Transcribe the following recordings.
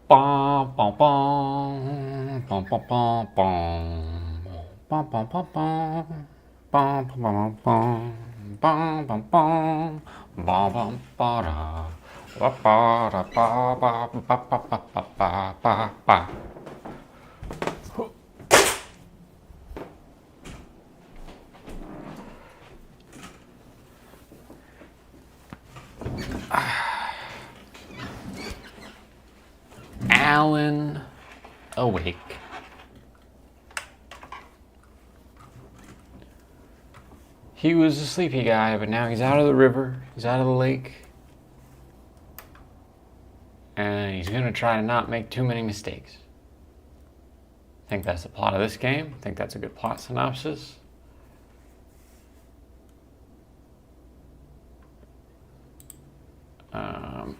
Bum, bum, bum, bum, bum, bum, bum. Bum, bum, bum, bum. Bum, bum, bum, bum. Bum, bum, bum. Bum, bum, ba-da. Ba-ba-da, ba-ba, ba-ba-ba-ba-ba-ba. Alan awake. He was a sleepy guy, but now he's out of the river, he's out of the lake, and he's gonna try to not make too many mistakes. I think that's the plot of this game. I think that's a good plot synopsis. Um,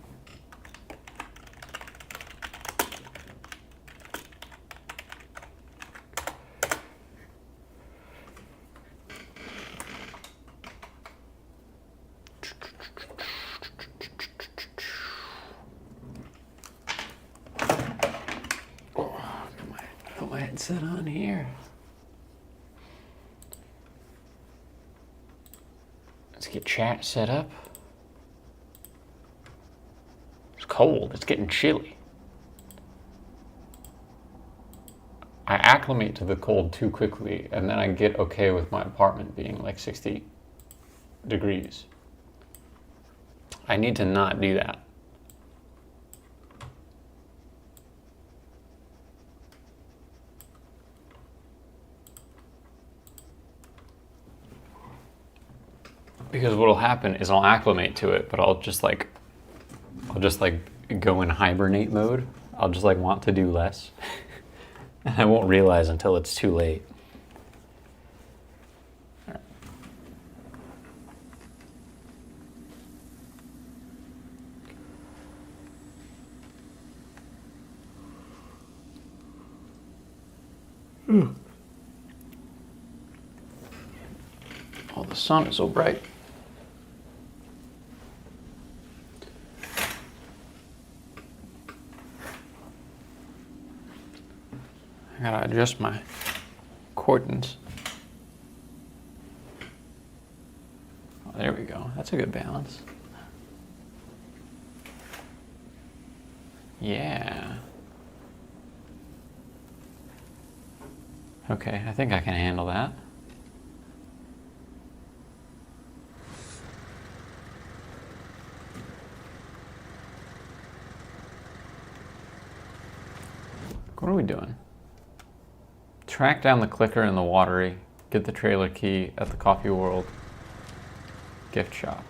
put my headset on here. Let's get chat set up. It's cold. It's getting chilly. I acclimate to the cold too quickly, and then I get okay with my apartment being like 60 degrees. I need to not do that. Because what'll happen is I'll acclimate to it, but I'll just like go in hibernate mode. I'll just like want to do less. And I won't realize until it's too late. Oh, the sun is so bright. I gotta adjust my cordons. Oh, there we go. That's a good balance. Yeah. Okay, I think I can handle that. What are we doing? Track down the clicker in the watery. Get the trailer key at the Coffee World gift shop.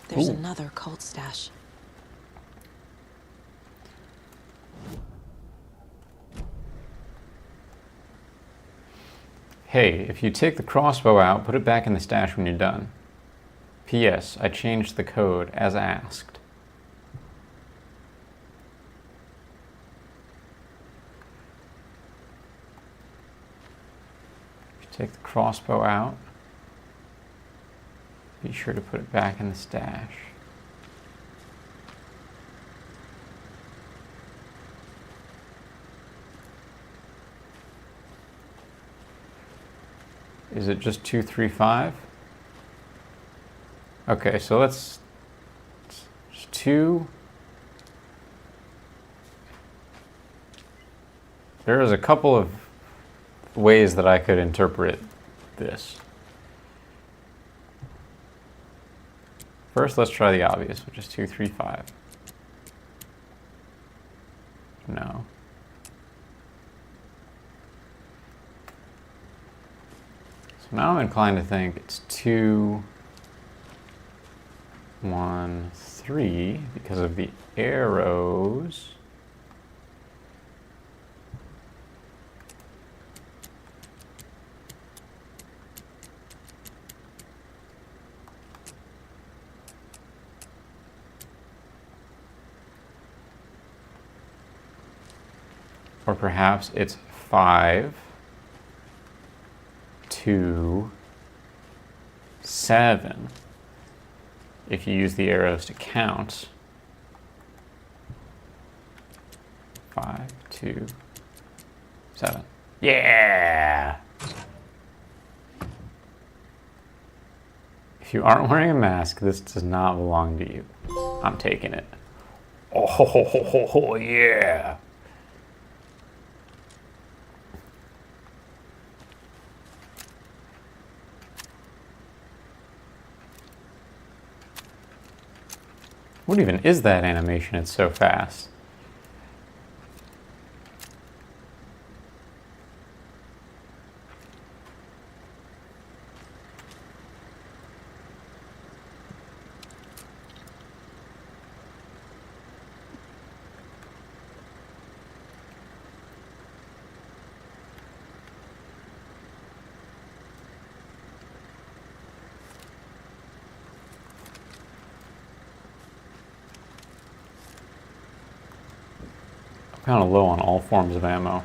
There's Ooh. another cult stash. Hey, if you take the crossbow out, put it back in the stash when you're done. P.S. I changed the code as asked. If you take the crossbow out, be sure to put it back in the stash. Is it just 235? Okay, so let's just 2. There is a couple of ways that I could interpret this. First, let's try the obvious, which is 235. No. So now I'm inclined to think it's 2, 1, 3 because of the arrows. Or perhaps it's 5, 2, 7. If you use the arrows to count. 5, 2, 7. Yeah! If you aren't wearing a mask, this does not belong to you. I'm taking it. Oh, yeah! What even is that animation? It's so fast. Kind of low on all forms of ammo.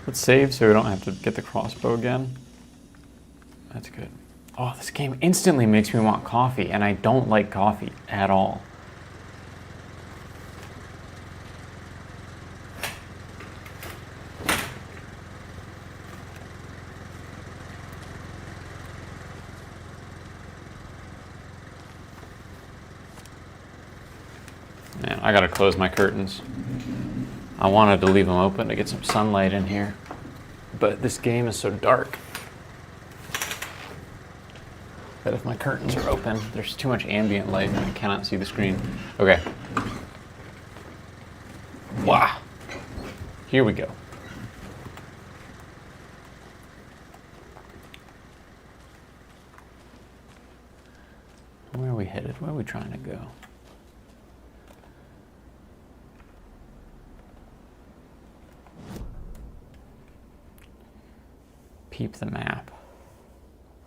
Let's save so we don't have to get the crossbow again. That's good. Oh, this game instantly makes me want coffee, and I don't like coffee at all. Man, I gotta close my curtains. I wanted to leave them open to get some sunlight in here, but this game is so dark that if my curtains are open, there's too much ambient light and I cannot see the screen. Okay. Wow. Here we go. Where are we headed? Where are we trying to go? Peep the map.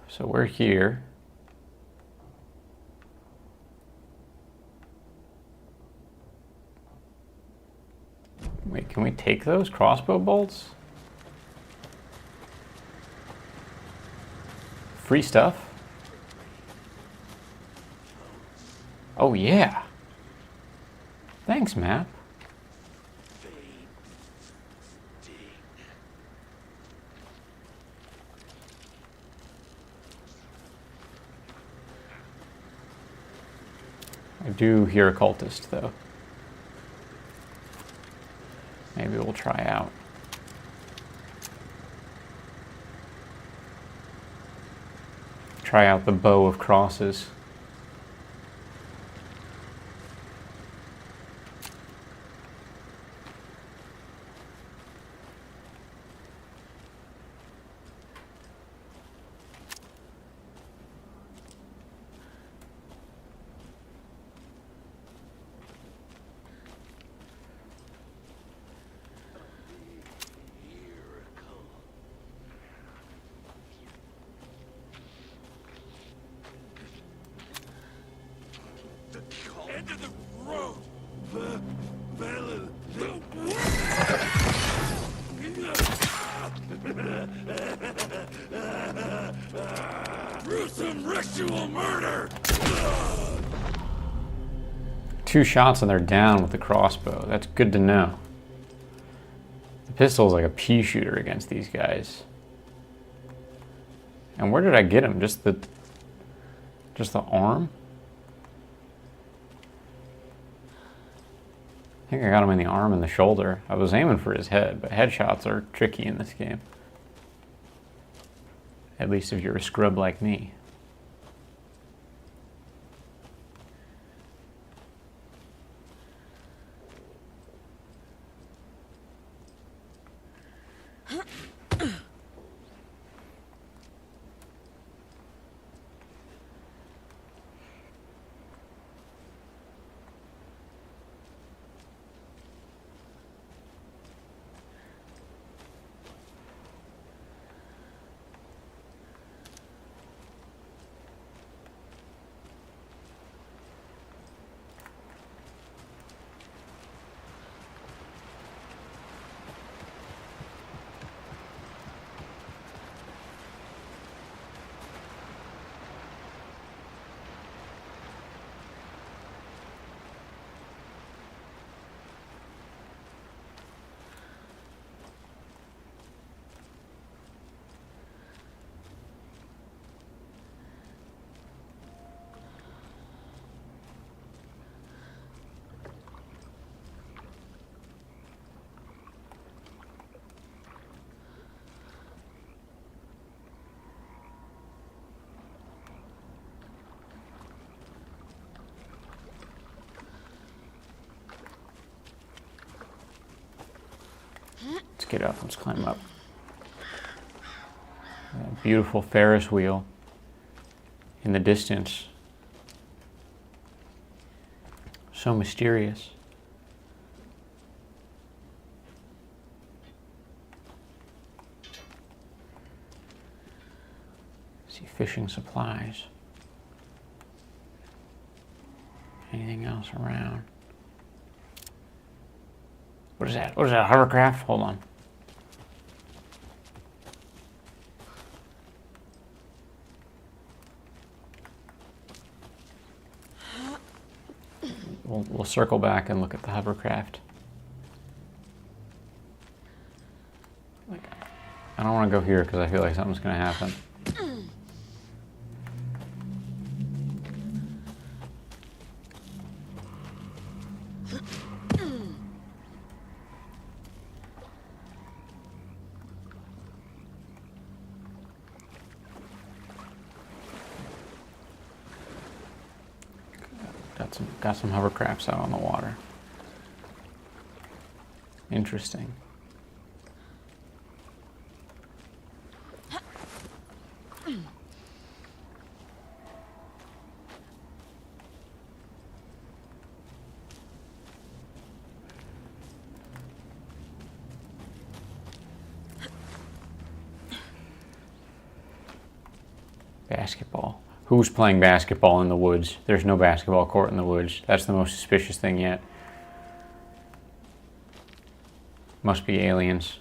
So we're here. Wait, can we take those crossbow bolts? Free stuff? Oh yeah. Thanks, map. I do hear a cultist, though. Maybe we'll try out. Try out the bow of crosses. End of the road! Gruesome ritual murder! 2 shots and they're down with the crossbow. That's good to know. The pistol is like a pea shooter against these guys. And where did I get him? Just the arm? I think I got him in the arm and the shoulder. I was aiming for his head, but headshots are tricky in this game. At least if you're a scrub like me. Let's get up. Let's climb up. A beautiful Ferris wheel in the distance. So mysterious. See fishing supplies. Anything else around? What is that? What is that? Hovercraft? Hold on. We'll circle back and look at the hovercraft. I don't want to go here because I feel like something's going to happen. Got some hovercrafts out on the water. Interesting. Basketball. Who's playing basketball in the woods? There's no basketball court in the woods. That's the most suspicious thing yet. Must be aliens.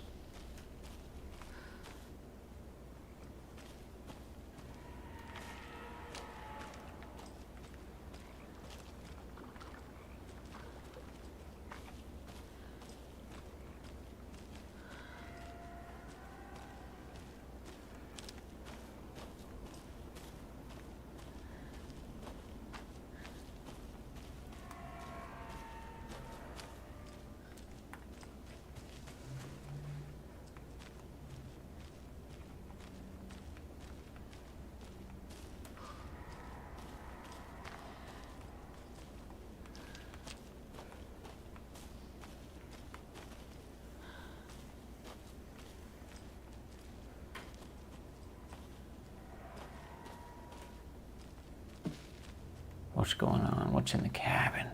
What's going on? What's in the cabin?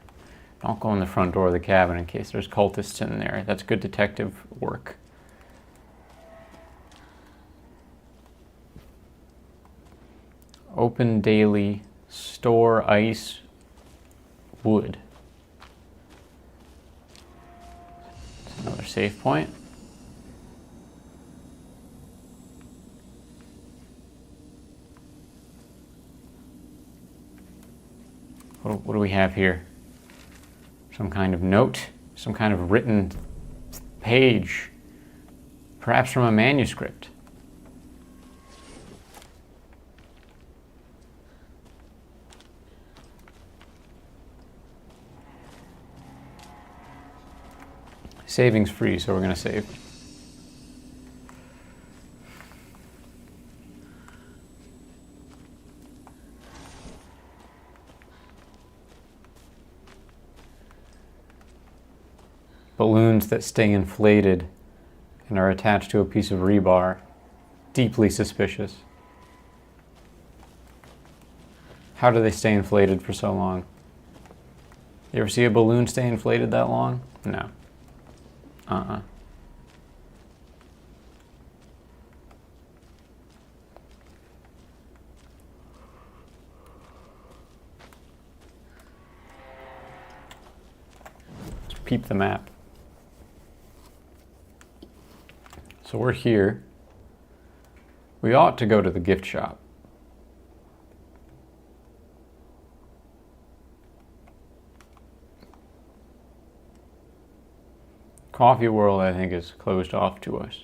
Don't go in the front door of the cabin in case there's cultists in there. That's good detective work. Open daily, store ice, wood. That's another save point. What do we have here? Some kind of note, some kind of written page, perhaps from a manuscript. Saving's free, so we're going to save. Balloons that stay inflated and are attached to a piece of rebar. Deeply suspicious. How do they stay inflated for so long? You ever see a balloon stay inflated that long? No. Let's peep the map. So we're here. We ought to go to the gift shop. Coffee World, I think, is closed off to us.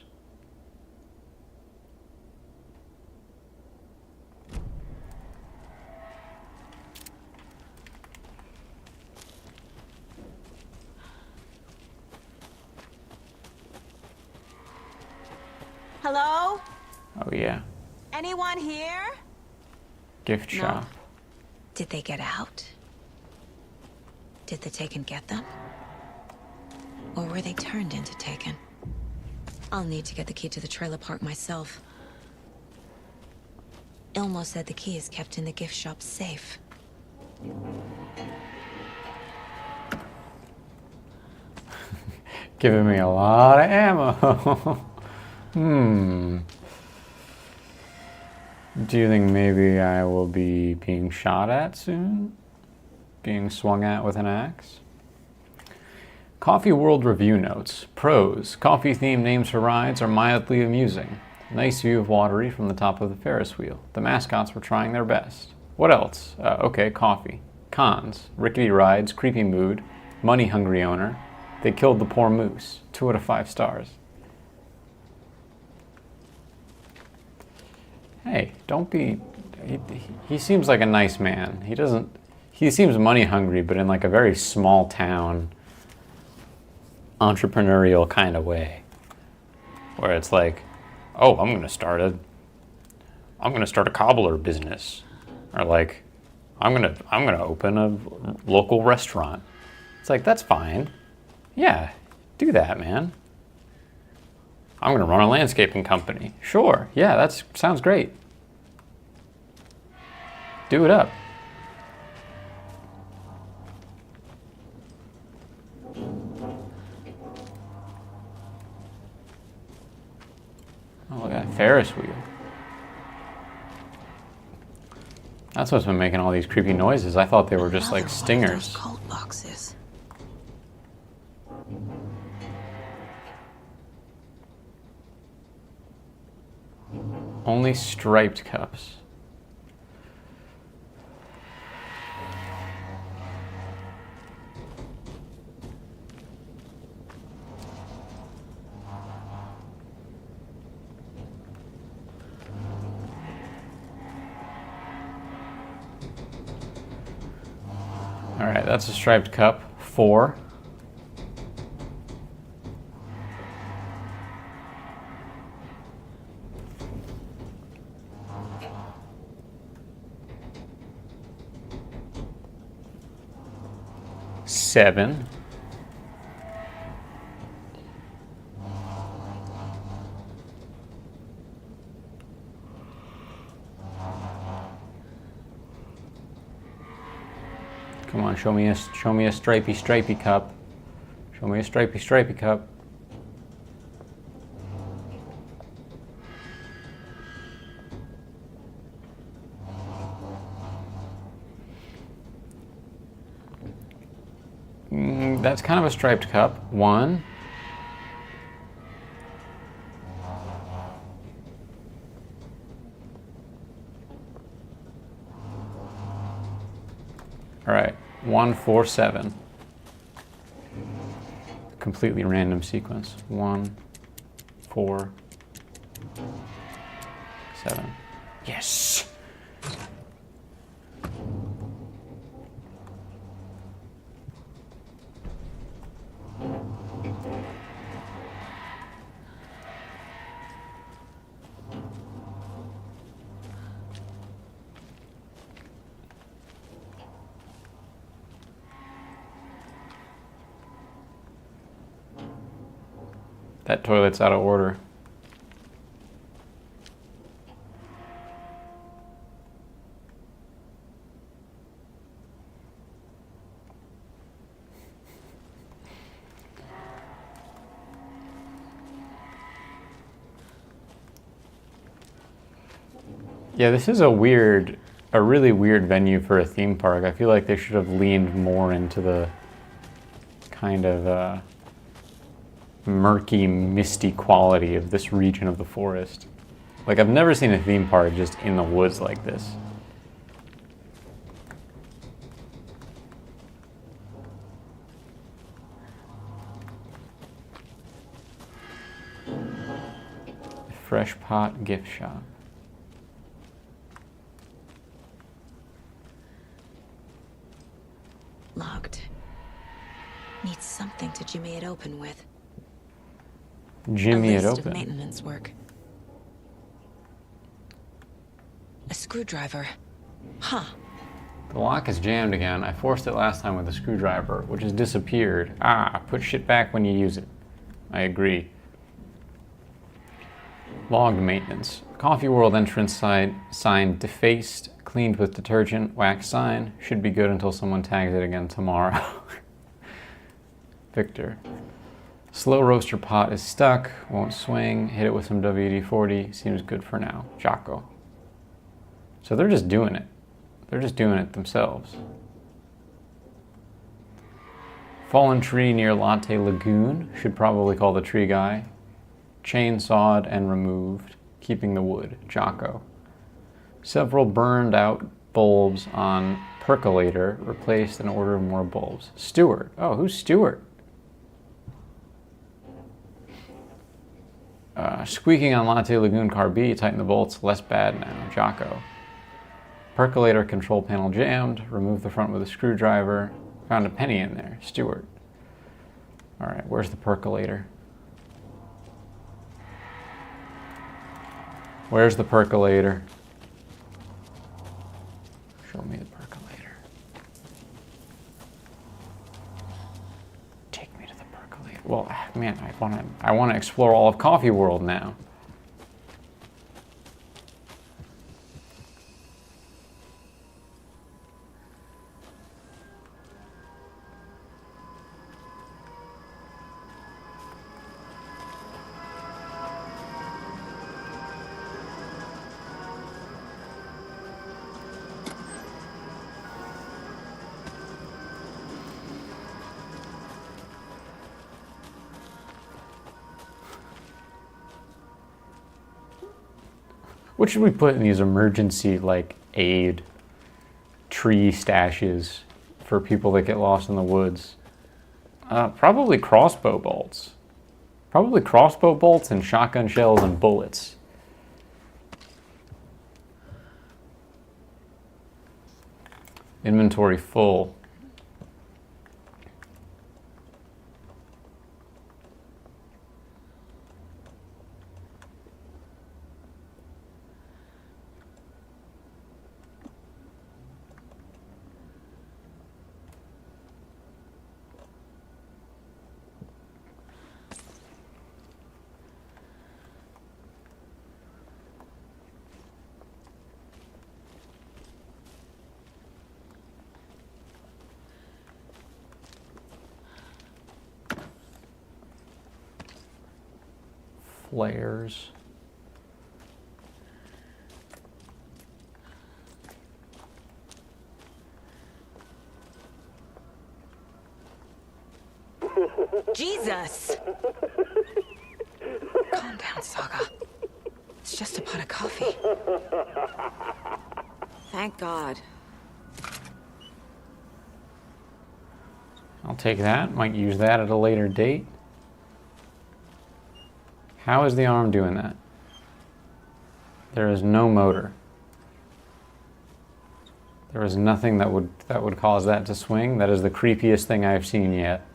Hello? Oh yeah, Anyone here? gift No. shop. Did they get out? Did the Taken get them? Or were they turned into Taken? I'll need to get the key to the trailer park myself. Ilmo said the key is kept in the gift shop safe. Giving me a lot of ammo. Do you think maybe I will be being shot at soon? Being swung at with an axe? Coffee World Review notes. Pros. Coffee-themed names for rides are mildly amusing. Nice view of Watery from the top of the Ferris wheel. The mascots were trying their best. What else? Okay, coffee. Cons. Rickety rides, creepy mood, money-hungry owner. They killed the poor moose. 2 out of 5 stars. Hey, don't be... He seems like a nice man. He seems money-hungry, but in like a very small town, entrepreneurial kind of way. Where it's like, oh, I'm gonna start a cobbler business. Or like, I'm gonna open a local restaurant. It's like, that's fine. Yeah, do that, man. I'm gonna run a landscaping company. Sure, yeah, that sounds great. Do it up. Oh, look at that Ferris wheel. That's what's been making all these creepy noises. I thought they were just like stingers. Cold boxes. Only striped cups. All right, that's a striped cup. 4. Seven. Come on, show me a stripy cup. Show me a stripy cup. That's kind of a striped cup. 1. All right, 1, 4, 7. Completely random sequence. 1, 4, 7. Yes! That toilet's out of order. Yeah, this is a really weird venue for a theme park. I feel like they should have leaned more into the kind of murky, misty quality of this region of the forest. Like, I've never seen a theme park just in the woods like this. Fresh Pot gift shop. Locked. Need something to jimmy it open with. Jimmy it A list of open. maintenance work. A screwdriver. Huh. The lock is jammed again. I forced it last time with a screwdriver, which has disappeared. Ah, put shit back when you use it. I agree. Logged maintenance. Coffee World entrance sign defaced, cleaned with detergent, wax sign. Should be good until someone tags it again tomorrow. Victor. Slow roaster pot is stuck, won't swing. Hit it with some WD-40. Seems good for now. Jocko. So they're just doing it. They're just doing it themselves. Fallen tree near Latte Lagoon. Should probably call the tree guy. Chainsawed and removed, keeping the wood. Jocko. Several burned out bulbs on percolator, replaced and ordered more bulbs. Stewart. Oh, who's Stewart? Squeaking on Latte Lagoon car B, tighten the bolts, less bad now. Jocko. Percolator control panel jammed, remove the front with a screwdriver. Found a penny in there. Stewart. All right, where's the percolator? Where's the percolator? Show me the percolator. Take me to the percolator. Well, man, I wanna explore all of Coffee World now. What should we put in these emergency, like, aid tree stashes for people that get lost in the woods? Probably crossbow bolts. Probably crossbow bolts and shotgun shells and bullets. Inventory full. Flares. Jesus! Calm down, Saga. It's just a pot of coffee. Thank God. I'll take that. Might use that at a later date. How is the arm doing that? There is no motor. There is nothing that would cause that to swing. That is the creepiest thing I've seen yet.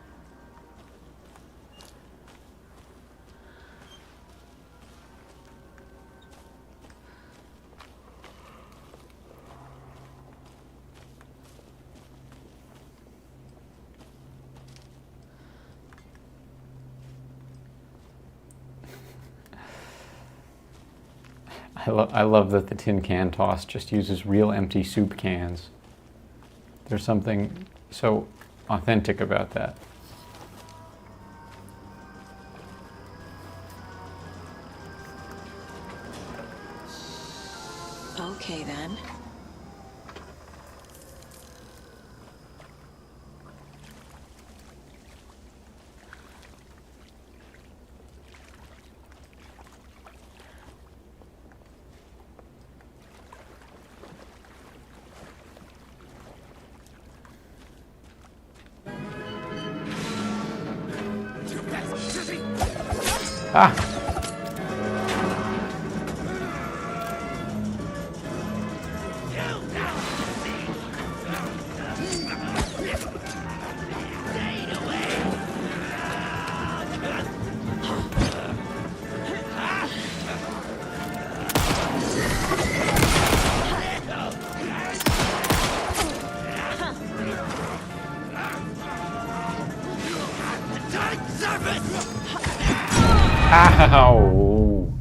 I love that the tin can toss just uses real empty soup cans. There's something so authentic about that. Okay, then. Ah! Ow!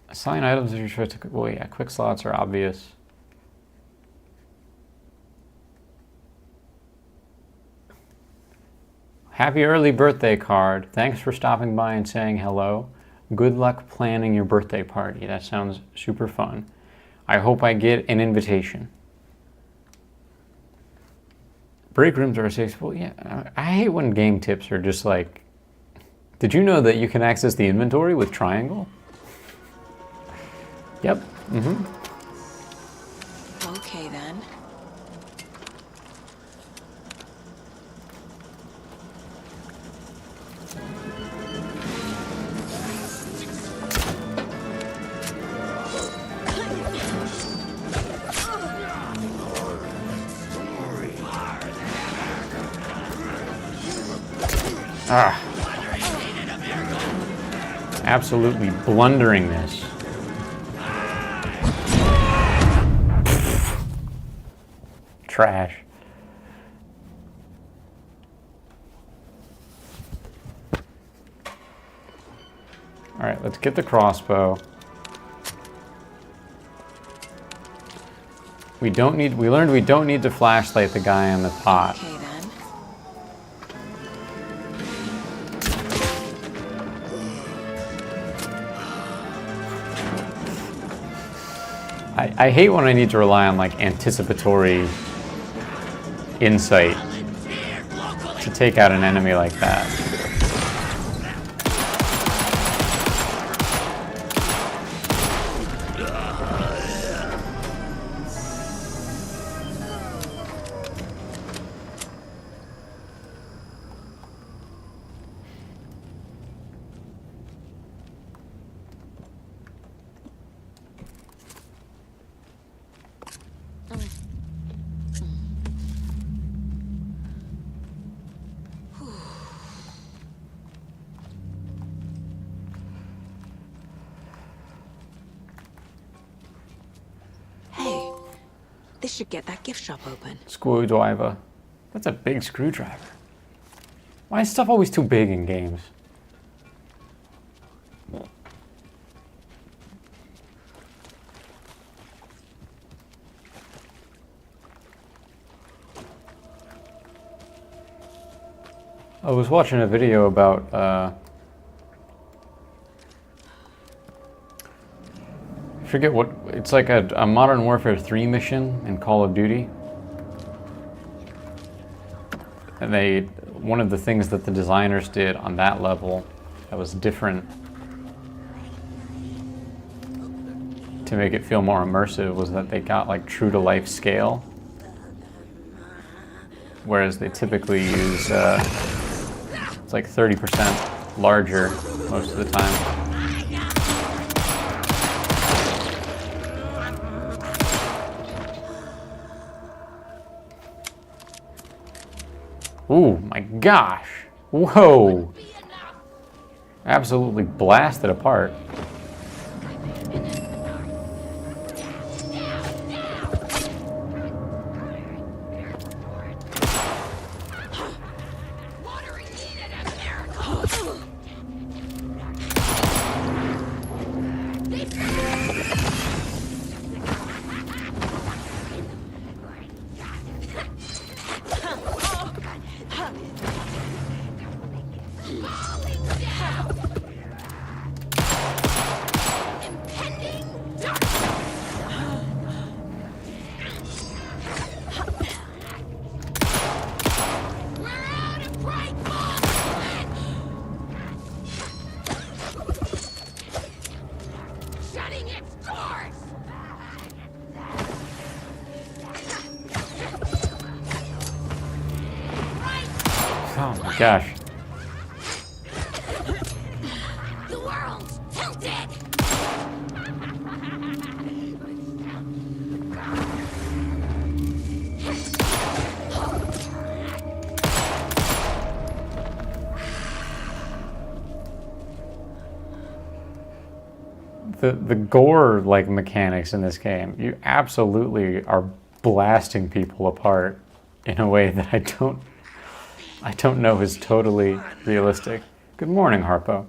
Assign items if you're sure to. Well, yeah, quick slots are obvious. Happy early birthday card. Thanks for stopping by and saying hello. Good luck planning your birthday party. That sounds super fun. I hope I get an invitation. Break rooms are accessible. Yeah, I hate when game tips are just like, did you know that you can access the inventory with triangle? Yep. Okay, then. Ah. Absolutely blundering this. Trash. All right, let's get the crossbow. We learned we don't need to flashlight the guy on the pot. Okay, then. I hate when I need to rely on like anticipatory insight to take out an enemy like that. Hey, this should get that gift shop open. Screwdriver. That's a big screwdriver. Why is stuff always too big in games? I was watching a video about I forget what it's like a Modern Warfare 3 mission in Call of Duty. And one of the things that the designers did on that level that was different to make it feel more immersive was that they got like true to life scale. Whereas they typically use it's like 30% larger most of the time. Ooh, my gosh. Whoa. Absolutely blasted apart. Oh my gosh. The world's tilted! The gore like mechanics in this game, you absolutely are blasting people apart in a way that I don't know is totally realistic. Good morning, Harpo.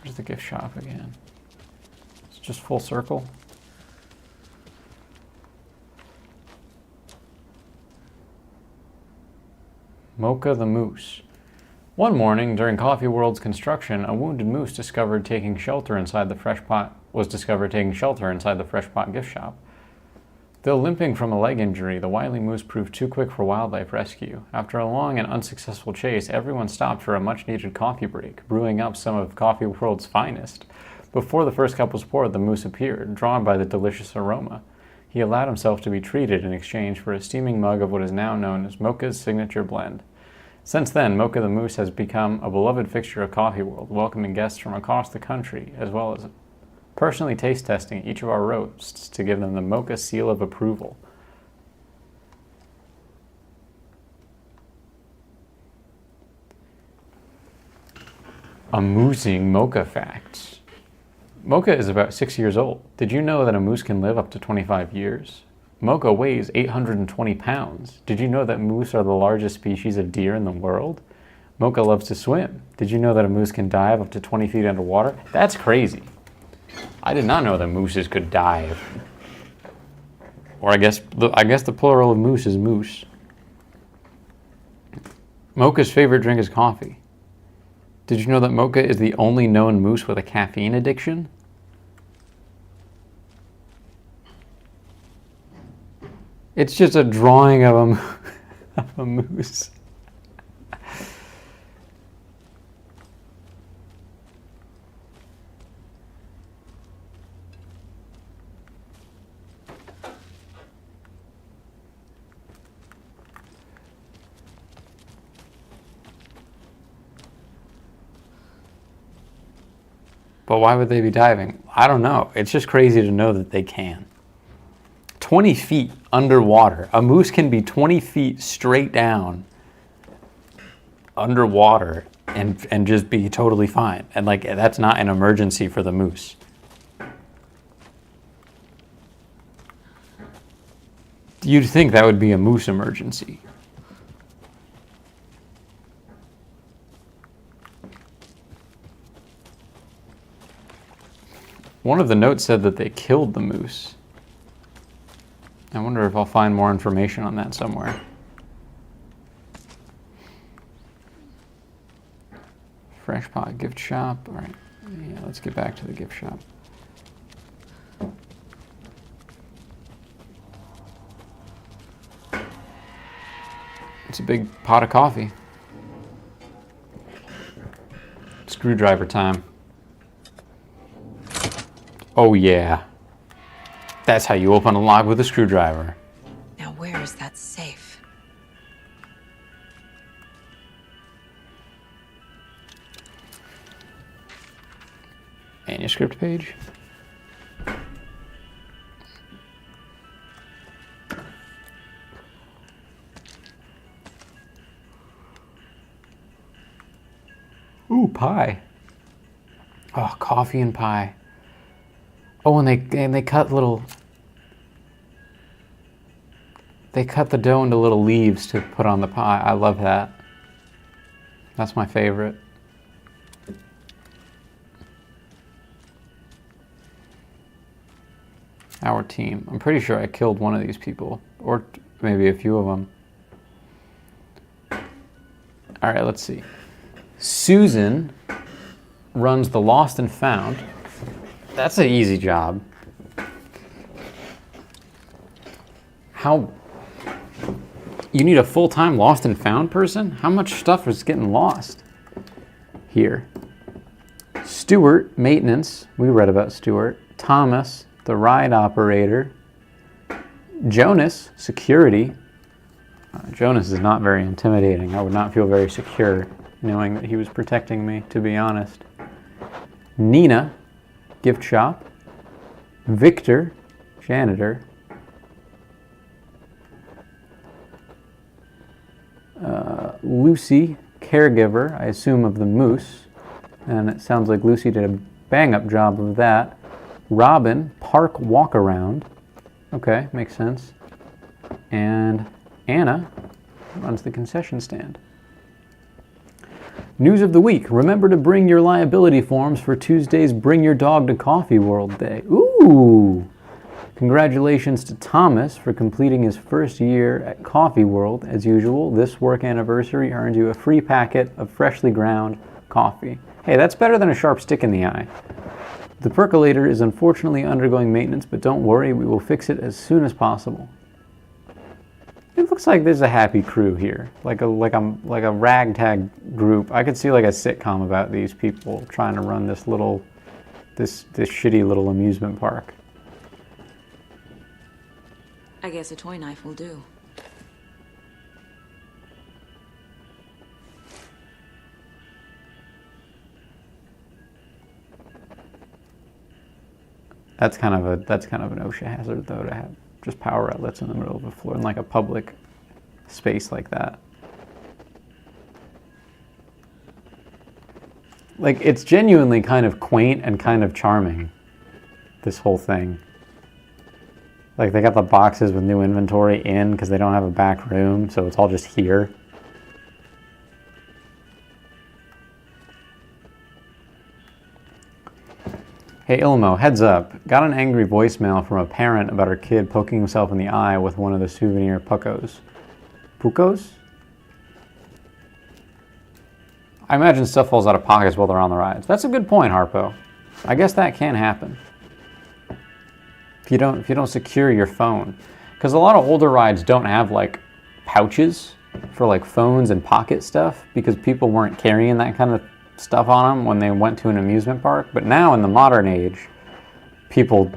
Where's the gift shop again? It's just full circle. Mocha the Moose. One morning during Coffee World's construction, a wounded moose was discovered taking shelter inside the Fresh Pot gift shop. Though limping from a leg injury, the wily moose proved too quick for wildlife rescue. After a long and unsuccessful chase, everyone stopped for a much-needed coffee break, brewing up some of Coffee World's finest. Before the first cup was poured, the moose appeared, drawn by the delicious aroma. He allowed himself to be treated in exchange for a steaming mug of what is now known as Mocha's signature blend. Since then, Mocha the Moose has become a beloved fixture of Coffee World, welcoming guests from across the country, as well as personally taste testing each of our roasts to give them the Mocha seal of approval. Amusing Mocha facts. Mocha is about 6 years old. Did you know that a moose can live up to 25 years? Mocha weighs 820 pounds. Did you know that moose are the largest species of deer in the world? Mocha loves to swim. Did you know that a moose can dive up to 20 feet underwater? That's crazy. I did not know that mooses could dive. Or I guess the plural of moose is moose. Mocha's favorite drink is coffee. Did you know that Mocha is the only known moose with a caffeine addiction? It's just a drawing of a moose. But why would they be diving? I don't know. It's just crazy to know that they can. 20 feet underwater. A moose can be 20 feet straight down underwater and just be totally fine. And like, that's not an emergency for the moose. You'd think that would be a moose emergency. One of the notes said that they killed the moose. I wonder if I'll find more information on that somewhere. Fresh Pot gift shop. All right. Yeah, let's get back to the gift shop. It's a big pot of coffee. Screwdriver time. Oh yeah. That's how you open a lock with a screwdriver. Now where is that safe? Manuscript page. Ooh, pie. Oh, coffee and pie. Oh, and they cut little. They cut the dough into little leaves to put on the pie. I love that. That's my favorite. Our team. I'm pretty sure I killed one of these people, or maybe a few of them. All right, let's see. Susan runs the Lost and Found. That's an easy job. How? You need a full-time Lost and Found person? How much stuff is getting lost here? Stuart, maintenance. We read about Stuart. Thomas, the ride operator. Jonas, security. Jonas is not very intimidating. I would not feel very secure knowing that he was protecting me, to be honest. Nina, gift shop. Victor, janitor. Lucy, caregiver, I assume of the moose. And it sounds like Lucy did a bang-up job of that. Robin, park walk-around. Okay, makes sense. And Anna runs the concession stand. News of the week. Remember to bring your liability forms for Tuesday's Bring Your Dog to Coffee World Day. Ooh! Congratulations to Thomas for completing his first year at Coffee World. As usual, this work anniversary earns you a free packet of freshly ground coffee. Hey, that's better than a sharp stick in the eye. The percolator is unfortunately undergoing maintenance, but don't worry, we will fix it as soon as possible. It looks like there's a happy crew here, like a ragtag group. I could see like a sitcom about these people trying to run this shitty little amusement park. I guess a toy knife will do. That's kind of an OSHA hazard though, to have just power outlets in the middle of the floor in like a public space like that. Like, it's genuinely kind of quaint and kind of charming, this whole thing. Like, they got the boxes with new inventory in because they don't have a back room, so it's all just here. Hey Ilmo, heads up. Got an angry voicemail from a parent about her kid poking himself in the eye with one of the souvenir puckos. Puckos? I imagine stuff falls out of pockets while they're on the rides. That's a good point, Harpo. I guess that can happen. If you don't secure your phone. Because a lot of older rides don't have like pouches for like phones and pocket stuff because people weren't carrying that kind of stuff on them when they went to an amusement park. But now in the modern age, people,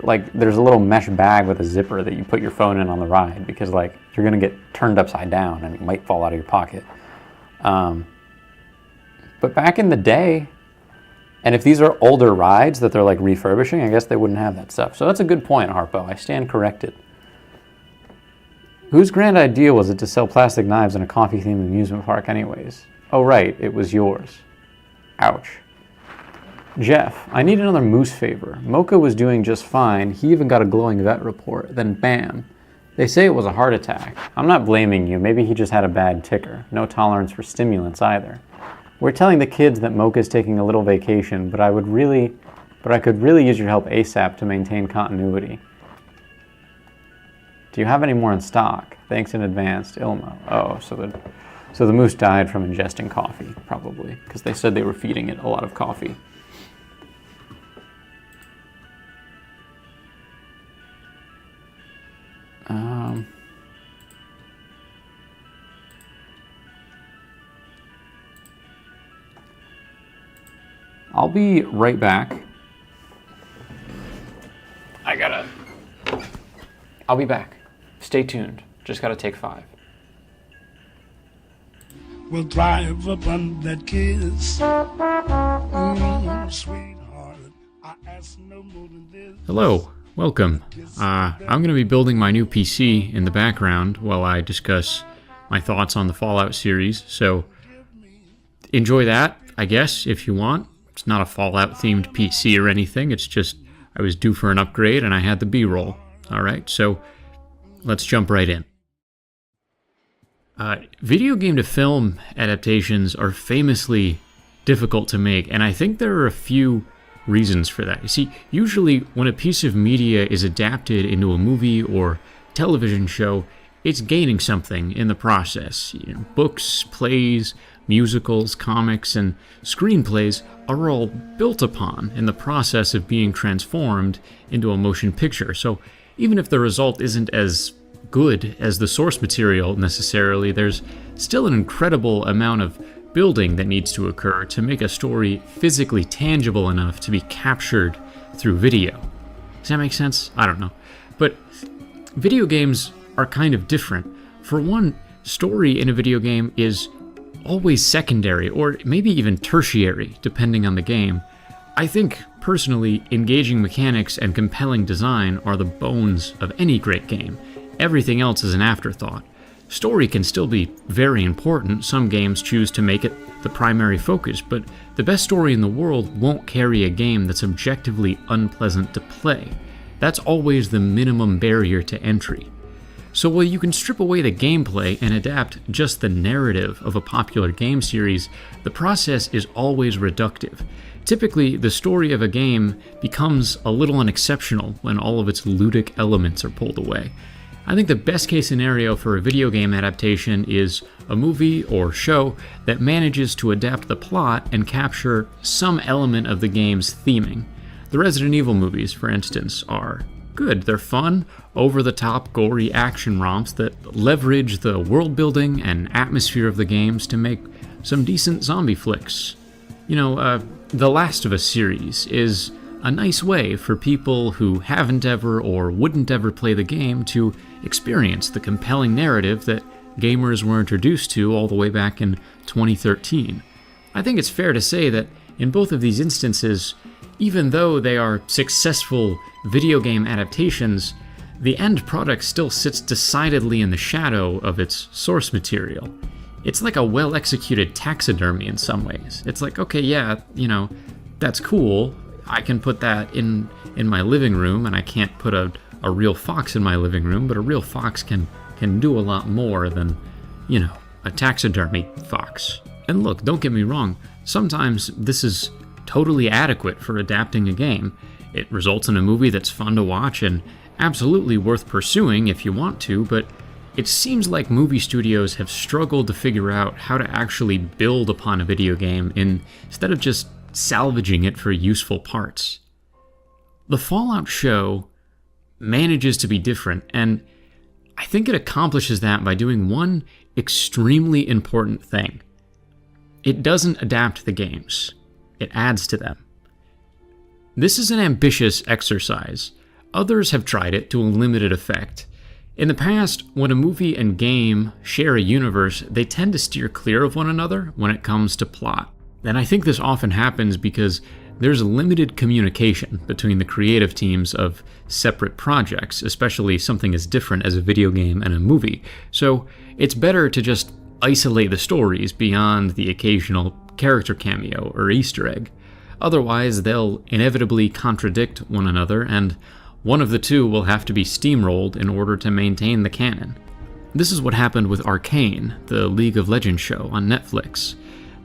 like, there's a little mesh bag with a zipper that you put your phone in on the ride because like you're gonna get turned upside down and it might fall out of your pocket. But back in the day, and if these are older rides that they're like refurbishing, I guess they wouldn't have that stuff. So that's a good point, Harpo. I stand corrected. Whose grand idea was it to sell plastic knives in a coffee-themed amusement park anyways? Oh right, it was yours. Ouch. Jeff, I need another moose favor. Mocha was doing just fine. He even got a glowing vet report. Then bam. They say it was a heart attack. I'm not blaming you. Maybe he just had a bad ticker. No tolerance for stimulants either. We're telling the kids that Mocha's taking a little vacation, but I could really use your help ASAP to maintain continuity. Do you have any more in stock? Thanks in advance, Ilmo. Oh, so the moose died from ingesting coffee, probably, because they said they were feeding it a lot of coffee. I'll be right back. I'll be back. Stay tuned. Just gotta take 5. We'll drive up on that kiss. Sweetheart, I ask no more than this. Hello, welcome. I'm going to be building my new PC in the background while I discuss my thoughts on the Fallout series, so enjoy that, I guess, if you want. It's not a Fallout-themed PC or anything, it's just I was due for an upgrade and I had the B-roll. Alright, so let's jump right in. Video game to film adaptations are famously difficult to make, and I think there are a few reasons for that. You see, usually when a piece of media is adapted into a movie or television show, it's gaining something in the process. You know, books, plays, musicals, comics, and screenplays are all built upon in the process of being transformed into a motion picture. So even if the result isn't as good as the source material necessarily, there's still an incredible amount of building that needs to occur to make a story physically tangible enough to be captured through video. Does that make sense? I don't know. But video games are kind of different. For one, story in a video game is always secondary, or maybe even tertiary, depending on the game. I think, personally, engaging mechanics and compelling design are the bones of any great game. Everything else is an afterthought. Story can still be very important. Some games choose to make it the primary focus, but the best story in the world won't carry a game that's objectively unpleasant to play. That's always the minimum barrier to entry. So while you can strip away the gameplay and adapt just the narrative of a popular game series, the process is always reductive. Typically, the story of a game becomes a little unexceptional when all of its ludic elements are pulled away. I think the best case scenario for a video game adaptation is a movie or show that manages to adapt the plot and capture some element of the game's theming. The Resident Evil movies, for instance, are good. They're fun, over-the-top, gory action romps that leverage the world building and atmosphere of the games to make some decent zombie flicks. The Last of Us series is a nice way for people who haven't ever or wouldn't ever play the game to experience the compelling narrative that gamers were introduced to all the way back in 2013. I think it's fair to say that in both of these instances, even though they are successful video game adaptations, the end product still sits decidedly in the shadow of its source material. It's like a well-executed taxidermy in some ways. It's like, okay, yeah, that's cool. I can put that in my living room, and I can't put a real fox in my living room, but a real fox can do a lot more than, a taxidermy fox. And look, don't get me wrong, sometimes this is totally adequate for adapting a game. It results in a movie that's fun to watch and absolutely worth pursuing if you want to, but it seems like movie studios have struggled to figure out how to actually build upon a video game instead of just salvaging it for useful parts. The Fallout show manages to be different, and I think it accomplishes that by doing one extremely important thing. It doesn't adapt the games. It adds to them. This is an ambitious exercise. Others have tried it to a limited effect. In the past, when a movie and game share a universe, they tend to steer clear of one another when it comes to plot. And I think this often happens because there's limited communication between the creative teams of separate projects, especially something as different as a video game and a movie. So it's better to just isolate the stories beyond the occasional character cameo or Easter egg. Otherwise, they'll inevitably contradict one another, and one of the two will have to be steamrolled in order to maintain the canon. This is what happened with Arcane, the League of Legends show on Netflix.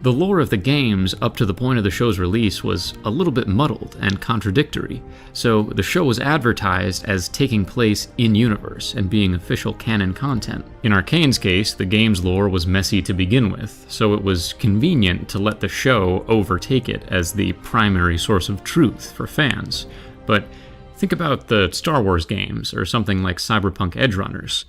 The lore of the games up to the point of the show's release was a little bit muddled and contradictory, so the show was advertised as taking place in-universe and being official canon content. In Arcane's case, the game's lore was messy to begin with, so it was convenient to let the show overtake it as the primary source of truth for fans. But think about the Star Wars games or something like Cyberpunk Edgerunners.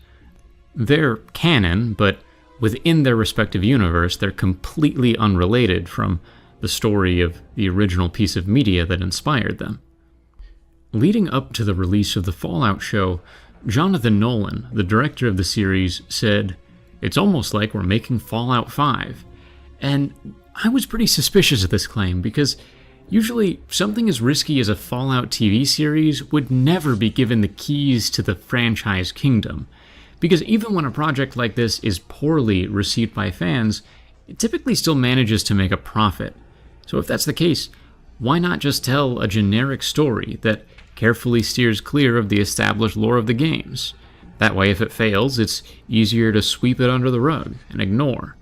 They're canon, but within their respective universe, they're completely unrelated from the story of the original piece of media that inspired them. Leading up to the release of the Fallout show, Jonathan Nolan, the director of the series, said, "It's almost like we're making Fallout 5. And I was pretty suspicious of this claim because usually something as risky as a Fallout TV series would never be given the keys to the franchise kingdom. Because even when a project like this is poorly received by fans, it typically still manages to make a profit. So if that's the case, why not just tell a generic story that carefully steers clear of the established lore of the games? That way, if it fails, it's easier to sweep it under the rug and ignore.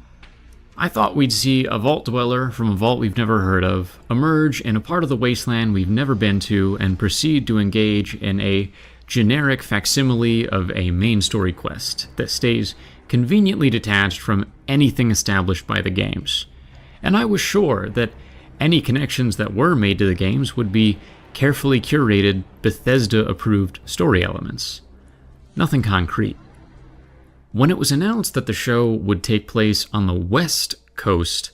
I thought we'd see a vault dweller from a vault we've never heard of emerge in a part of the wasteland we've never been to and proceed to engage in a generic facsimile of a main story quest that stays conveniently detached from anything established by the games. And I was sure that any connections that were made to the games would be carefully curated, Bethesda-approved story elements. Nothing concrete. When it was announced that the show would take place on the West Coast,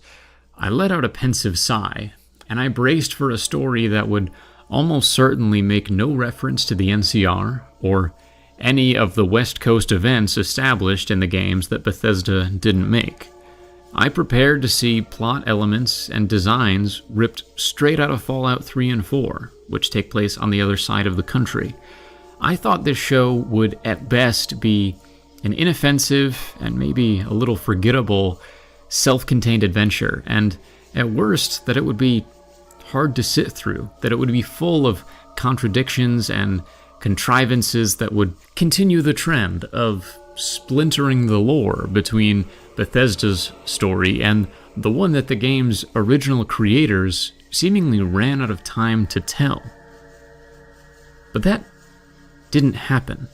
I let out a pensive sigh, and I braced for a story that would almost certainly make no reference to the NCR or any of the West Coast events established in the games that Bethesda didn't make. I prepared to see plot elements and designs ripped straight out of Fallout 3 and 4, which take place on the other side of the country. I thought this show would at best be an inoffensive and maybe a little forgettable self-contained adventure, and at worst that it would be hard to sit through, that it would be full of contradictions and contrivances that would continue the trend of splintering the lore between Bethesda's story and the one that the game's original creators seemingly ran out of time to tell. But that didn't happen.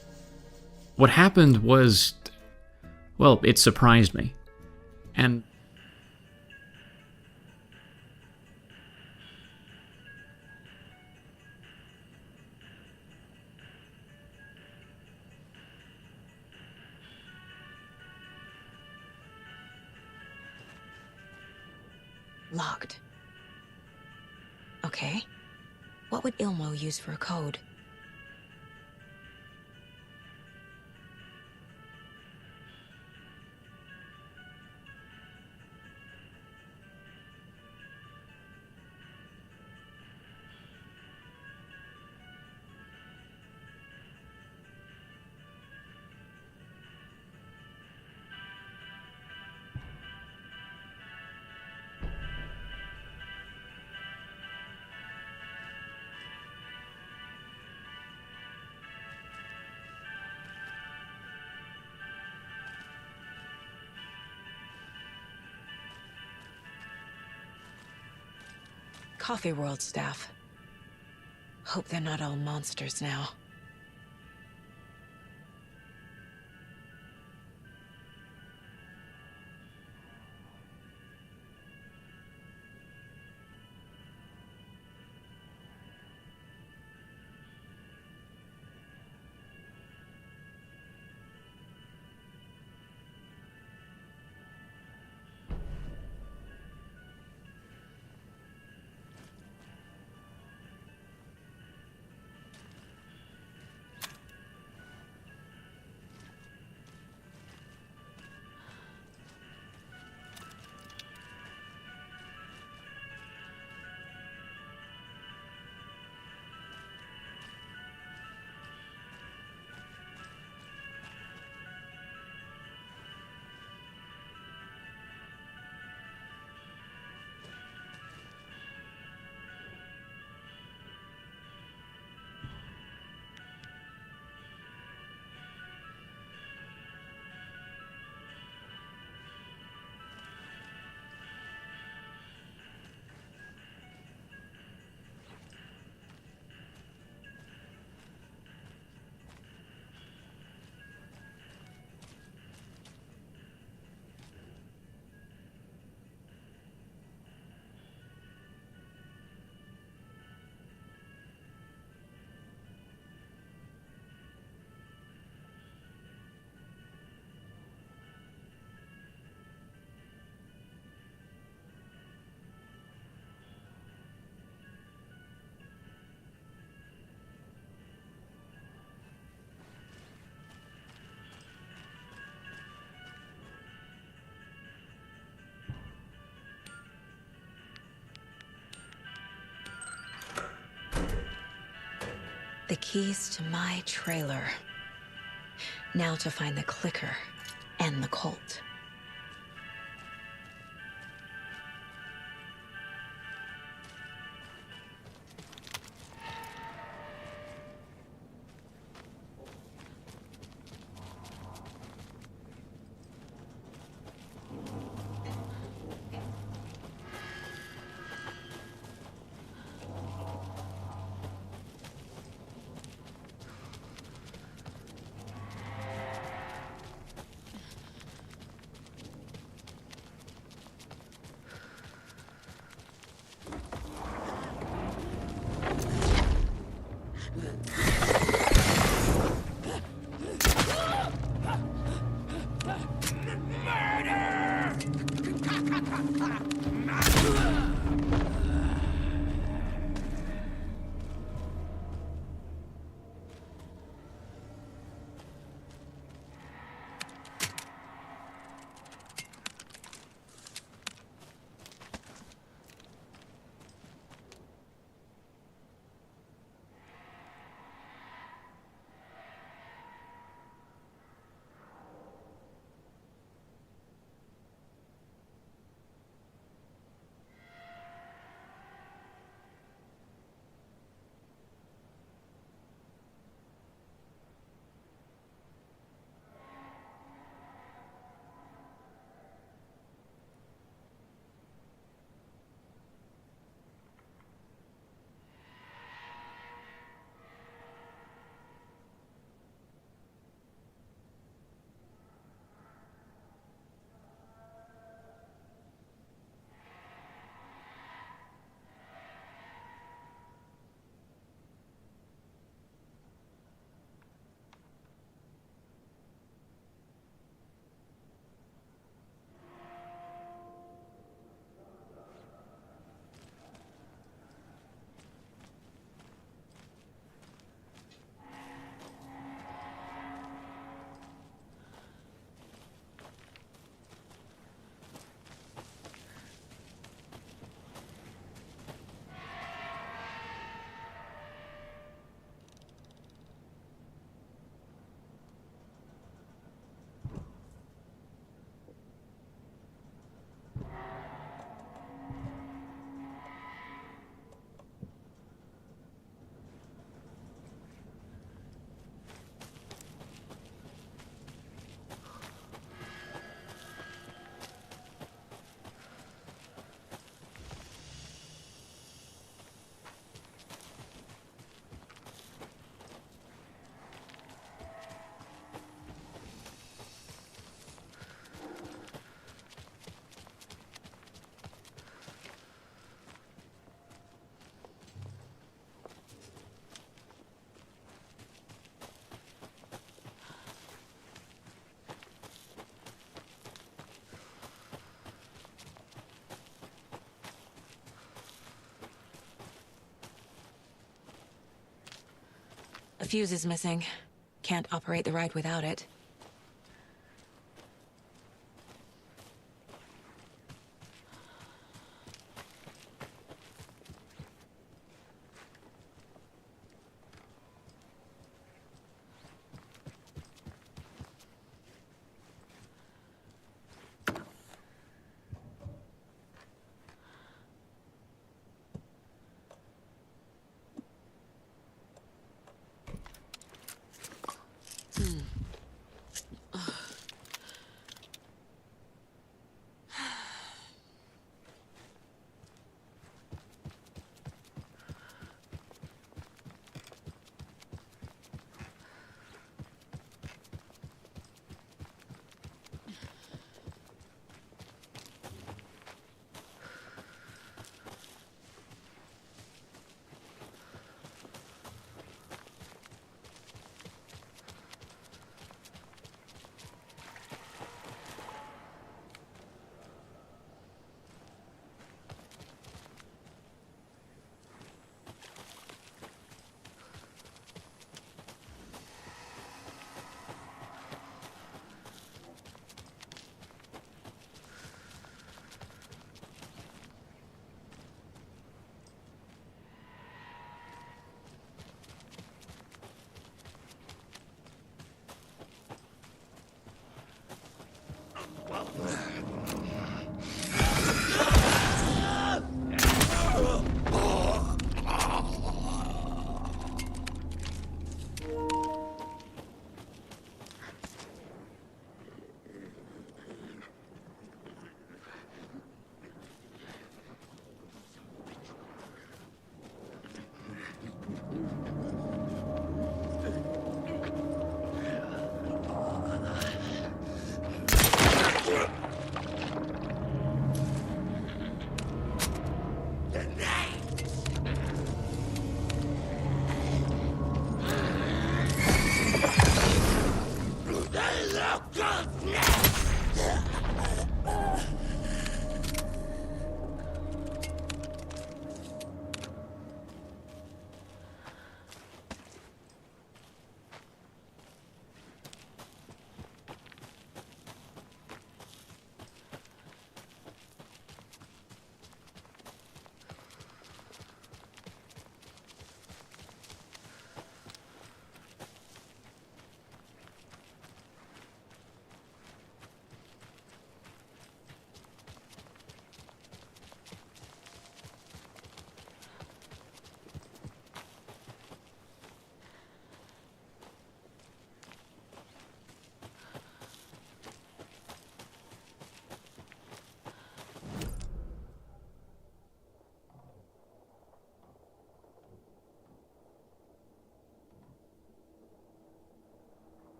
What happened was, well, it surprised me. And Locked. Okay. What would Ilmo use for a code? Coffee World staff. Hope they're not all monsters now. The keys to my trailer. Now to find the clicker and the Colt. fuse is missing. Can't operate the ride without it.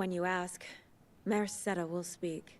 When you ask, Merceda will speak.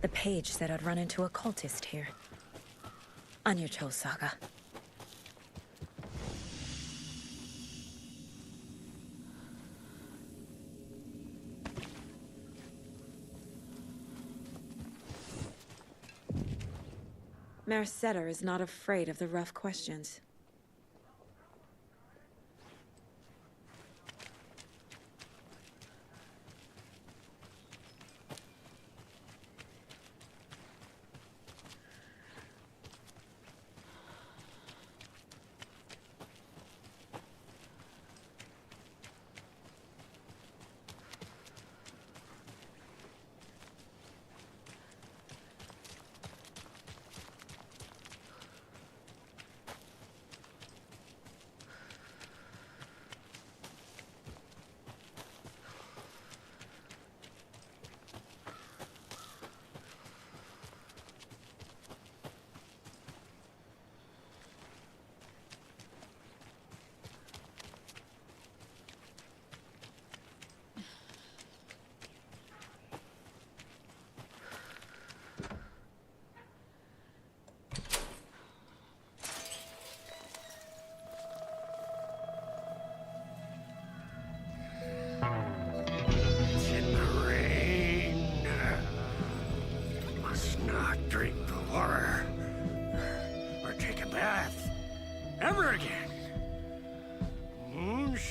The page said I'd run into a cultist here. Anya Cho Saga. Merceda is not afraid of the rough questions.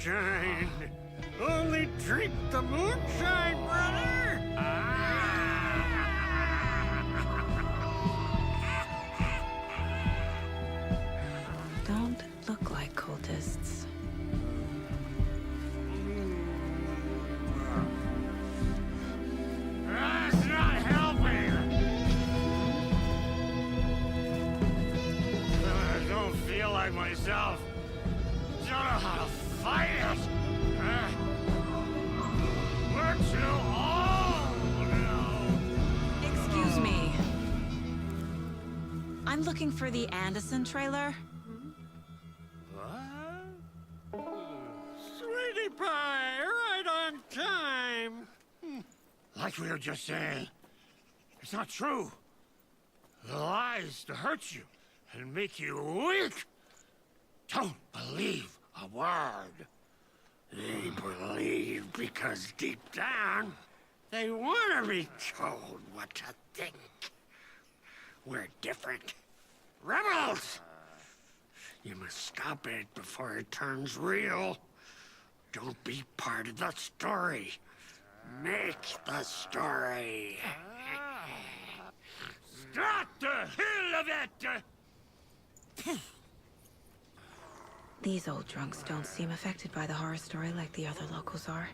moonshine. Only drink the moonshine, brother. Don't look like cultists. That's not helping. I don't feel like myself. Don't know how to fight it. We're too old now. Excuse me. I'm looking for the Anderson trailer. What? Sweetie pie, right on time. Like we were just saying, it's not true. The lies to hurt you and make you weak. Don't believe a word. They believe because deep down, they want to be told what to think. We're different. Rebels! You must stop it before it turns real. Don't be part of the story. Make the story. Start the hell of it! These old drunks don't seem affected by the horror story like the other locals are.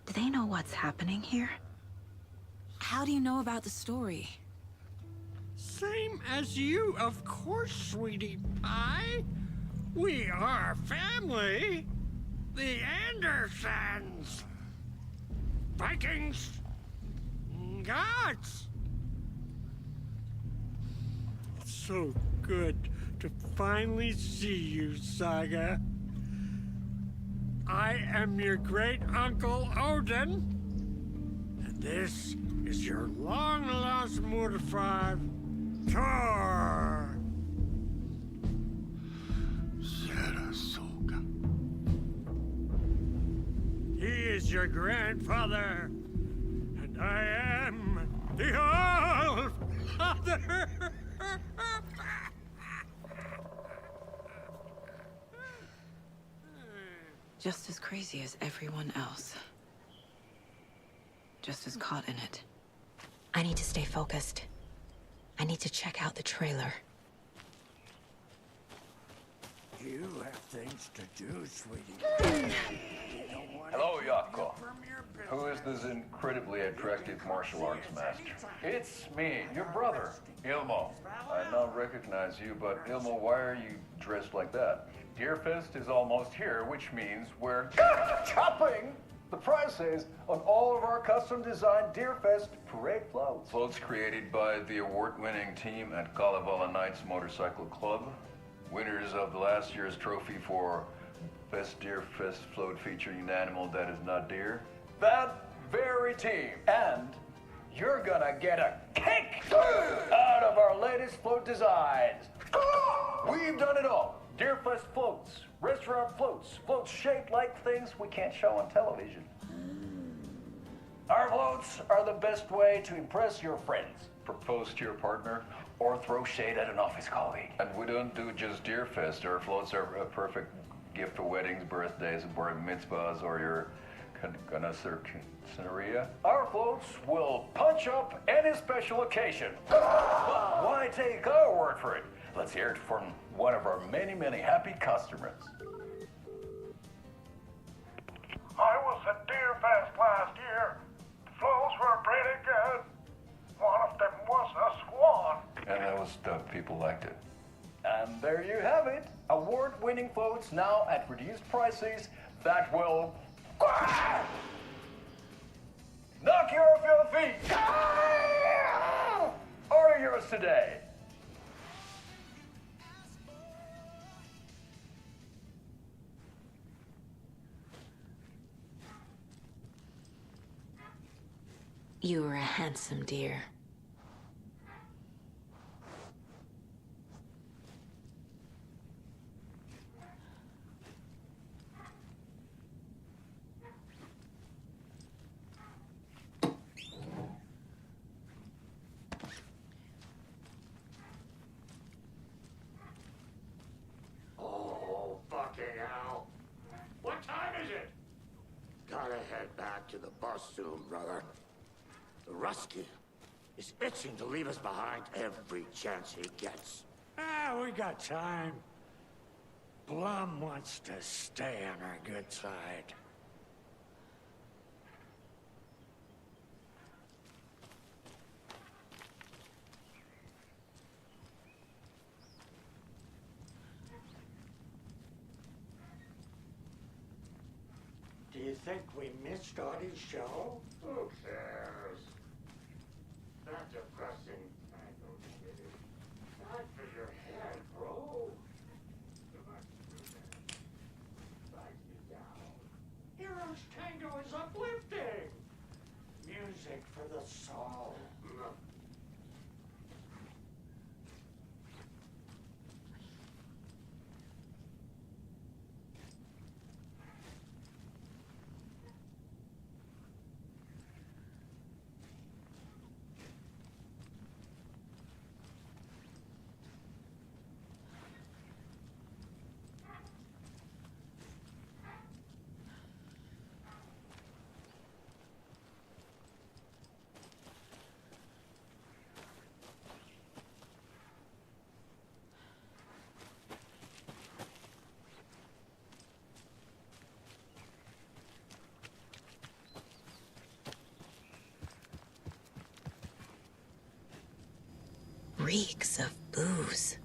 Do they know what's happening here? How do you know about the story? Same as you, of course, sweetie pie. We are family. The Andersons. Vikings. Gods. It's so good to finally see you, Saga. I am your great uncle Odin. And this is your long-lost Mordefar, Thor. Sarasota. He is your grandfather, and I am the All-Father. Just as crazy as everyone else. Just as caught in it. I need to stay focused. I need to check out the trailer. You have things to do, sweetie. Hello, Yako. Who is this incredibly attractive martial arts master? It's me, your brother, Ilmo. I now recognize you, but Ilmo, why are you dressed like that? Deerfest is almost here, which means we're chopping the prices on all of our custom-designed Deerfest parade floats. Floats created by the award-winning team at Kalevala Knights Motorcycle Club, winners of the last year's trophy for Best Deerfest float featuring an animal that is not deer. That very team. And you're gonna get a kick out of our latest float designs. We've done it all. Deerfest floats, restaurant floats, floats shaped like things we can't show on television. Our floats are the best way to impress your friends, propose to your partner, or throw shade at an office colleague. And we don't do just Deerfest. Our floats are a perfect gift for weddings, birthdays, bar mitzvahs, or your Scenaria. Our floats will punch up any special occasion. But why take our word for it? Let's hear it from one of our many, many happy customers. I was at Deerfest last year. The floats were pretty good. One of them was a swan. And the people liked it. And there you have it. Award-winning floats now at reduced prices that will knock you off your feet. Order yours today. You were a handsome deer. Oh, fucking hell. What time gotta head back to the bus soon, brother. The Rusky is itching to leave us behind every chance he gets. We got time. Blum wants to stay on our good side. Do you think we missed Audie's show? Who cares? That depressing. I don't get it. Not for your head, bro. Drives me down. Heroes Tango is uplifting. Music for the soul. Reeks of booze.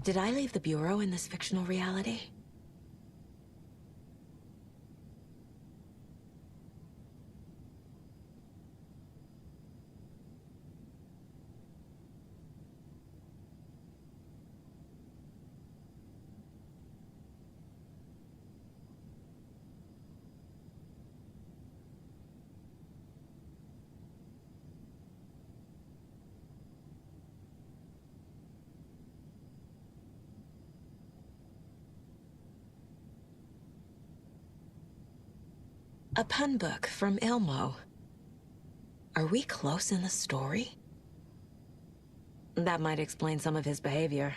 Did I leave the Bureau in this fictional reality? A pun book from Ilmo. Are we close in the story? That might explain some of his behavior.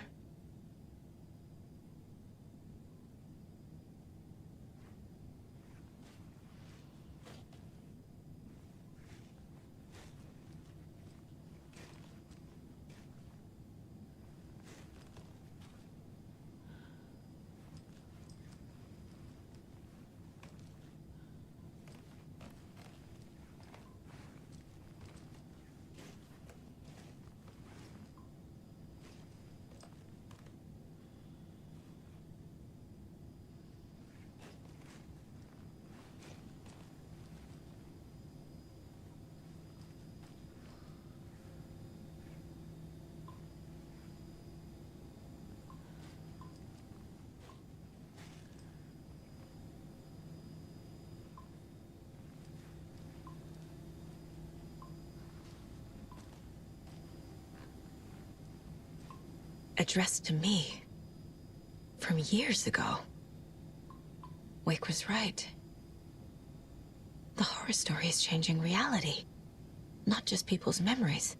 Addressed to me. From years ago. Wake was right. The horror story is changing reality. Not just people's memories.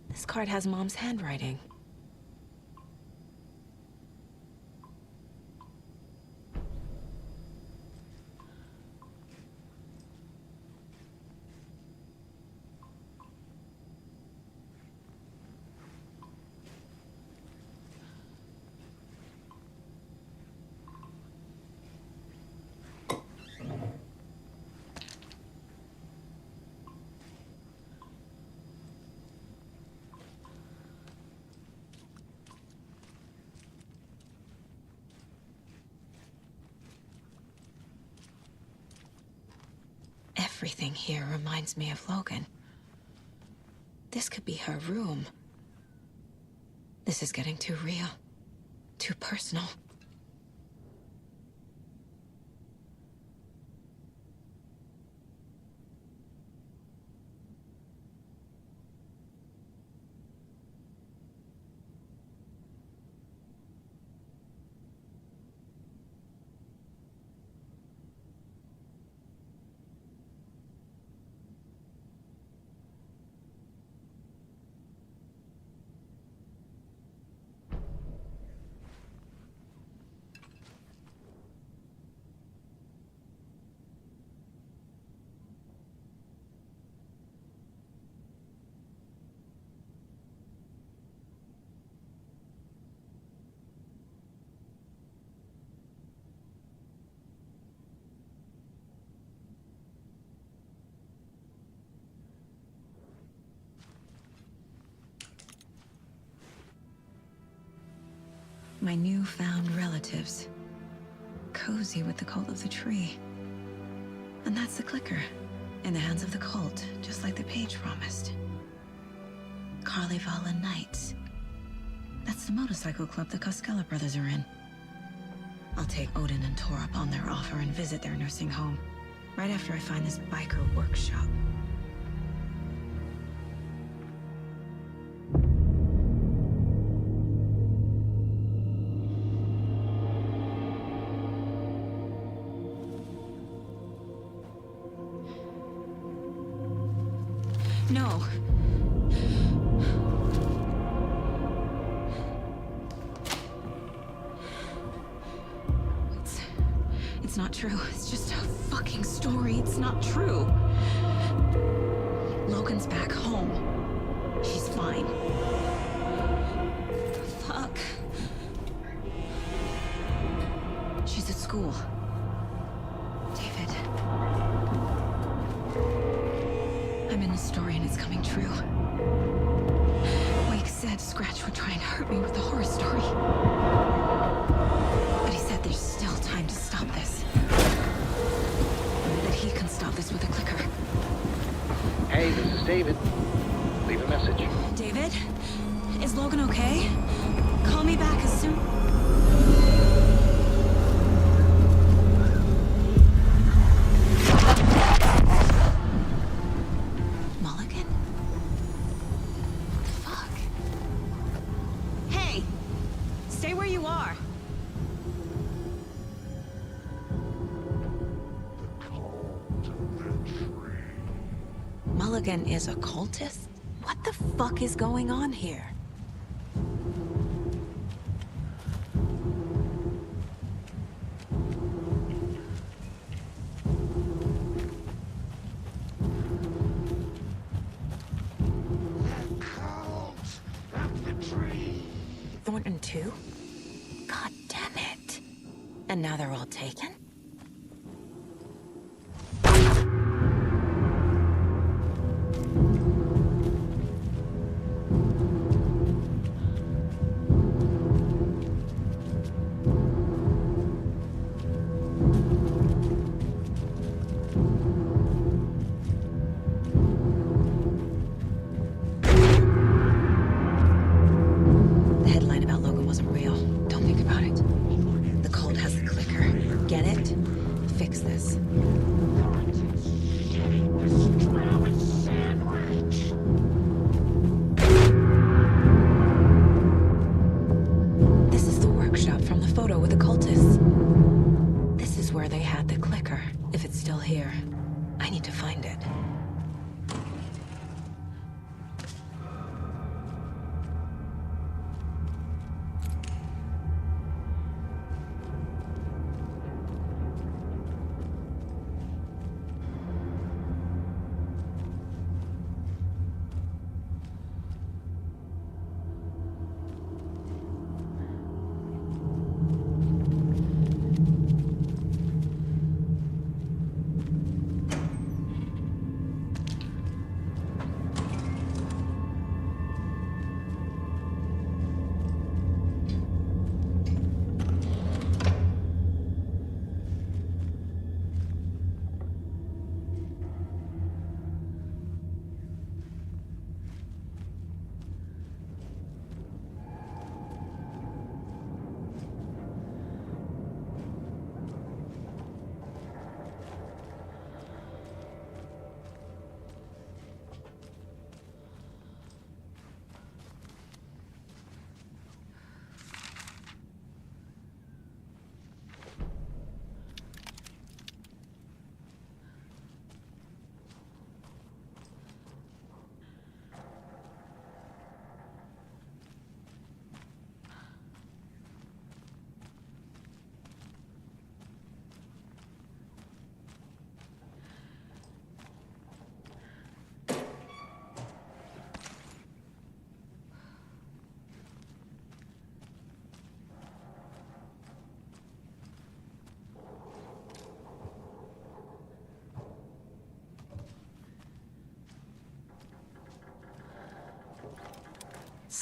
This card has Mom's handwriting. Everything here reminds me of Logan. This could be her room. This is getting too real. Too personal. My newfound relatives. Cozy with the cult of the tree. And that's the clicker. In the hands of the cult, just like the page promised. Carnival Knights. That's the motorcycle club the Koskela brothers are in. I'll take Odin and Tor up on their offer and visit their nursing home. Right after I find this biker workshop. No. It's not true. It's just a fucking story. It's not true. Logan's back home. She's fine. Fuck. She's at school. David. I'm in the story and it's coming true. Wake said Scratch would try and hurt me with the horror story. But he said there's still time to stop this. That he can stop this with a clicker. Hey, this is David. Leave a message. David? Is Logan okay? Call me back as soon... Mulligan? What the fuck? Hey! Stay where you are. Mulligan is a cultist? What the fuck is going on here? Thornton too? God damn it. And now they're all taken? The headline about Logan wasn't real. Don't think about it. The cult has the clicker. Get it? Fix this. This is the workshop from the photo with the cultists. This is where they had the clicker, if it's still here. I need to find it.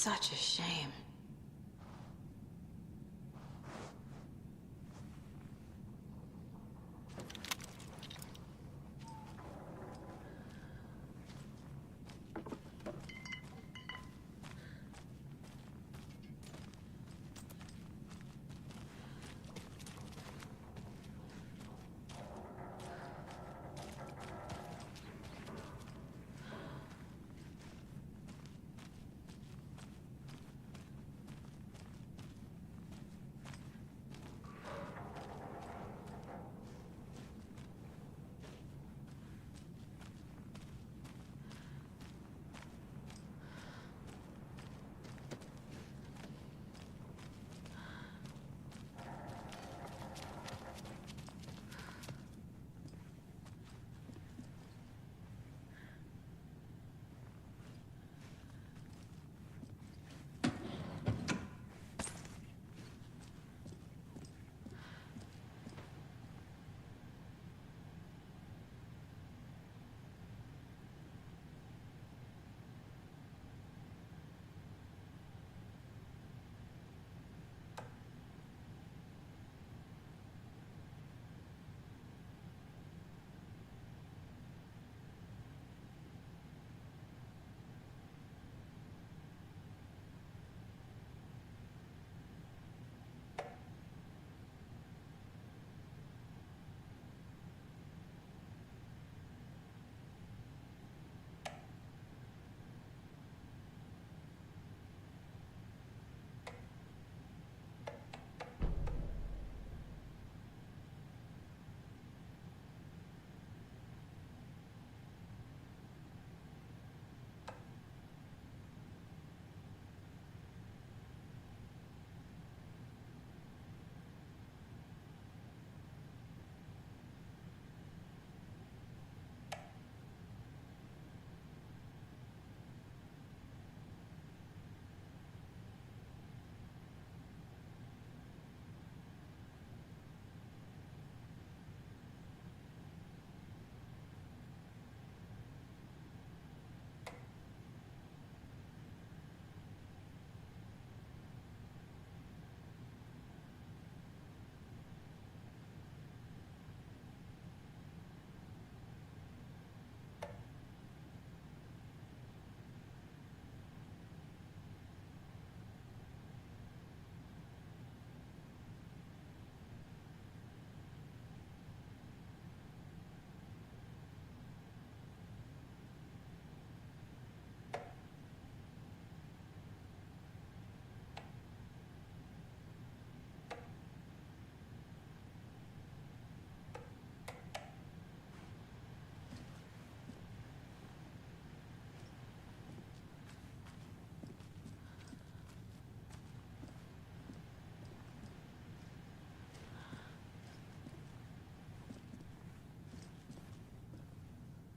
such a shame.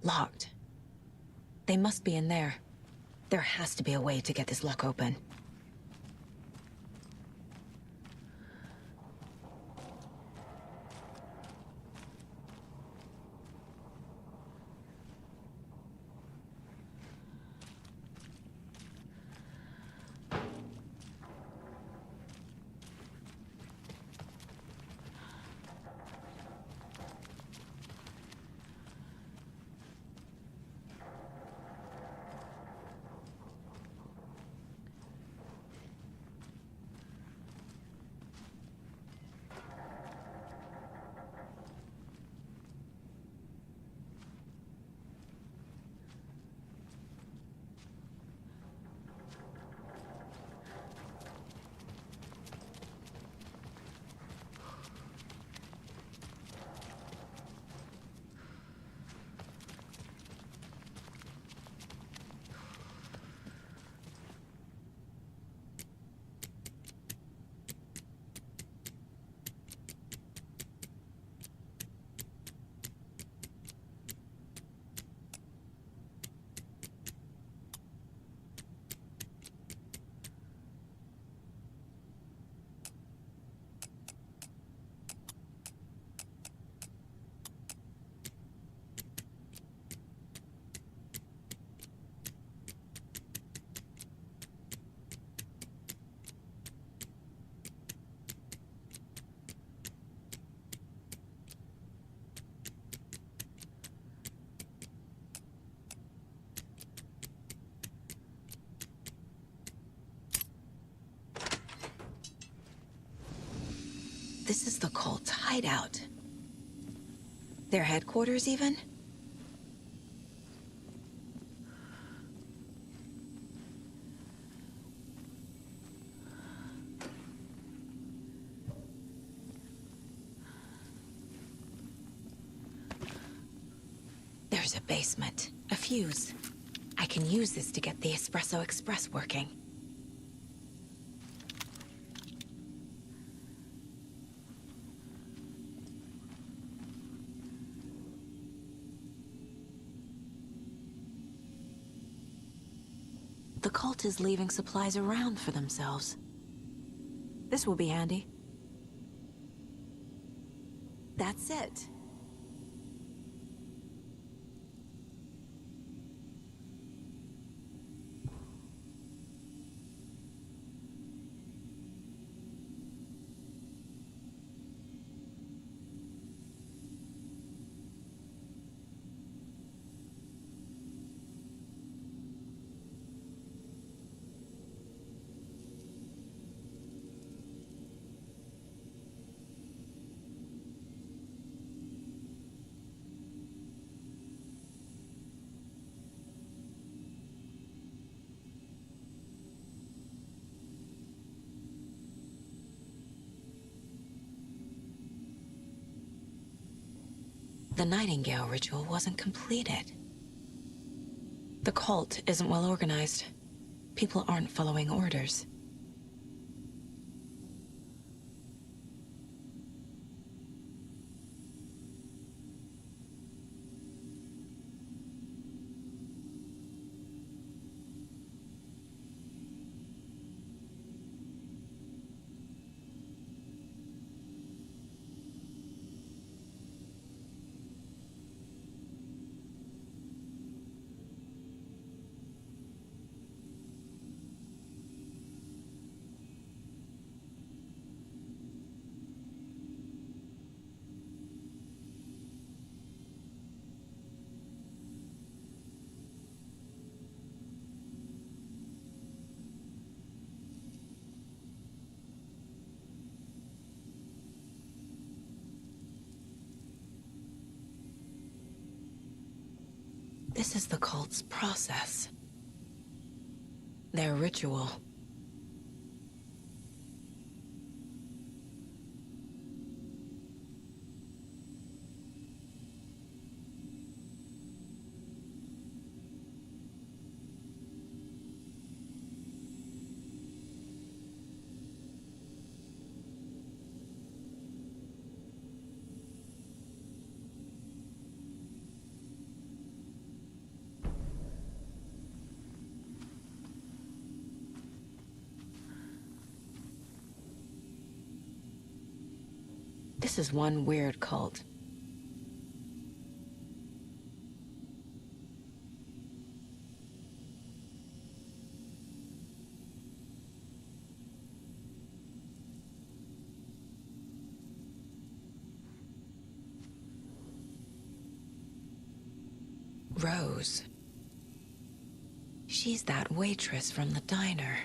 Locked. They must be in there. There has to be a way to get this lock open. This is the cult's hideout. Their headquarters, even? There's a basement, a fuse. I can use this to get the Espresso Express working. The cult is leaving supplies around for themselves. This will be handy. That's it. The Nightingale ritual wasn't completed. The cult isn't well organized. People aren't following orders. This is the cult's process. Their ritual. This is one weird cult. Rose. She's that waitress from the diner.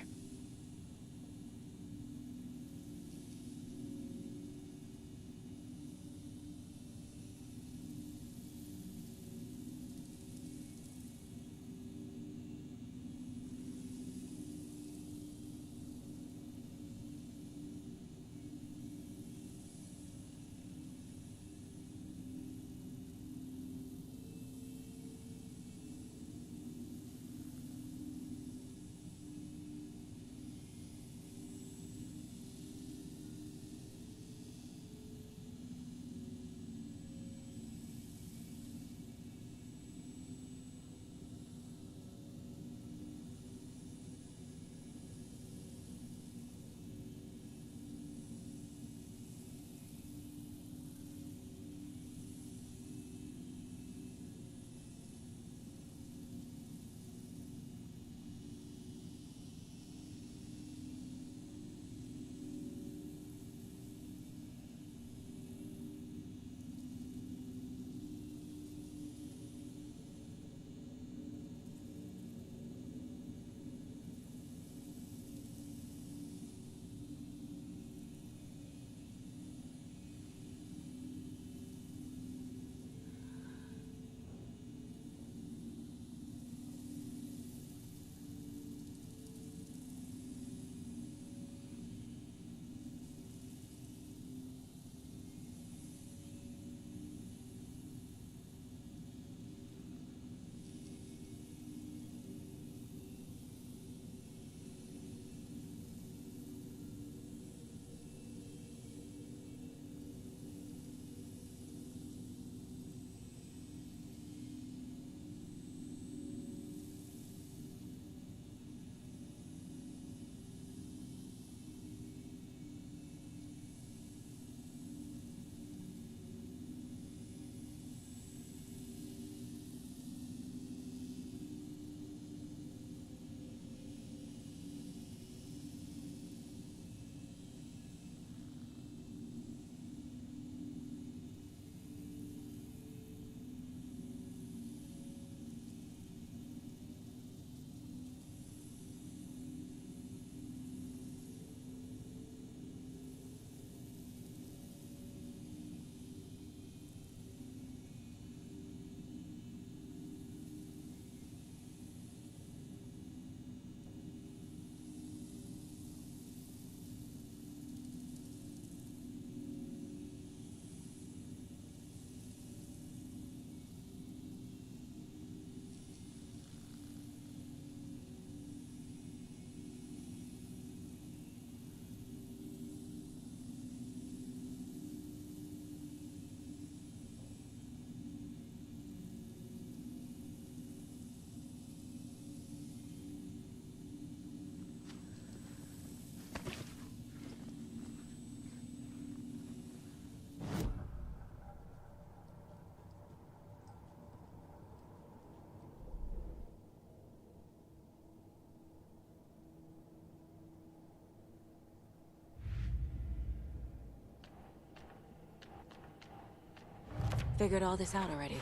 Figured all this out already.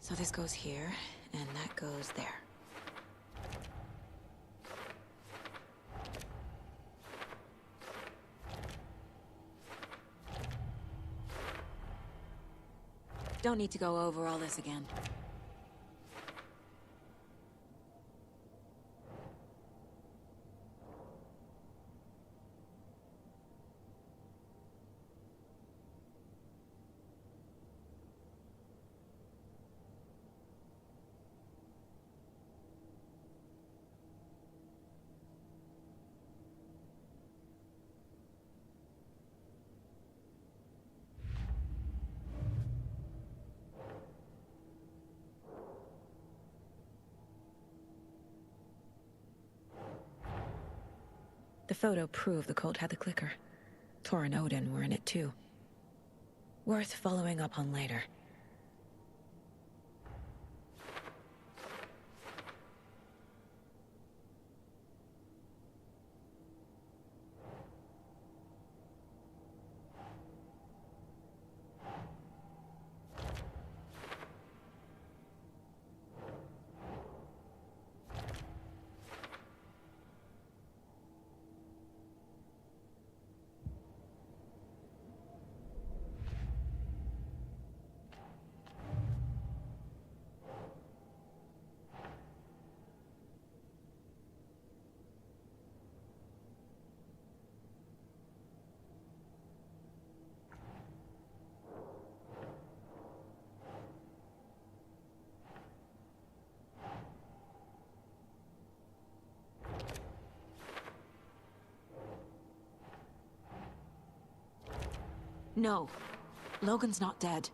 So this goes here, and that goes there. Don't need to go over all this again. The photo proved the cult had the clicker. Tor and Odin were in it too. Worth following up on later. No. Logan's not dead.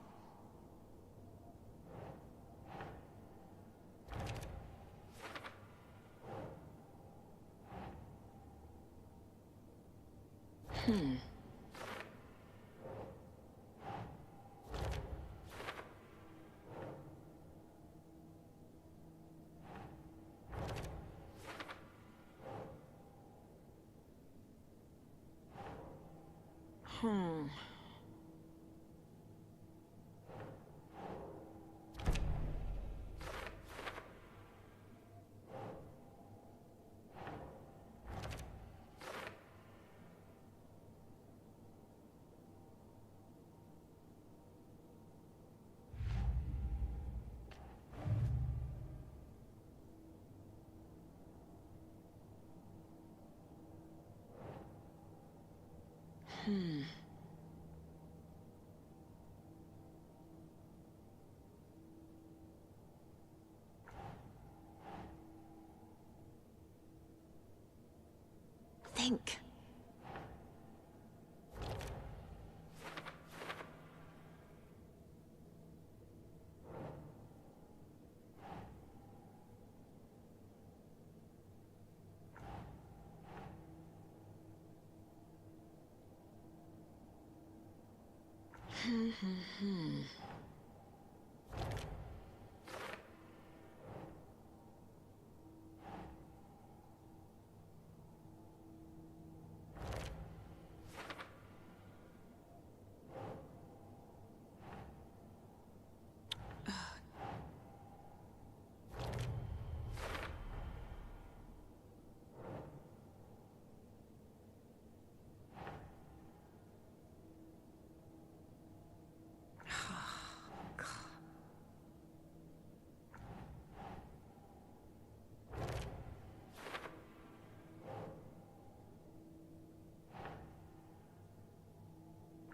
Think.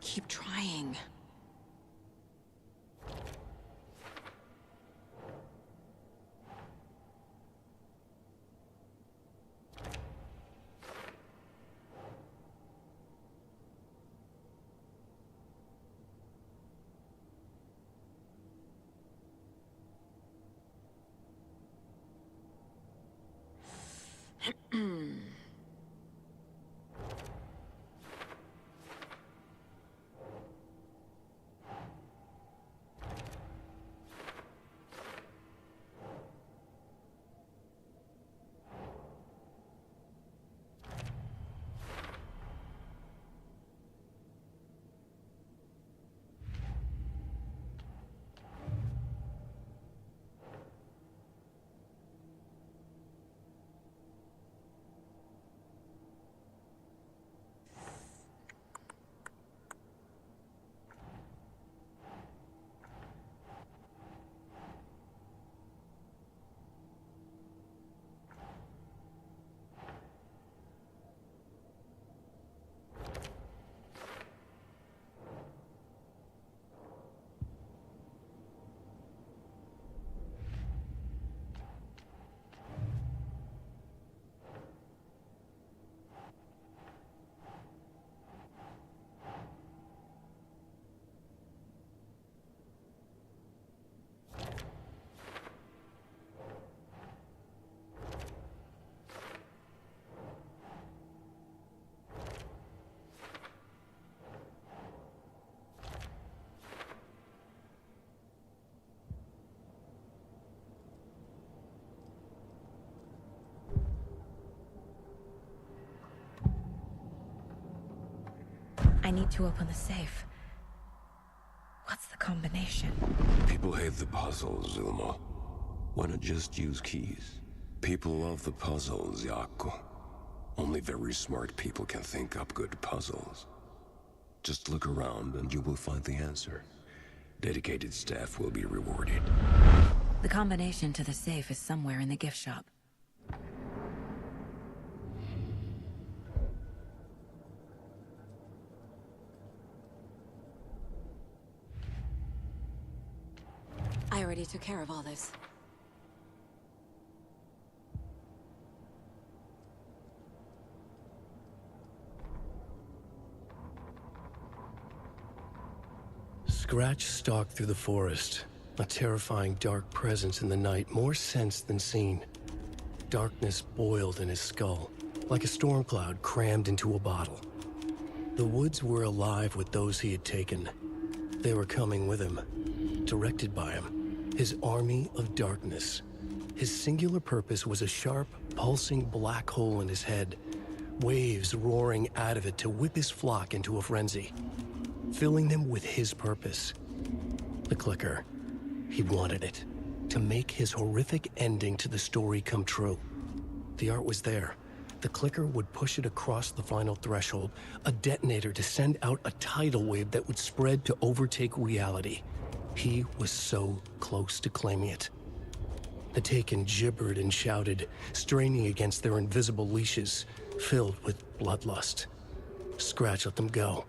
Keep trying. I need to open the safe. What's the combination? People hate the puzzles, Ilmo. Why not just use keys? People love the puzzles, Jaakko. Only very smart people can think up good puzzles. Just look around and you will find the answer. Dedicated staff will be rewarded. The combination to the safe is somewhere in the gift shop. I already took care of all this. Scratch stalked through the forest, a terrifying dark presence in the night, more sensed than seen. Darkness boiled in his skull, like a storm cloud crammed into a bottle. The woods were alive with those he had taken. They were coming with him, directed by him, his army of darkness. His singular purpose was a sharp, pulsing black hole in his head, waves roaring out of it to whip his flock into a frenzy, filling them with his purpose. The clicker. He wanted it, to make his horrific ending to the story come true. The art was there. The clicker would push it across the final threshold, a detonator to send out a tidal wave that would spread to overtake reality. He was so close to claiming it. The Taken gibbered and shouted, straining against their invisible leashes, filled with bloodlust. Scratch let them go.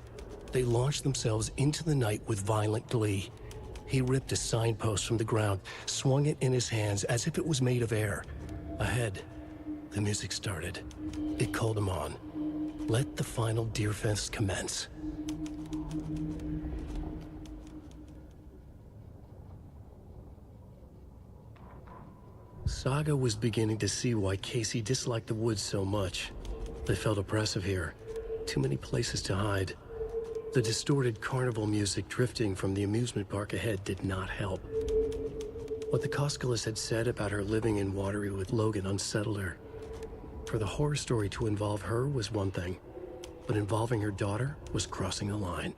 They launched themselves into the night with violent glee. He ripped a signpost from the ground, swung it in his hands as if it was made of air. Ahead, the music started. It called him on. Let the final Deerfest commence. Saga was beginning to see why Casey disliked the woods so much. They felt oppressive here. Too many places to hide. The distorted carnival music drifting from the amusement park ahead did not help. What the Koskalis had said about her living in Watery with Logan unsettled her. For the horror story to involve her was one thing, but involving her daughter was crossing a line.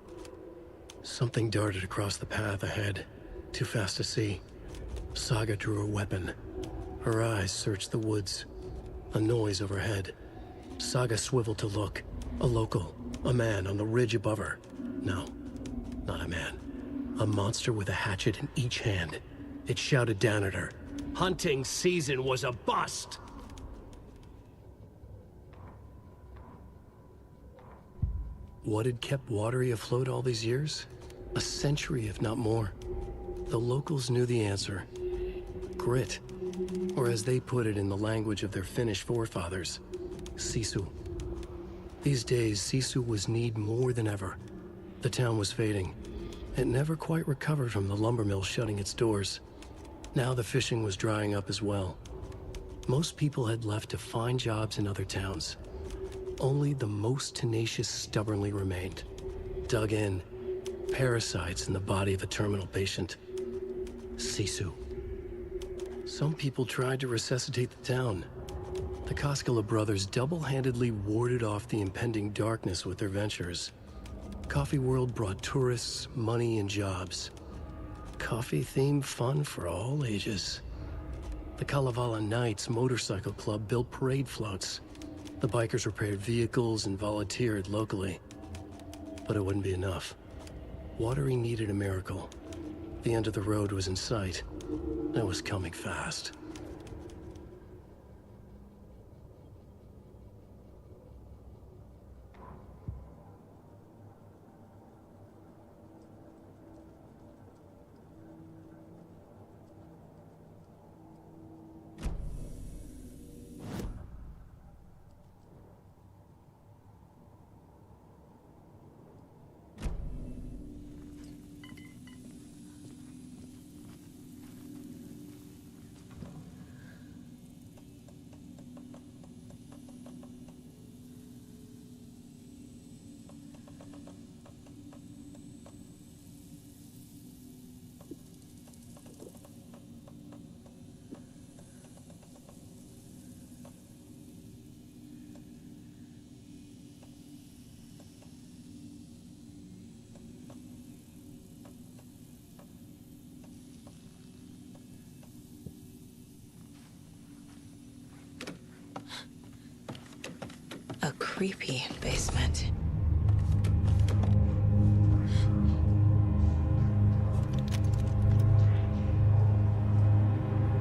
Something darted across the path ahead, too fast to see. Saga drew her weapon. Her eyes searched the woods. A noise overhead. Saga swiveled to look. A local. A man on the ridge above her. No, not a man. A monster with a hatchet in each hand. It shouted down at her. Hunting season was a bust! What had kept Watery afloat all these years? A century, if not more. The locals knew the answer. Grit. Or as they put it in the language of their Finnish forefathers, sisu. These days, sisu was needed more than ever. The town was fading. It never quite recovered from the lumber mill shutting its doors. Now the fishing was drying up as well. Most people had left to find jobs in other towns. Only the most tenacious stubbornly remained. Dug in, parasites in the body of a terminal patient. Sisu. Some people tried to resuscitate the town. The Koskela brothers double-handedly warded off the impending darkness with their ventures. Coffee World brought tourists, money, and jobs. Coffee-themed fun for all ages. The Kalevala Knights Motorcycle Club built parade floats. The bikers repaired vehicles and volunteered locally. But it wouldn't be enough. Watery needed a miracle. The end of the road was in sight. It was coming fast. creepy basement.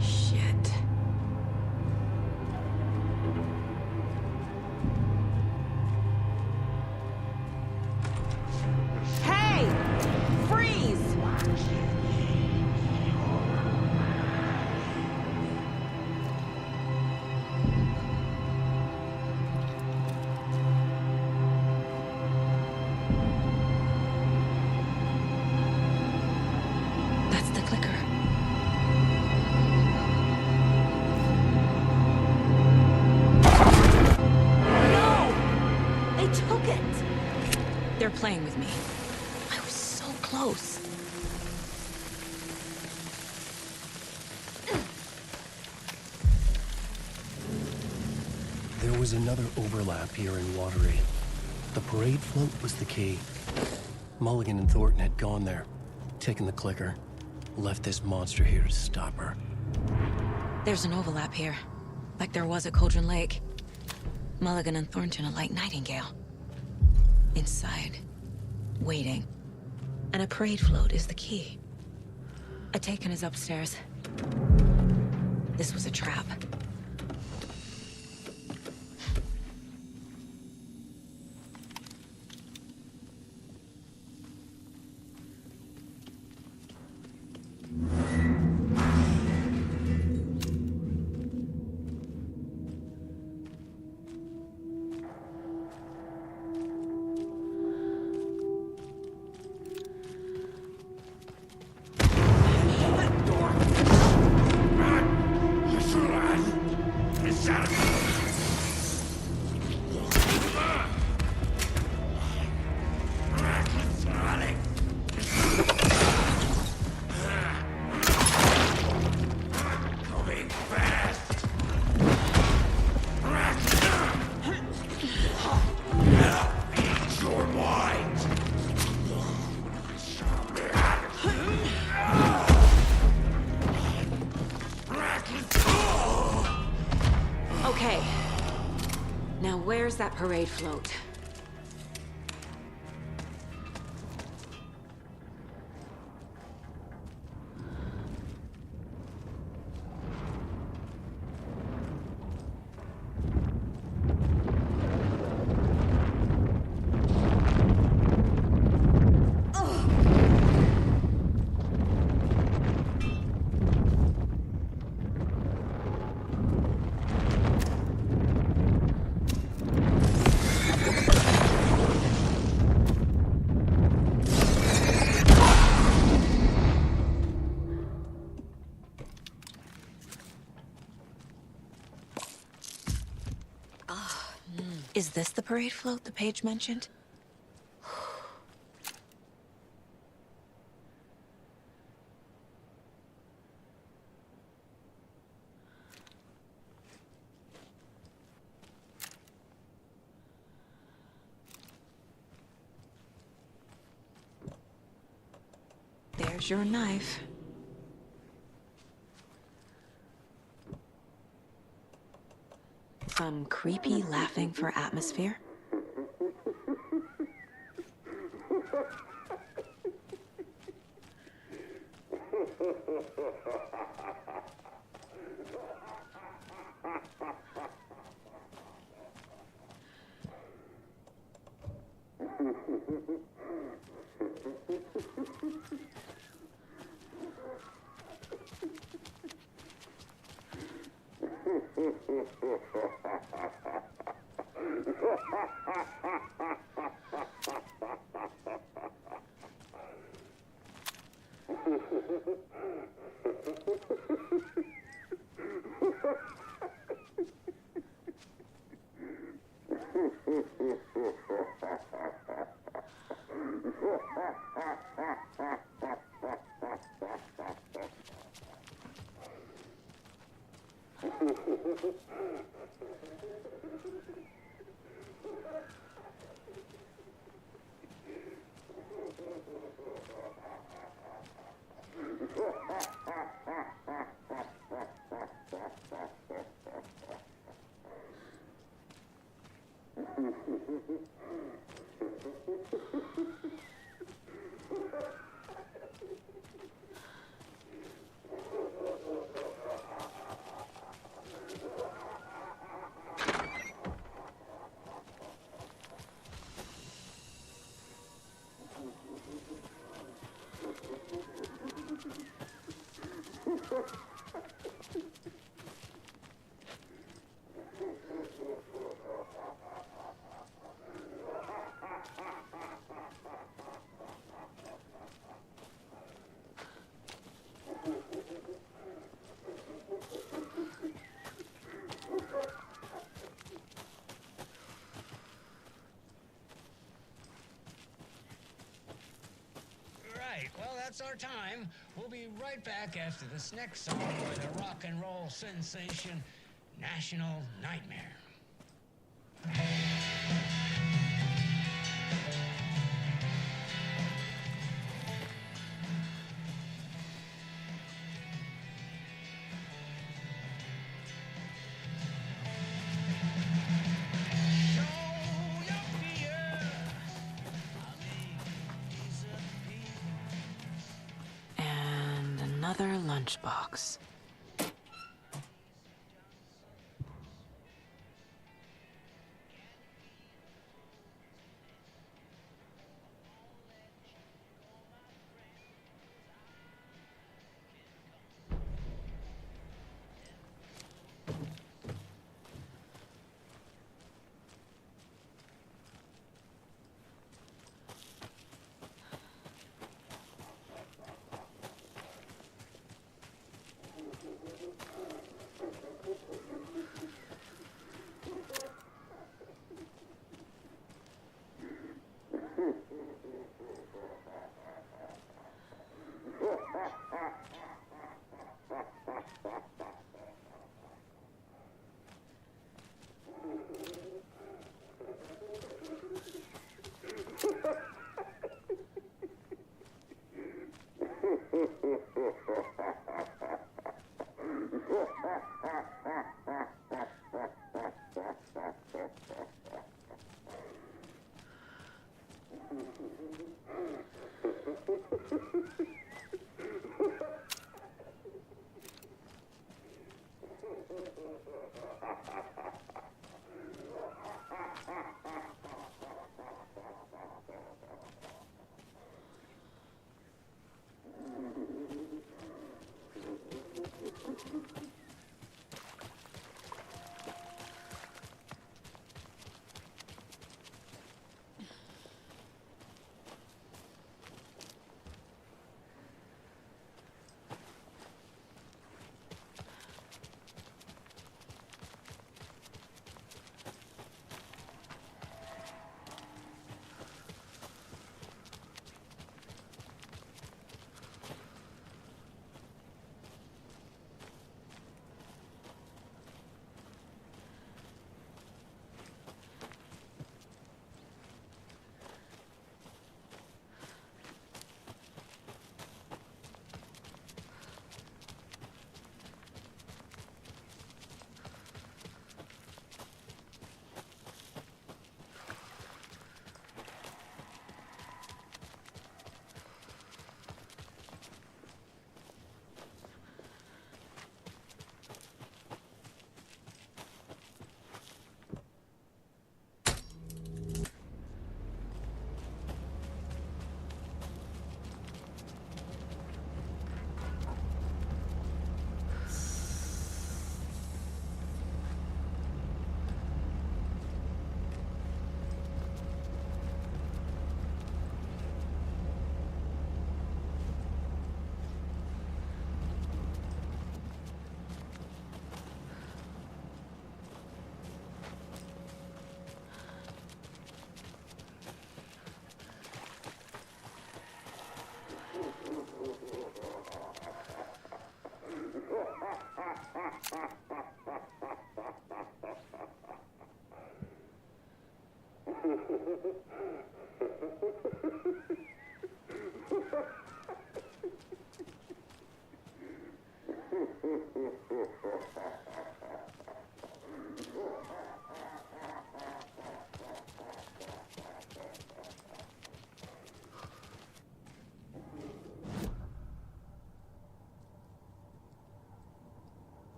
Shit. Hey! Freeze! That's the clicker. No! They took it! They're playing with me. I was so close. There was another overlap here in Watery. The parade float was the key. Mulligan and Thornton had gone there, taken the clicker, left this monster here to stop her. There's an overlap here, like there was at Cauldron Lake. Mulligan and Thornton are like Nightingale. Inside, waiting. And a parade float is the key. Atakan is upstairs. This was a trap. Okay. Now where's that parade float? Is this the parade float the page mentioned? There's your knife. Some creepy laughing for atmosphere. it's our time. We'll be right back after this next song by the rock and roll sensation, National Nightmare. And another lunchbox.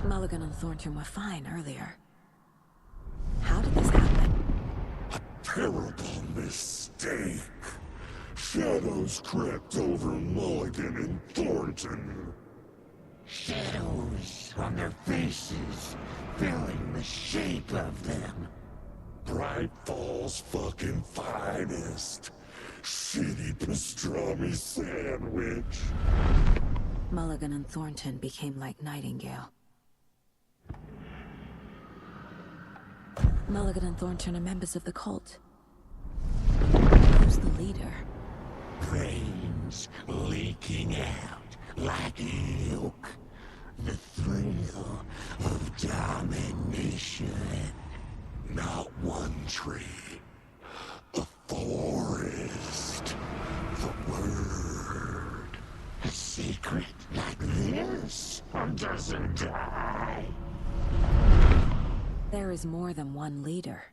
Mulligan and Thornton were fine earlier. How did this happen? Terrible mistake. Shadows crept over Mulligan and Thornton. Shadows on their faces, filling the shape of them. Bright Falls fucking finest. Shitty pastrami sandwich. Mulligan and Thornton became like Nightingale. Mulligan and Thornton are members of the cult. Who's the leader? Brains leaking out like milk. The thrill of domination. Not one tree. A forest. The word. A secret like this doesn't die. There is more than one leader.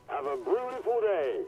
Have a beautiful day.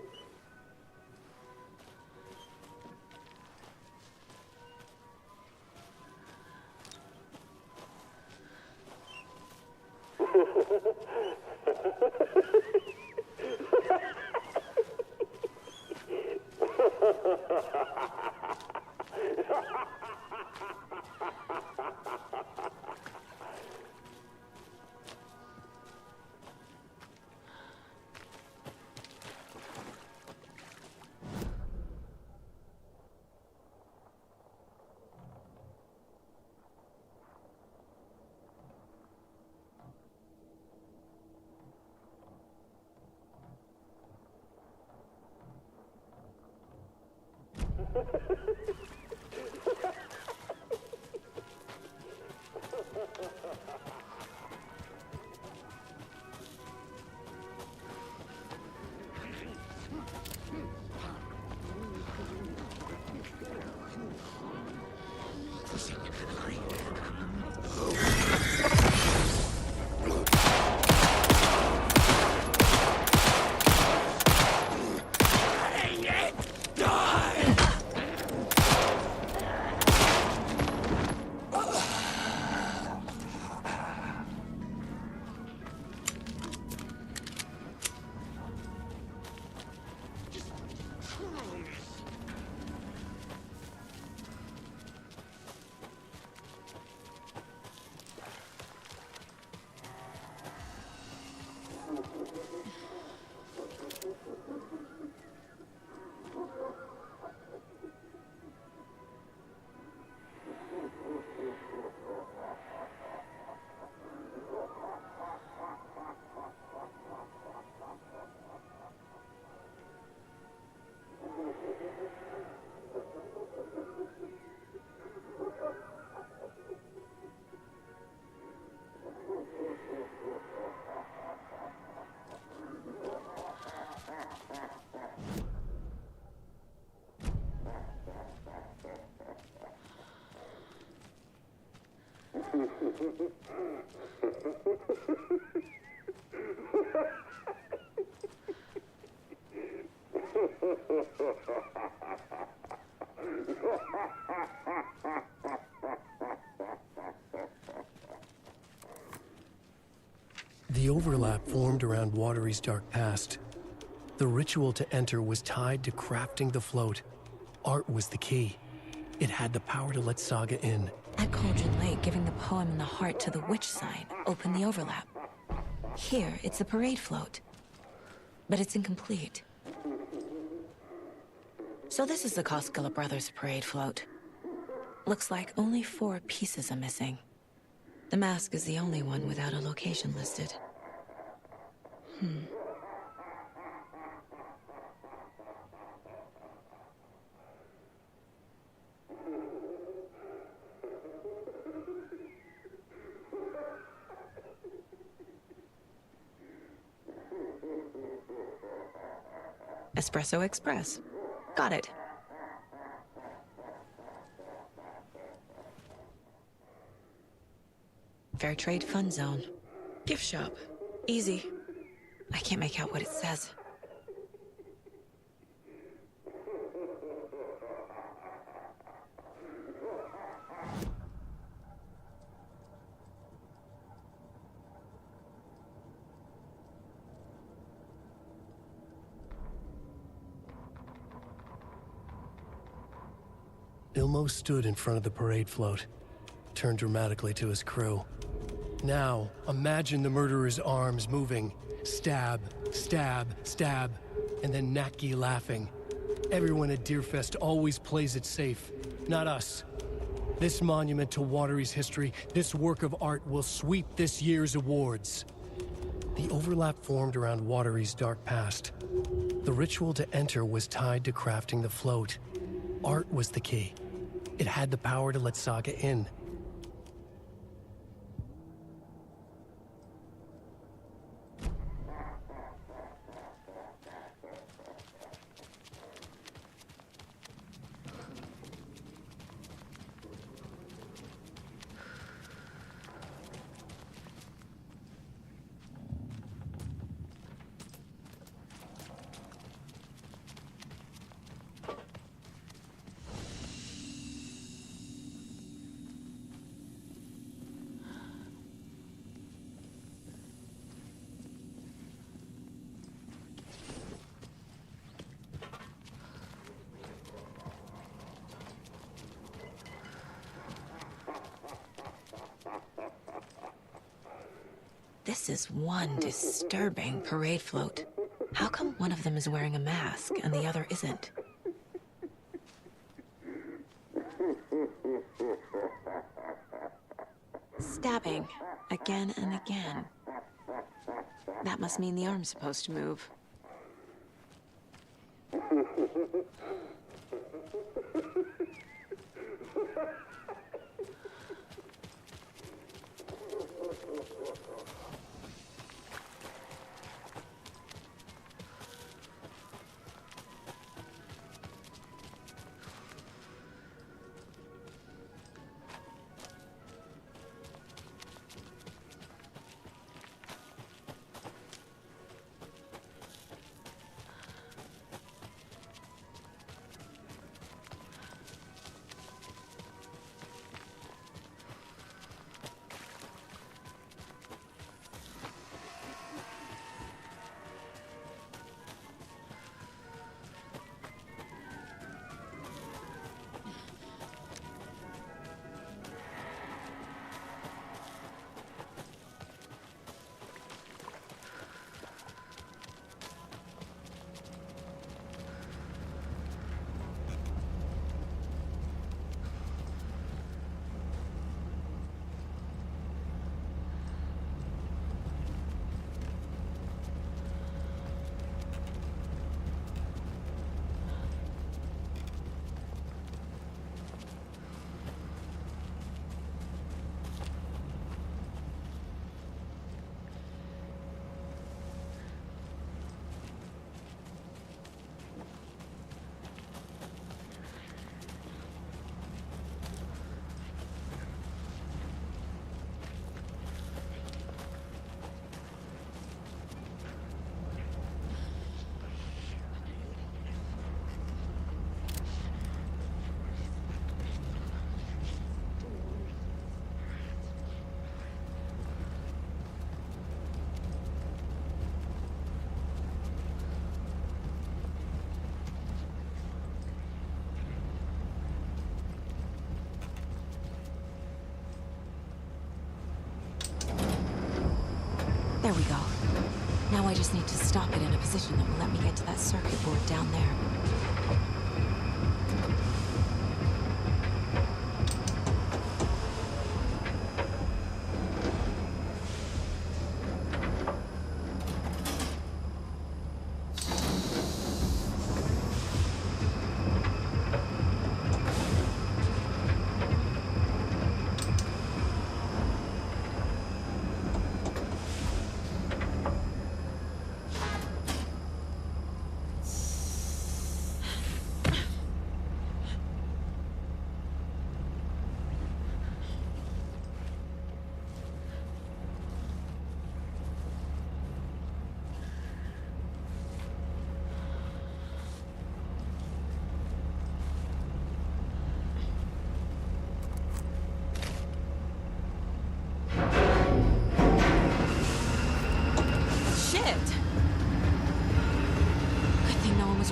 The overlap formed around Watery's dark past. The ritual to enter was tied to crafting the float. Art was the key. It had the power to let Saga in. At Cauldron Lake, giving the poem and the heart to the witch sign opened the overlap. Here, it's the parade float. But it's incomplete. So this is the Koskela Brothers parade float. Looks like only 4 pieces are missing. The mask is the only one without a location listed. Espresso Express. Got it. Fair Trade Fund Zone. Gift shop. Easy. I can't make out what it says. Ilmo stood in front of the parade float, turned dramatically to his crew. Now, imagine the murderer's arms moving. Stab, stab, stab, and then Naki laughing. Everyone at Deerfest always plays it safe, not us. This monument to Watery's history, this work of art will sweep this year's awards. The overlap formed around Watery's dark past. The ritual to enter was tied to crafting the float. Art was the key. It had the power to let Saga in. This is one disturbing parade float. How come one of them is wearing a mask and the other isn't? Stabbing, again and again. That must mean the arm's supposed to move. There we go. Now I just need to stop it in a position that will let me get to that circuit board down there.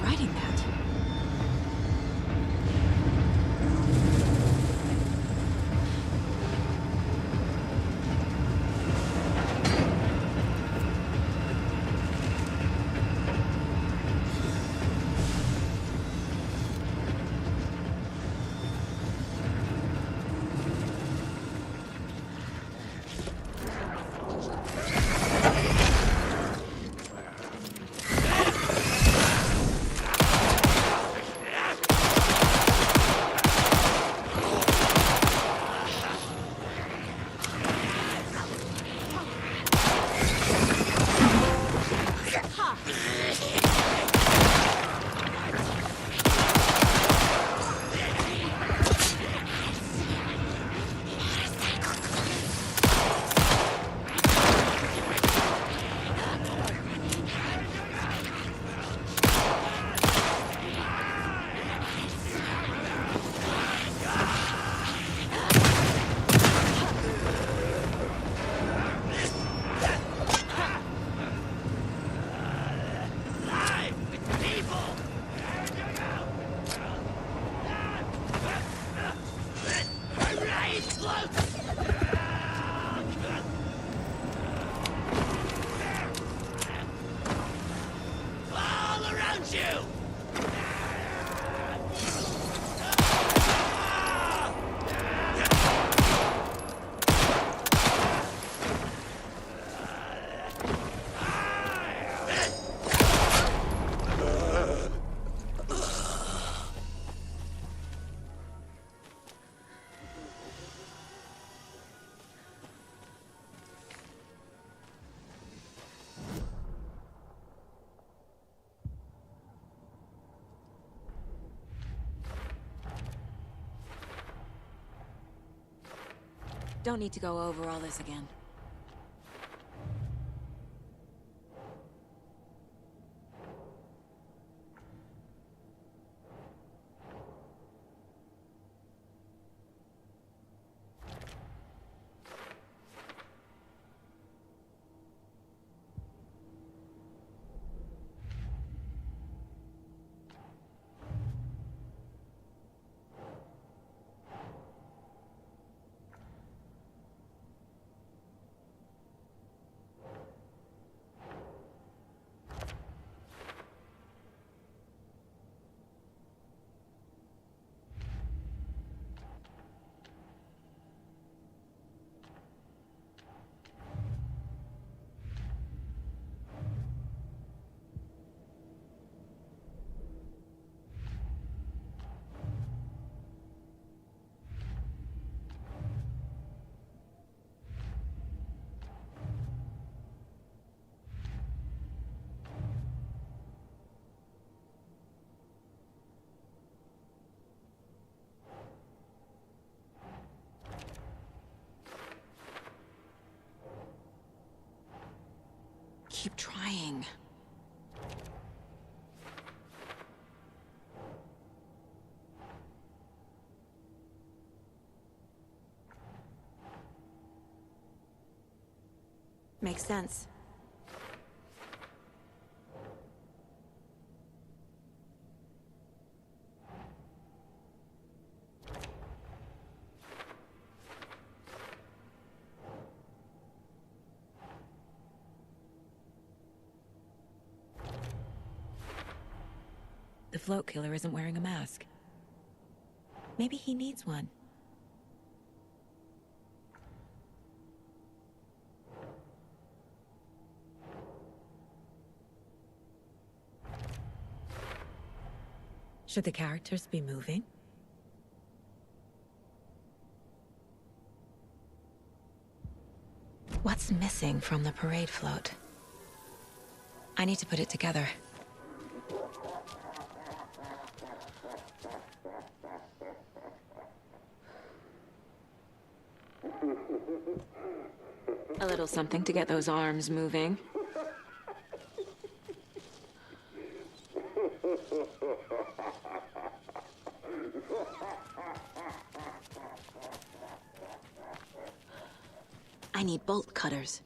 Writing that. Don't need to go over all this again. Keep trying. Makes sense. the float killer isn't wearing a mask. Maybe he needs one. Should the characters be moving? What's missing from the parade float? I need to put it together. A little something to get those arms moving. I need bolt cutters.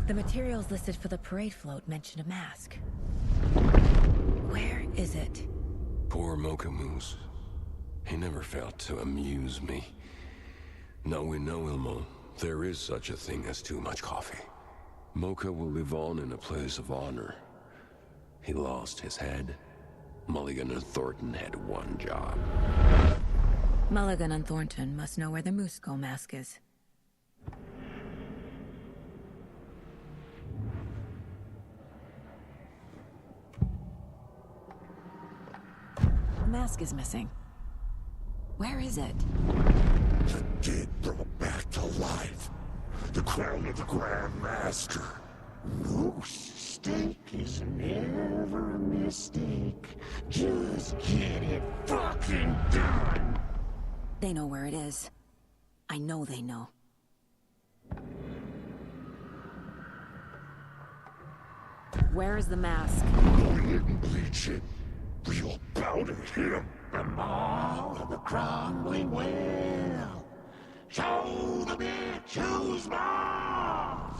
The materials listed for the parade float mention a mask. Where is it? Poor Mocha Moose. He never failed to amuse me. Now we know, Ilmo, there is such a thing as too much coffee. Mocha will live on in a place of honor. He lost his head. Mulligan and Thornton had one job. Mulligan and Thornton must know where the Moose Skull mask is. The mask is missing. Where is it? The dead brought back to life. The crown of the Grand Master. Moose steak is never a mistake. Just get it fucking done. They know where it is. I know they know. Where is the mask? Go ahead and bleach it. We'll powder him. The maw of the crumbling well. Show the bitch who's boss.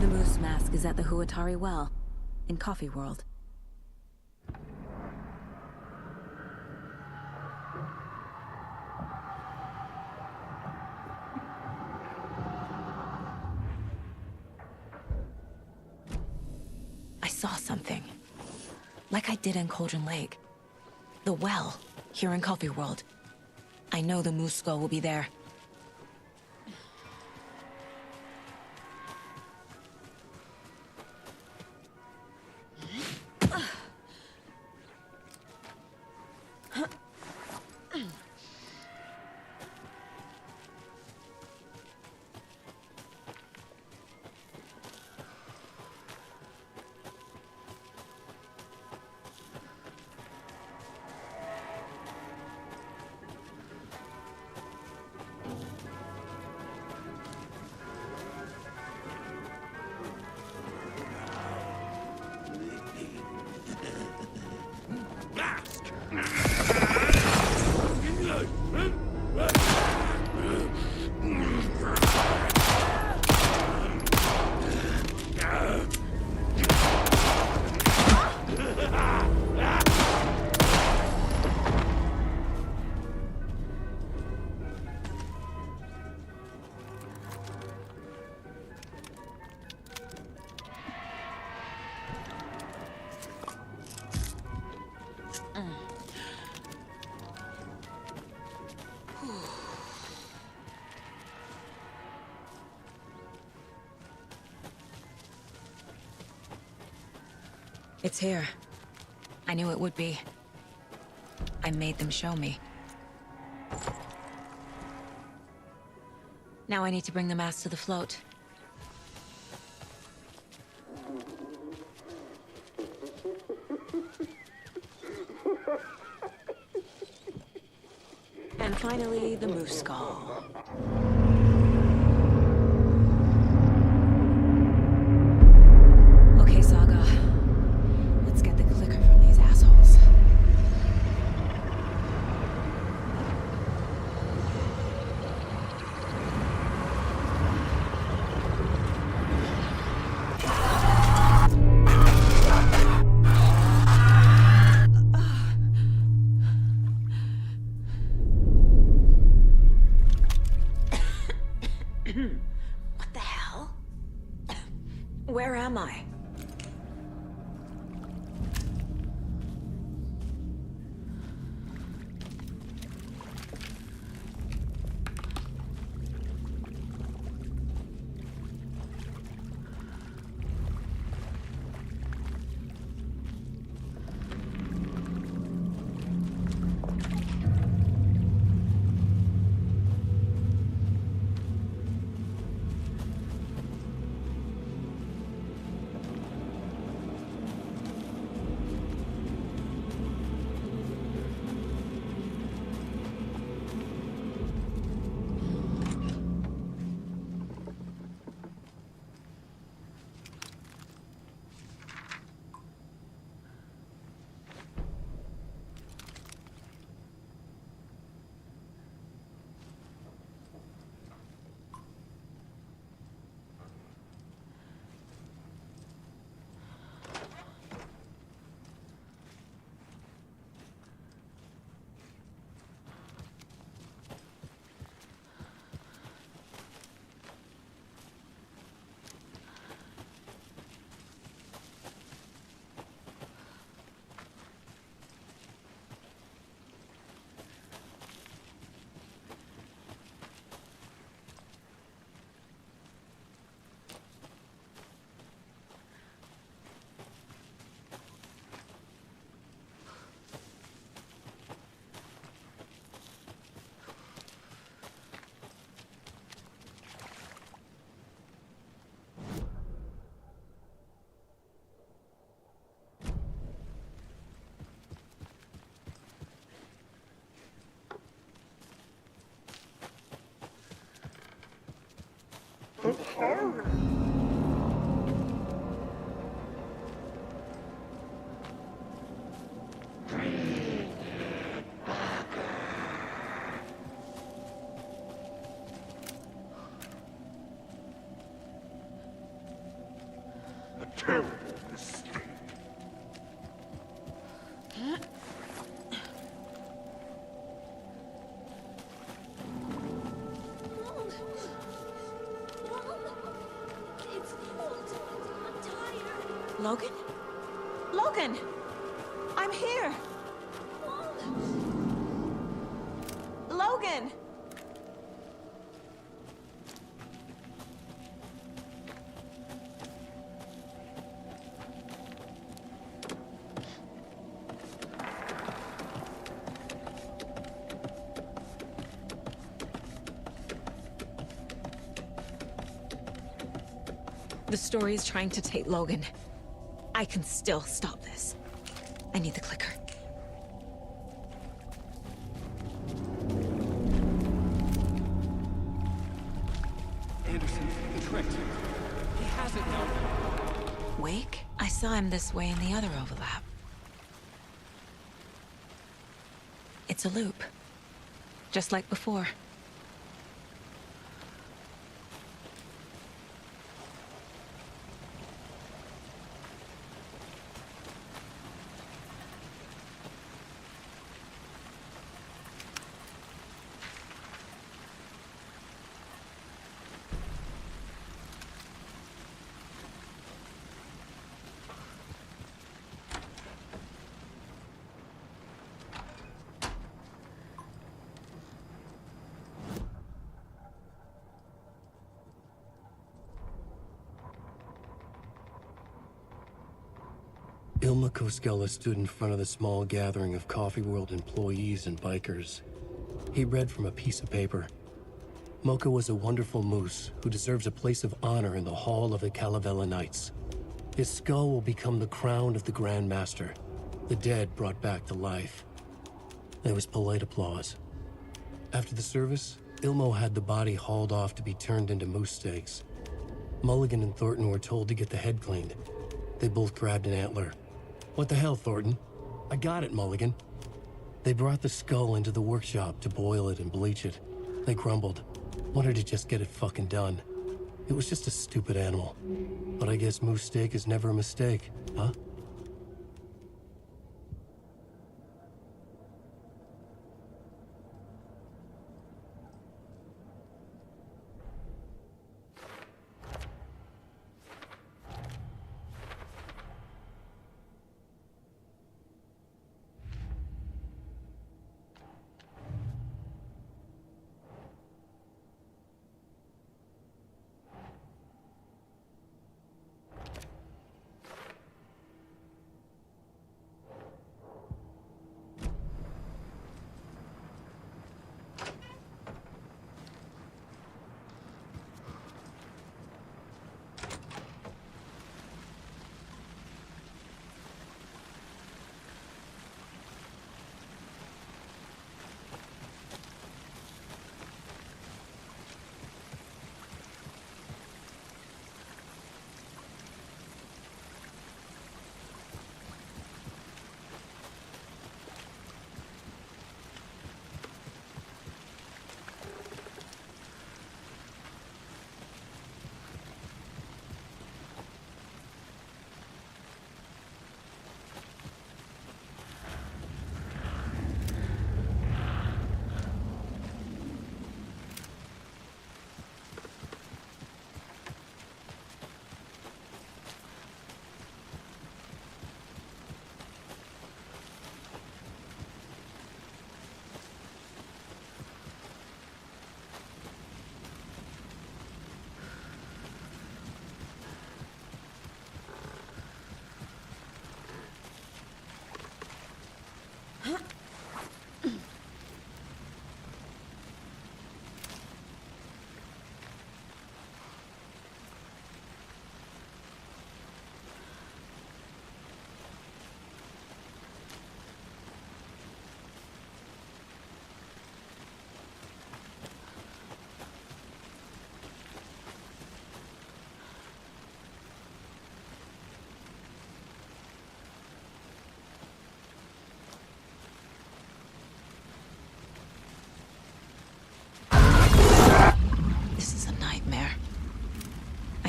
The Moose mask is at the Huatari Well, in Coffee World. I saw something. Like I did in Cauldron Lake. The well, here in Coffee World. I know the Moose Skull will be there. It's here. I knew it would be. I made them show me. Now I need to bring the mask to the float. And finally, the moose skull. Okay, Saga. Let's get the clicker from these assholes. What the hell? Where am I? Terrible mistake. Logan? Logan! I'm here! Logan! The story is trying to take Logan. I can still stop this. I need the clicker. Anderson, the tricked. He has it now. Wake? I saw him this way in the other overlap. It's a loop. Just like before. Ilma Koskela stood in front of the small gathering of Coffee World employees and bikers. He read from a piece of paper. Mocha was a wonderful moose who deserves a place of honor in the Hall of the Calavella Knights. His skull will become the crown of the Grand Master, the dead brought back to life. There was polite applause. After the service, Ilmo had the body hauled off to be turned into moose steaks. Mulligan and Thornton were told to get the head cleaned. They both grabbed an antler. What the hell, Thornton? I got it, Mulligan. They brought the skull into the workshop to boil it and bleach it. They grumbled. Wanted to just get it fucking done. It was just a stupid animal. But I guess moose steak is never a mistake, huh?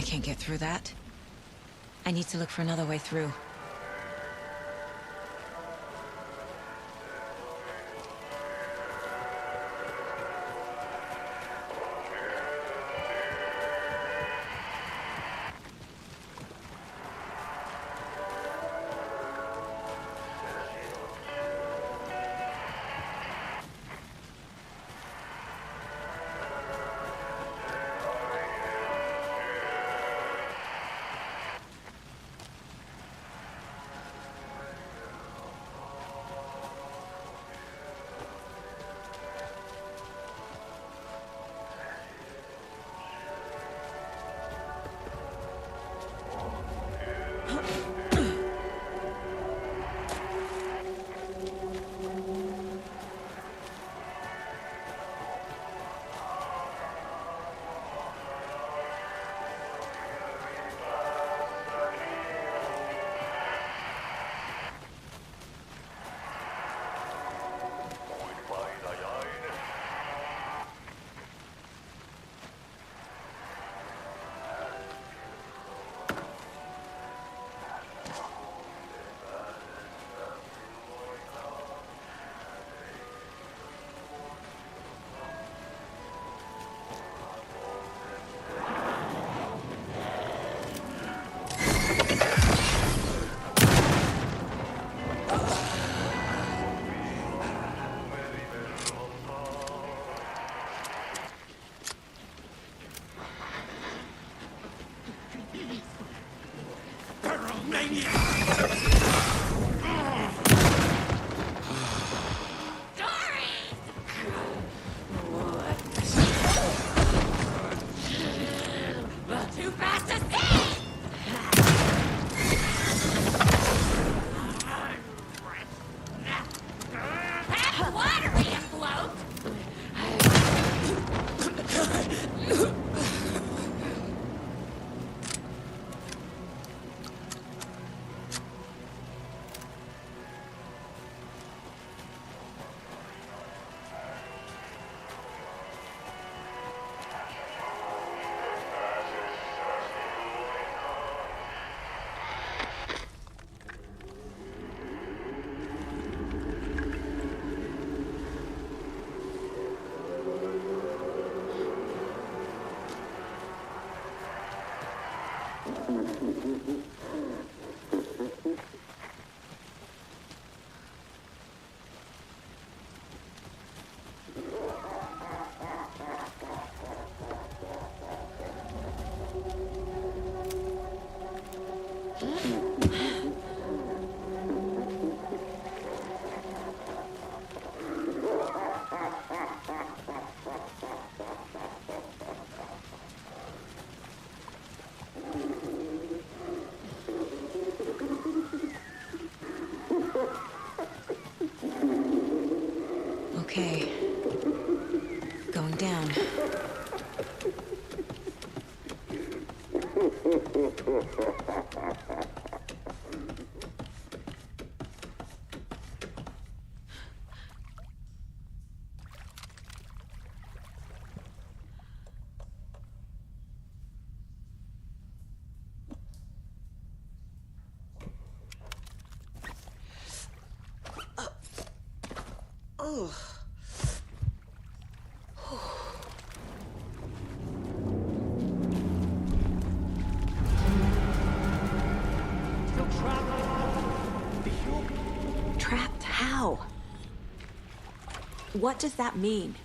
Can't get through that. I need to look for another way through. Okay. Going down. Ugh. Trapped how? What does that mean?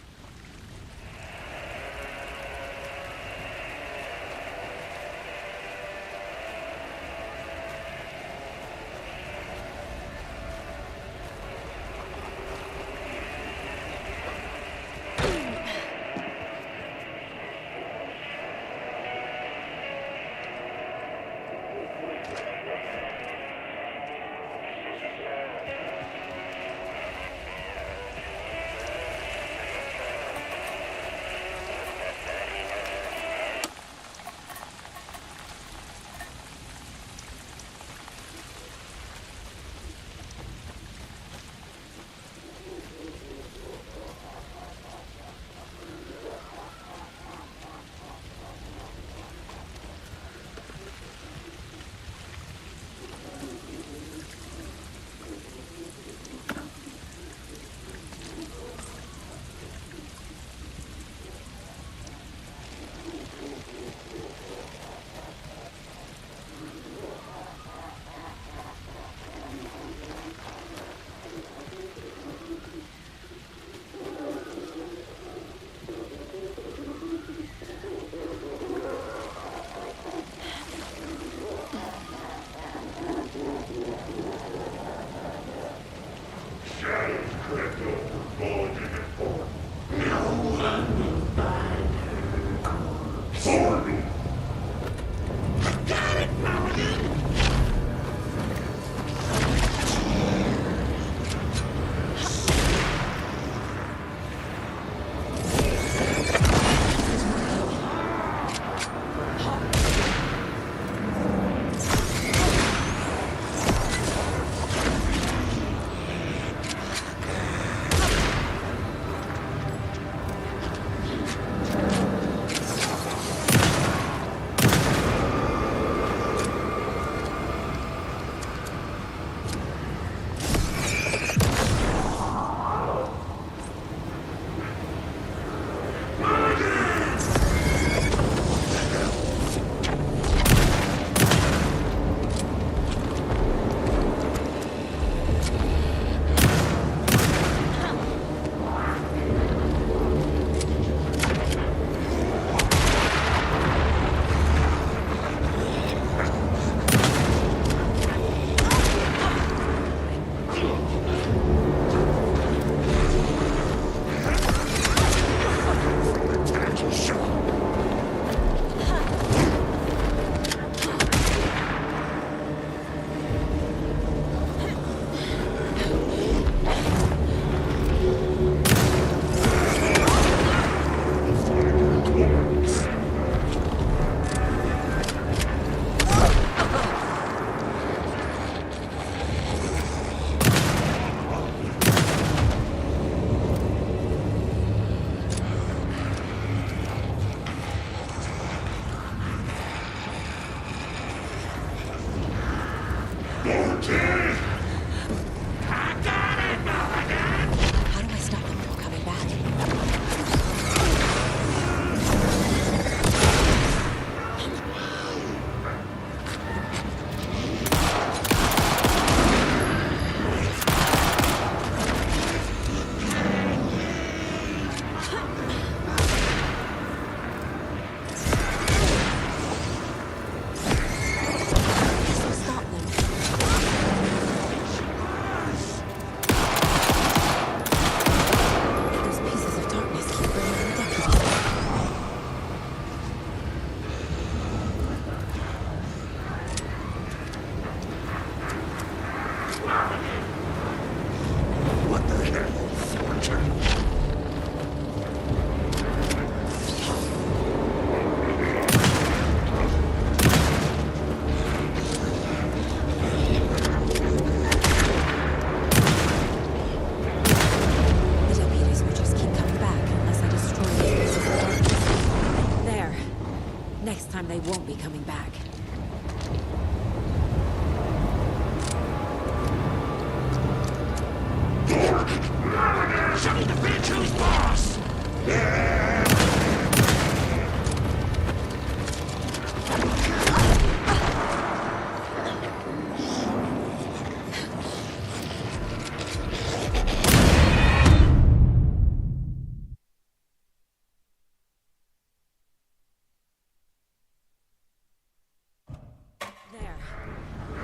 Show me the bitch who's boss! There.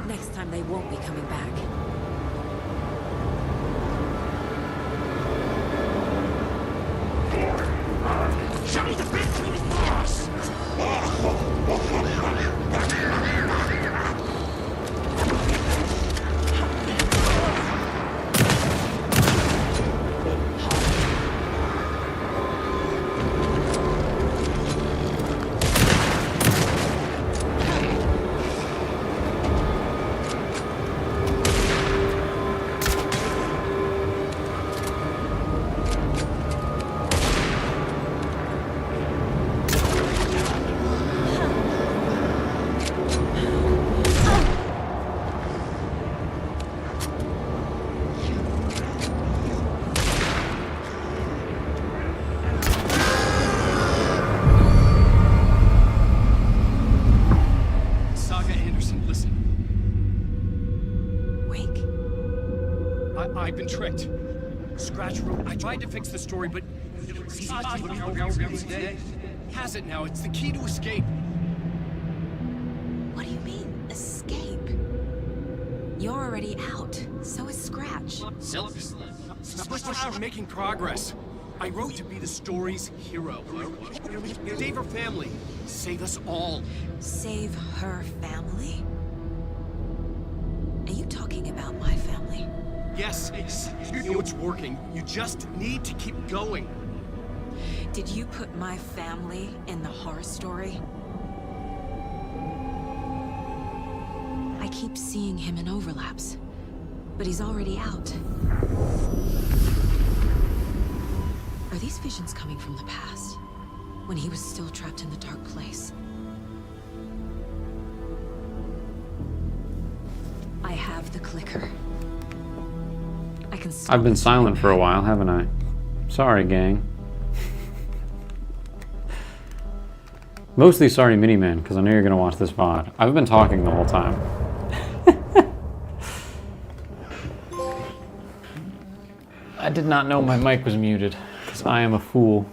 Next time they won't be coming back. Show me the bitch who's boss! Saga Anderson, listen. Wake? I've been tricked. Scratch wrote. I tried to fix the story, but has it now. It's the key to escape. What do you mean, escape? You're already out. So is Scratch. We're making progress. I wrote to be the story's hero. Save her family. Save us all. Save her family? Are you talking about my family? Yes, you know it's working. You just need to keep going. Did you put my family in the horror story? I keep seeing him in overlaps, but he's already out. Are these visions coming from the past, when he was still trapped in the dark place? I have the clicker. I can stop. I've been silent for a while, haven't I? Sorry, gang. Mostly sorry, Miniman, because I know you're going to watch this VOD. I've been talking the whole time. I did not know my mic was muted, because I am a fool.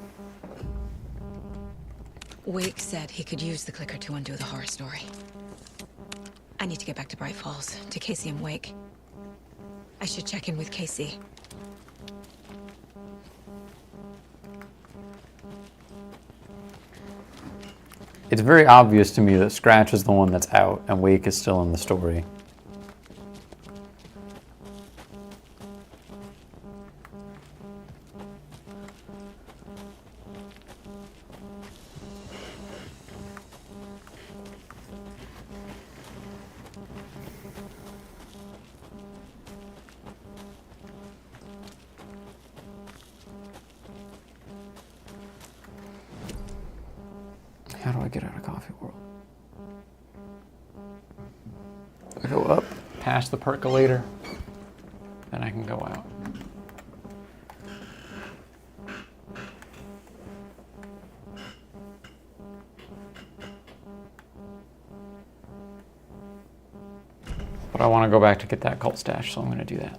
Wake said he could use the clicker to undo the horror story. I need to get back to Bright Falls, to Casey and Wake. I should check in with Casey. It's very obvious to me that Scratch is the one that's out and Wake is still in the story. How do I get out of Coffee World? I go up, past the percolator, then I can go out. But I want to go back to get that cult stash, so I'm going to do that.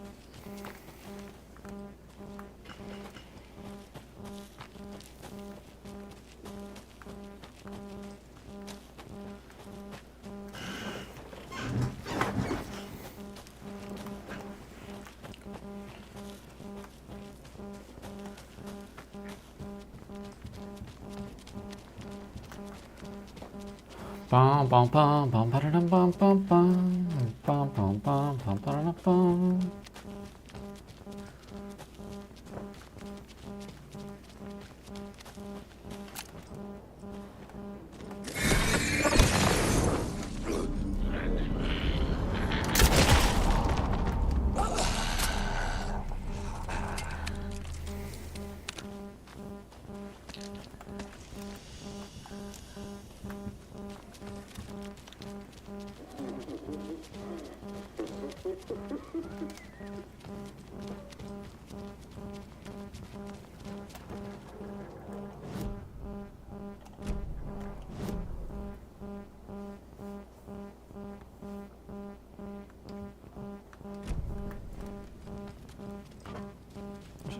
Bum bum bum bum ba dum bum bum bum bum bum bum bum ba bum.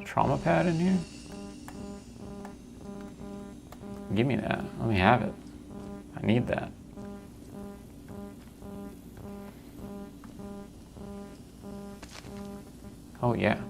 trauma pad in here? Give me that. Let me have it. I need that. Oh, yeah.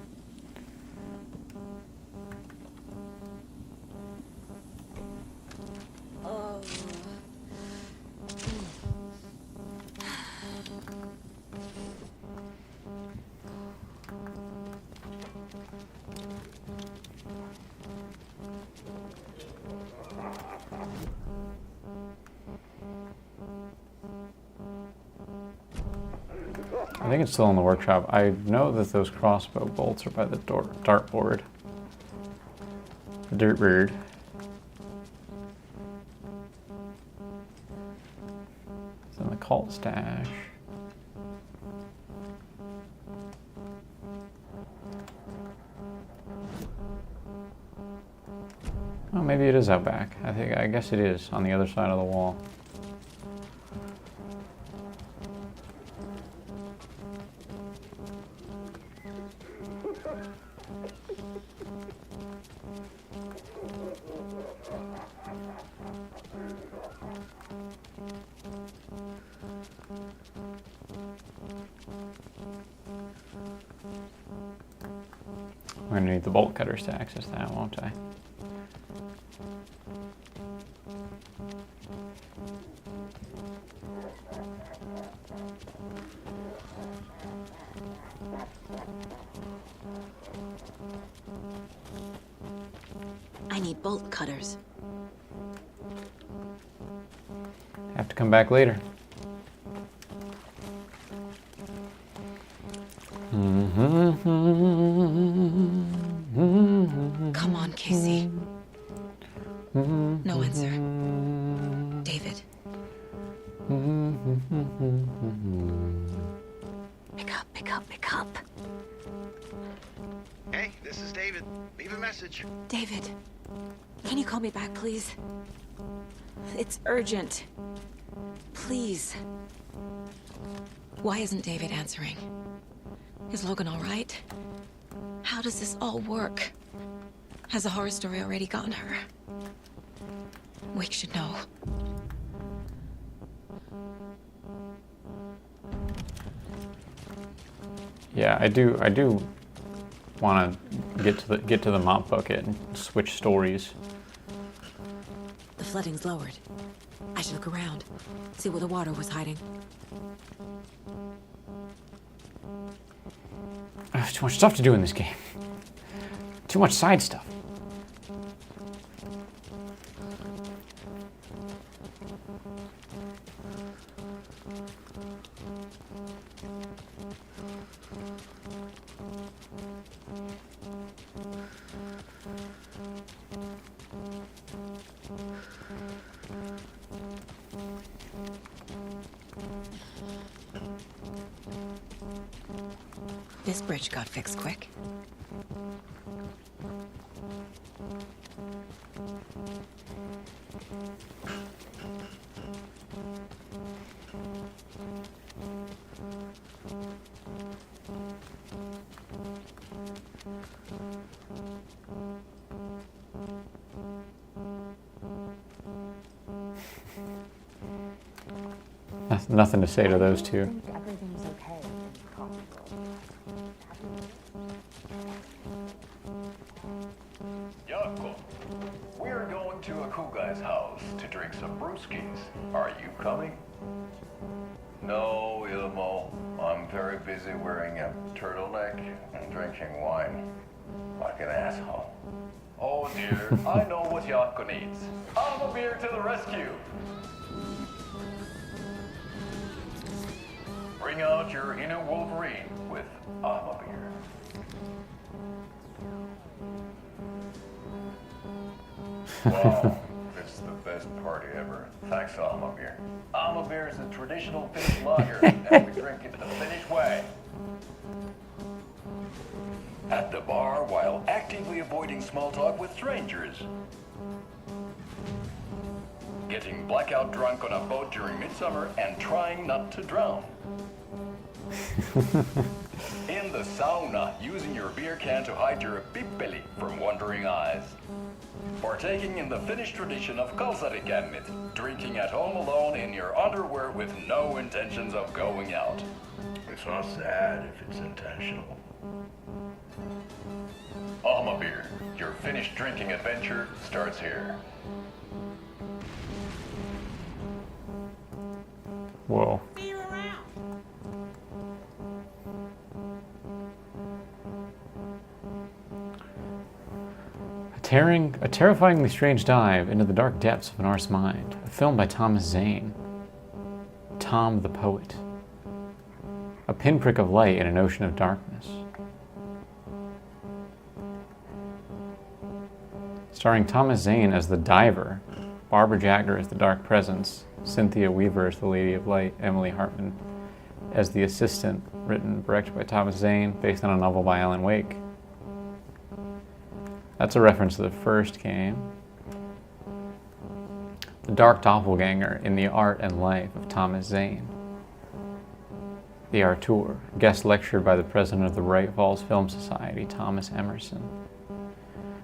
I think it's still in the workshop. I know that those crossbow bolts are by the dartboard. The dirtbird. It's in the cult stash. Oh, maybe it is out back. I guess it is on the other side of the wall. I'm gonna need the bolt cutters to access that, won't I? I need bolt cutters. Have to come back later. Come on, Casey. No answer. David. Pick up, pick up, pick up. Hey, this is David. Leave a message. David, can you call me back, please? It's urgent. Please. Why isn't David answering? Is Logan all right? How does this all work? Has the horror story already gotten her? Wake should know. Yeah, I do want to get to the mop bucket and switch stories. The flooding's lowered. I should look around, see where the water was hiding. There's too much stuff to do in this game. Too much side stuff. This bridge got fixed quick. Nothing to say to those two. Everything's okay. Yako, we're going to Akugai's house to drink some brewskis. Are you coming? No, Ilmo. I'm very busy wearing a turtleneck and drinking wine. Like an asshole. Oh dear, I know what Yako needs. I'm a beer to the rescue. Bring out your inner Wolverine with Ama beer. Wow, this is the best party ever. Thanks, Ama beer. Ama beer is a traditional Finnish lager, and we drink it the Finnish way. At the bar while actively avoiding small talk with strangers. Getting blackout drunk on a boat during midsummer and trying not to drown. In in the sauna using your beer can to hide your pippeli from wandering eyes. Partaking in the Finnish tradition of kalsarikämmit, drinking at home alone in your underwear with no intentions of going out. It's not sad if it's intentional. Alma Beer, your Finnish drinking adventure starts here. Whoa. A terrifyingly strange dive into the dark depths of an artist's mind. A film by Thomas Zane. Tom the Poet. A pinprick of light in an ocean of darkness. Starring Thomas Zane as the diver, Barbara Jagger as the dark presence, Cynthia Weaver as the Lady of Light, Emily Hartman as the assistant, written and directed by Thomas Zane, based on a novel by Alan Wake. That's a reference to the first game. The Dark Doppelganger in the Art and Life of Thomas Zane. The Artur, guest lectured by the president of the Bright Falls Film Society, Thomas Emerson.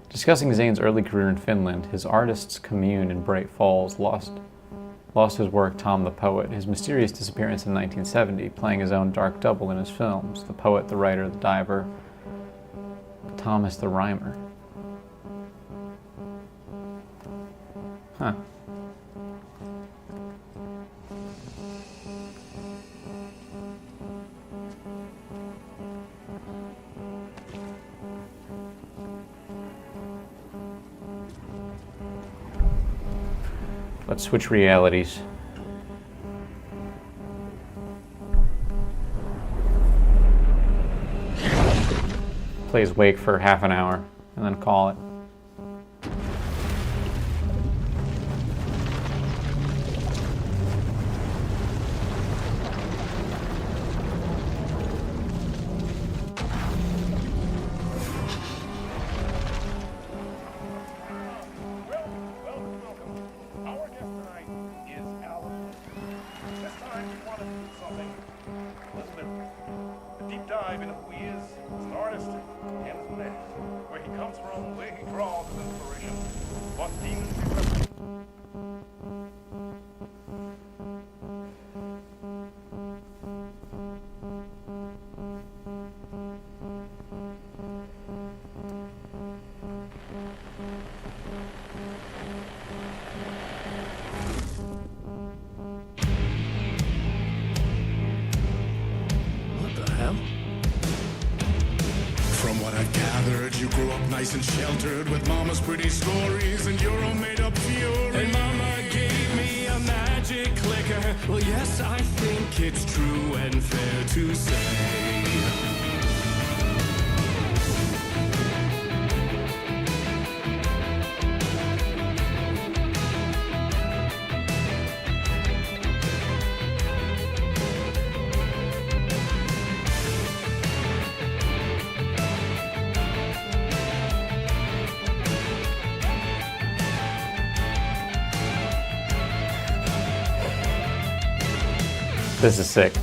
Discussing Zane's early career in Finland, his artists' commune in Bright Falls lost his work Tom the Poet, his mysterious disappearance in 1970, playing his own dark double in his films, the poet, the writer, the diver, Thomas the Rhymer. Huh. Let's switch realities. Plays Wake for half an hour and then call it. And sheltered with mama's pretty stories and your own made-up fury. And mama gave me a magic clicker. Well, yes, I think it's true and fair to say. This is sick.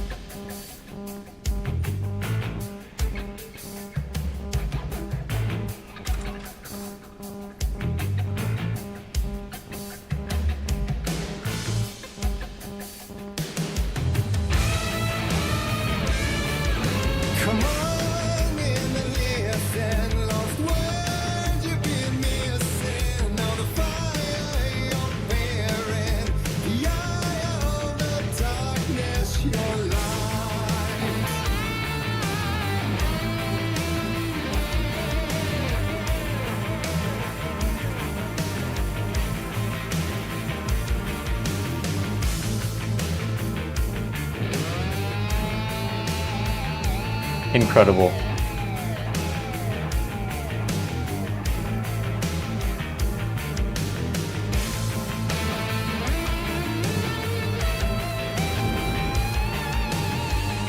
Incredible.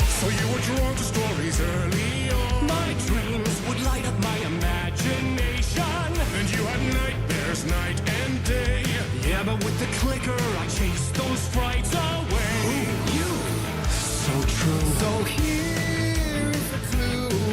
So you were drawn to stories early on. My dreams would light up my imagination. And you had nightmares night and day. Yeah, but with the clicker I chased those frights away. Ooh, you. So true. So here is a clue.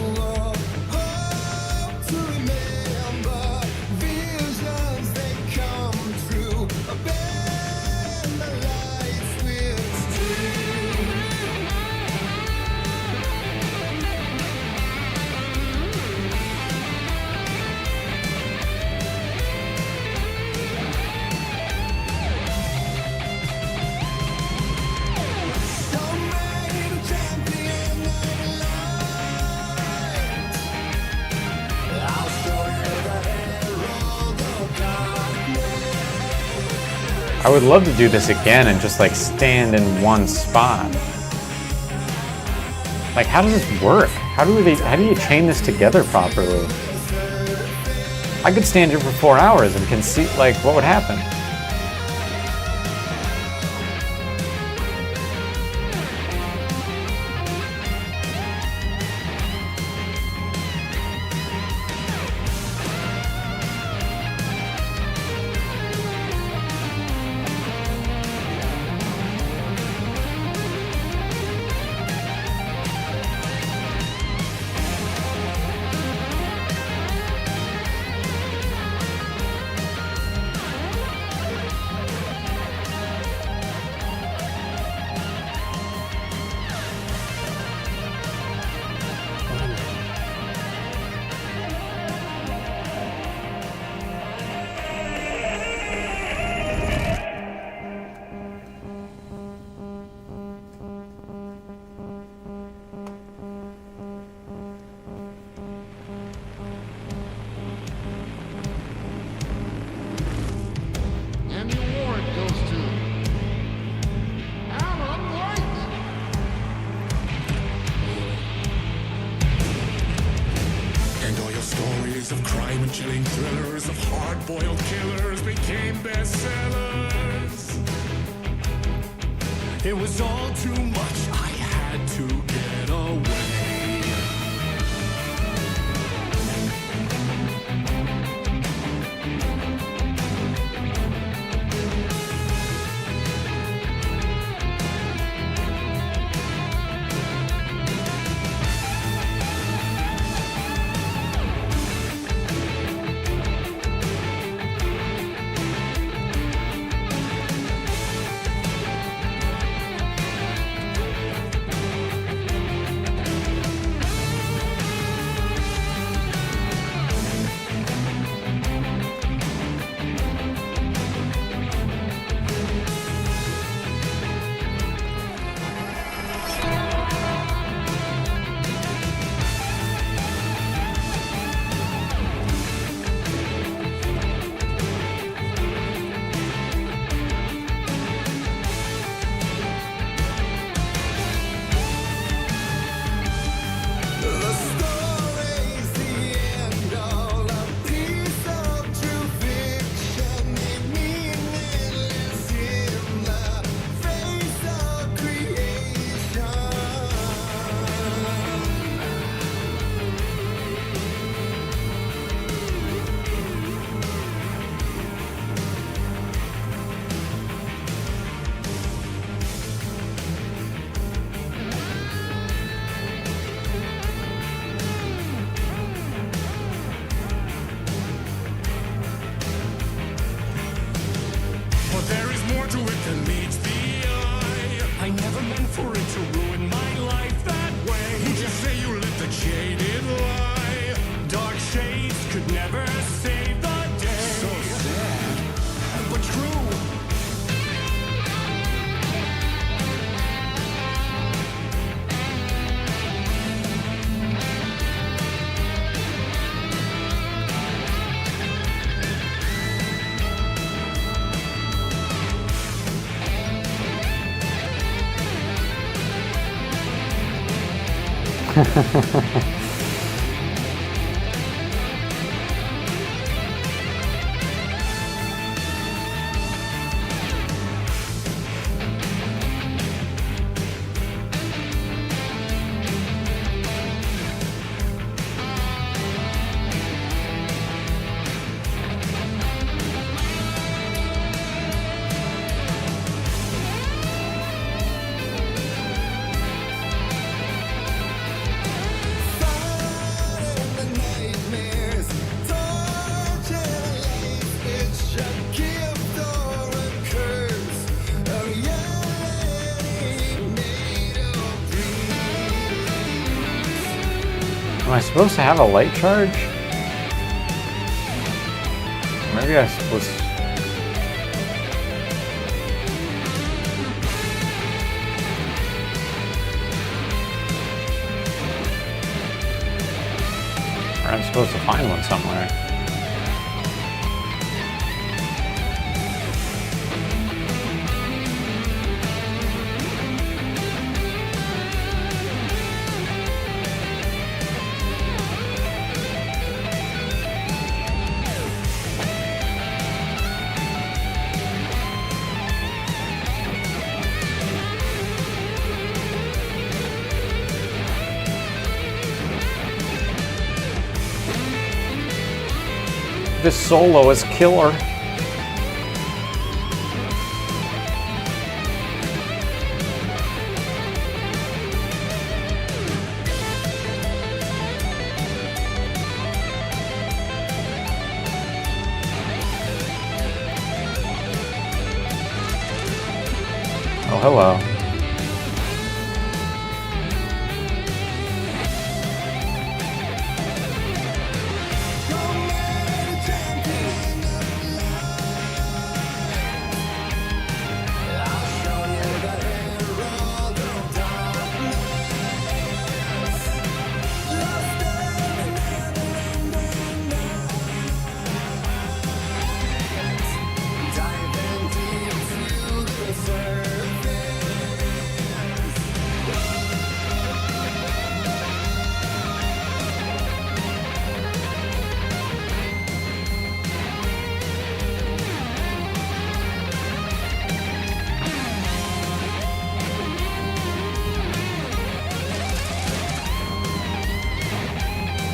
I would love to do this again and just like stand in one spot. Like, how does this work? How do you chain this together properly? I could stand here for 4 hours and can see like what would happen. And the award goes to Alan White. And all your stories of crime and chilling thrillers of hard-boiled killers became bestsellers. It was all too much, I had to get away. But there is more to it than meets the eye. I never meant for it to ruin my life that way. You just say you lived a jaded lie. Dark shades could never save the day. So sad, but true. Am I supposed to have a light charge? Maybe I was... Or I'm supposed to find one somewhere. This solo is killer. Oh, hello.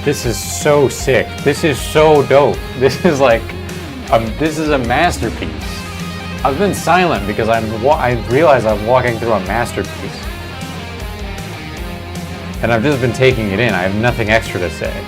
This is so sick. This is so dope. This is like, this is a masterpiece. I've been silent because I realize I'm walking through a masterpiece. And I've just been taking it in. I have nothing extra to say.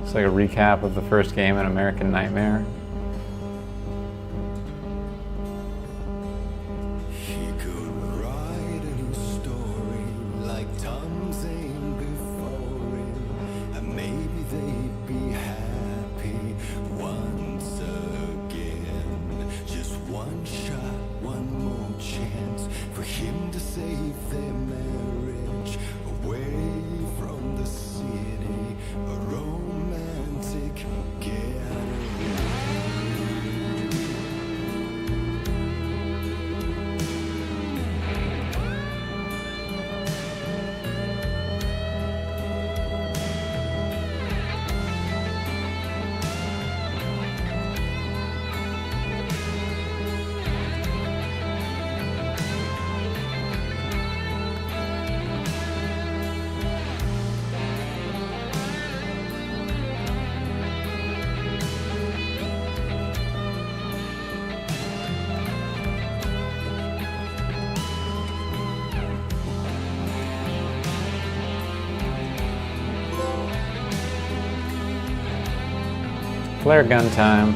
It's like a recap of the first game in American Nightmare. He could write a new story like Tom Zane before it, and maybe they'd be happy once again. Just one shot, one more chance for him to save their marriage away from the city. A romantic getaway. Flare gun time.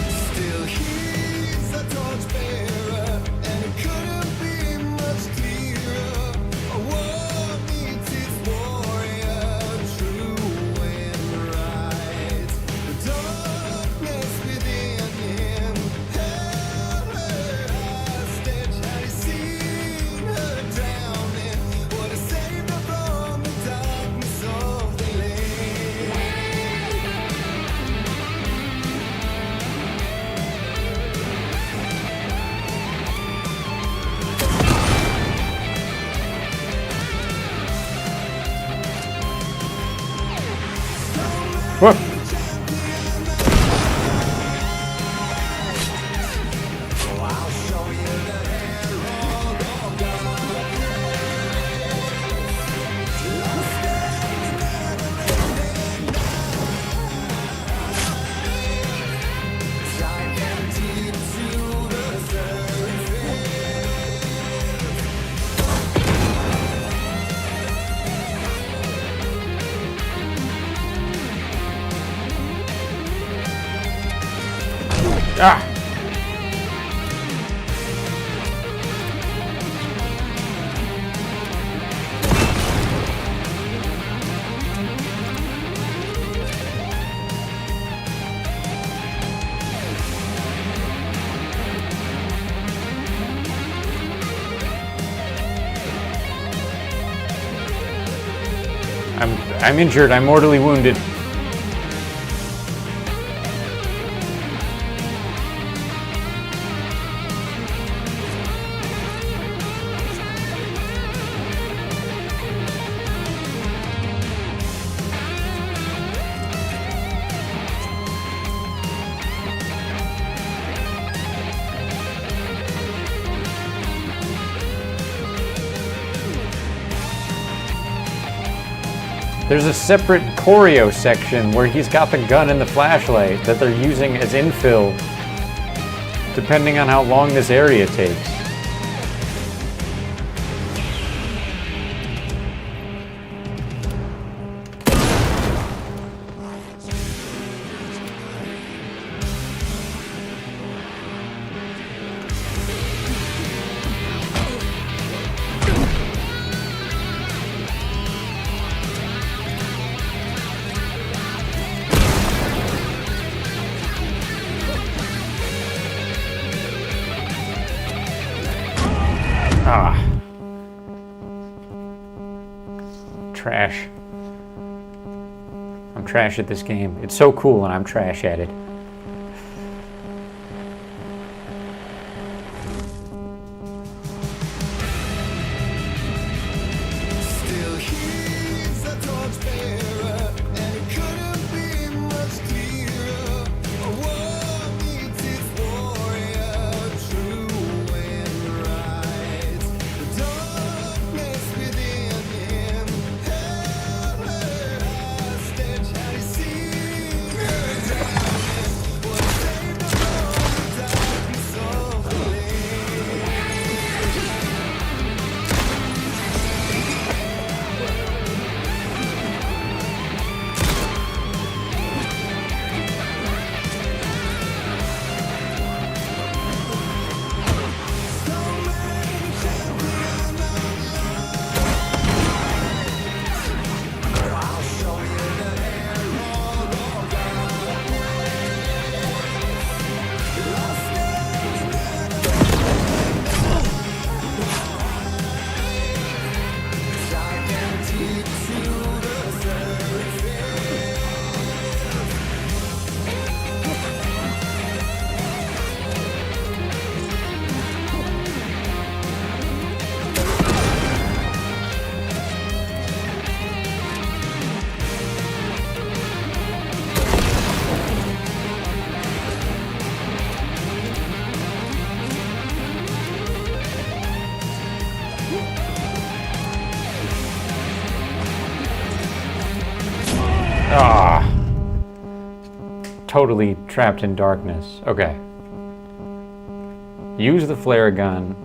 Still he's a torchbearer, and it couldn't be much clearer. A war needs its warrior, true and right. The darkness within him held her hostage. Had he seen her drowning? Would have saved her from the darkness of the lake. Whoa. Ah! I'm injured. I'm mortally wounded. There's a separate choreo section where he's got the gun and the flashlight that they're using as infill, depending on how long this area takes. Trash. I'm trash at this game. It's so cool and I'm trash at it. Totally trapped in darkness. Okay. Use the flare gun.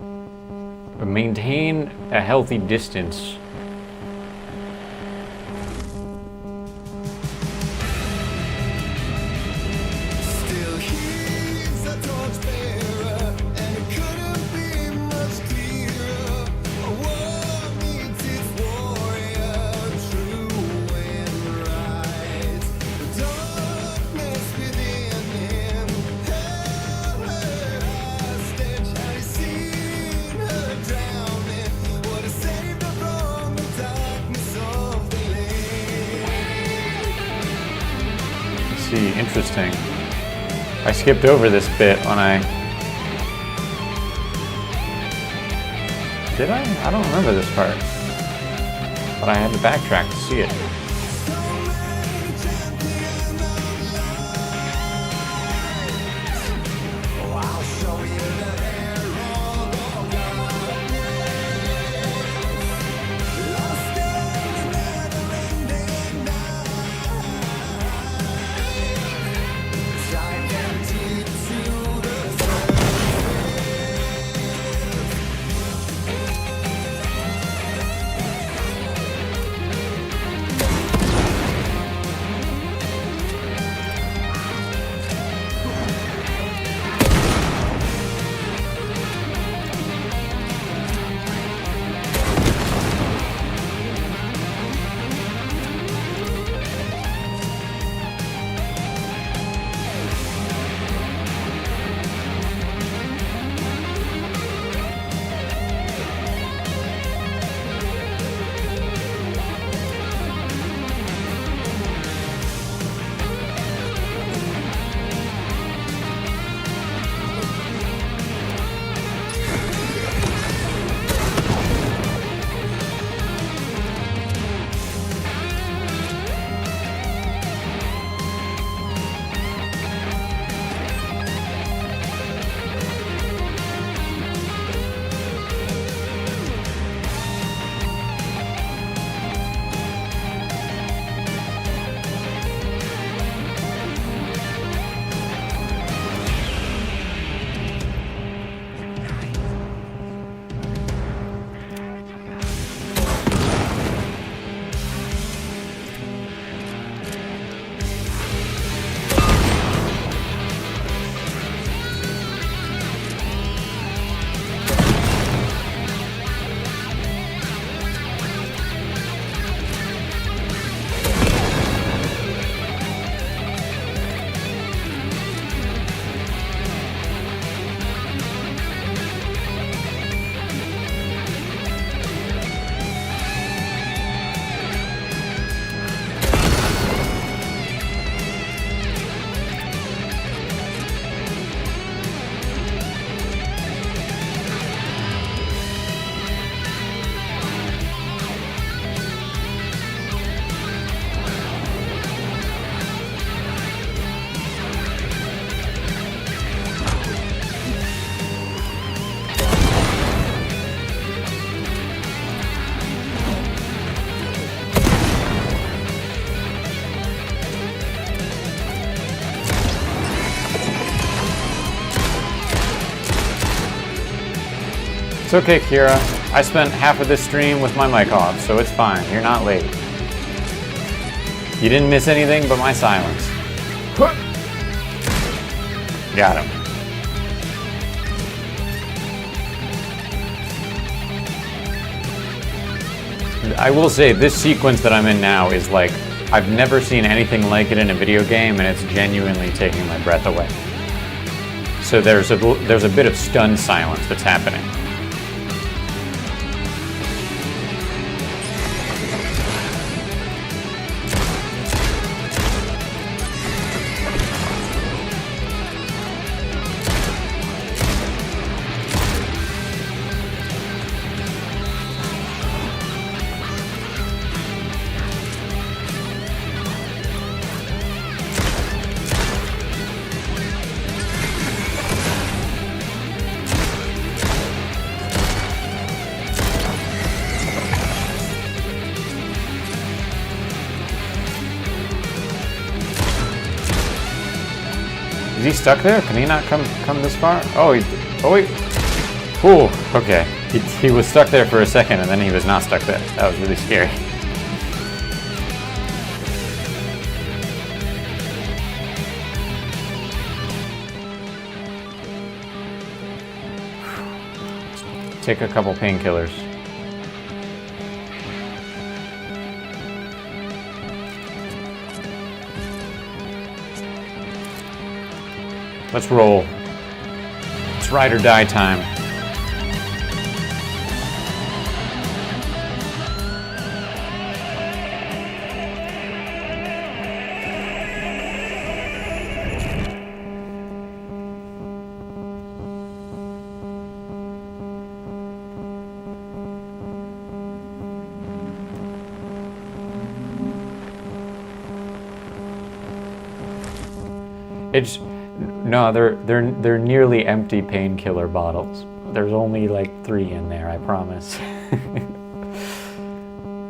Maintain a healthy distance. Interesting. I skipped over this bit when I... Did I? I don't remember this part. But I had to backtrack to see it. okay, Kira. I spent half of this stream with my mic off, so it's fine. You're not late. You didn't miss anything but my silence. Got him. I will say, this sequence that I'm in now is like, I've never seen anything like it in a video game, and it's genuinely taking my breath away. So there's a bit of stunned silence that's happening. Is he stuck there? Can he not come this far? Oh, wait. Ooh, okay. He was stuck there for a second, and then he was not stuck there. That was really scary. Take a couple painkillers. Let's roll. It's ride or die time. No, they're nearly empty painkiller bottles. There's only like 3 in there, I promise.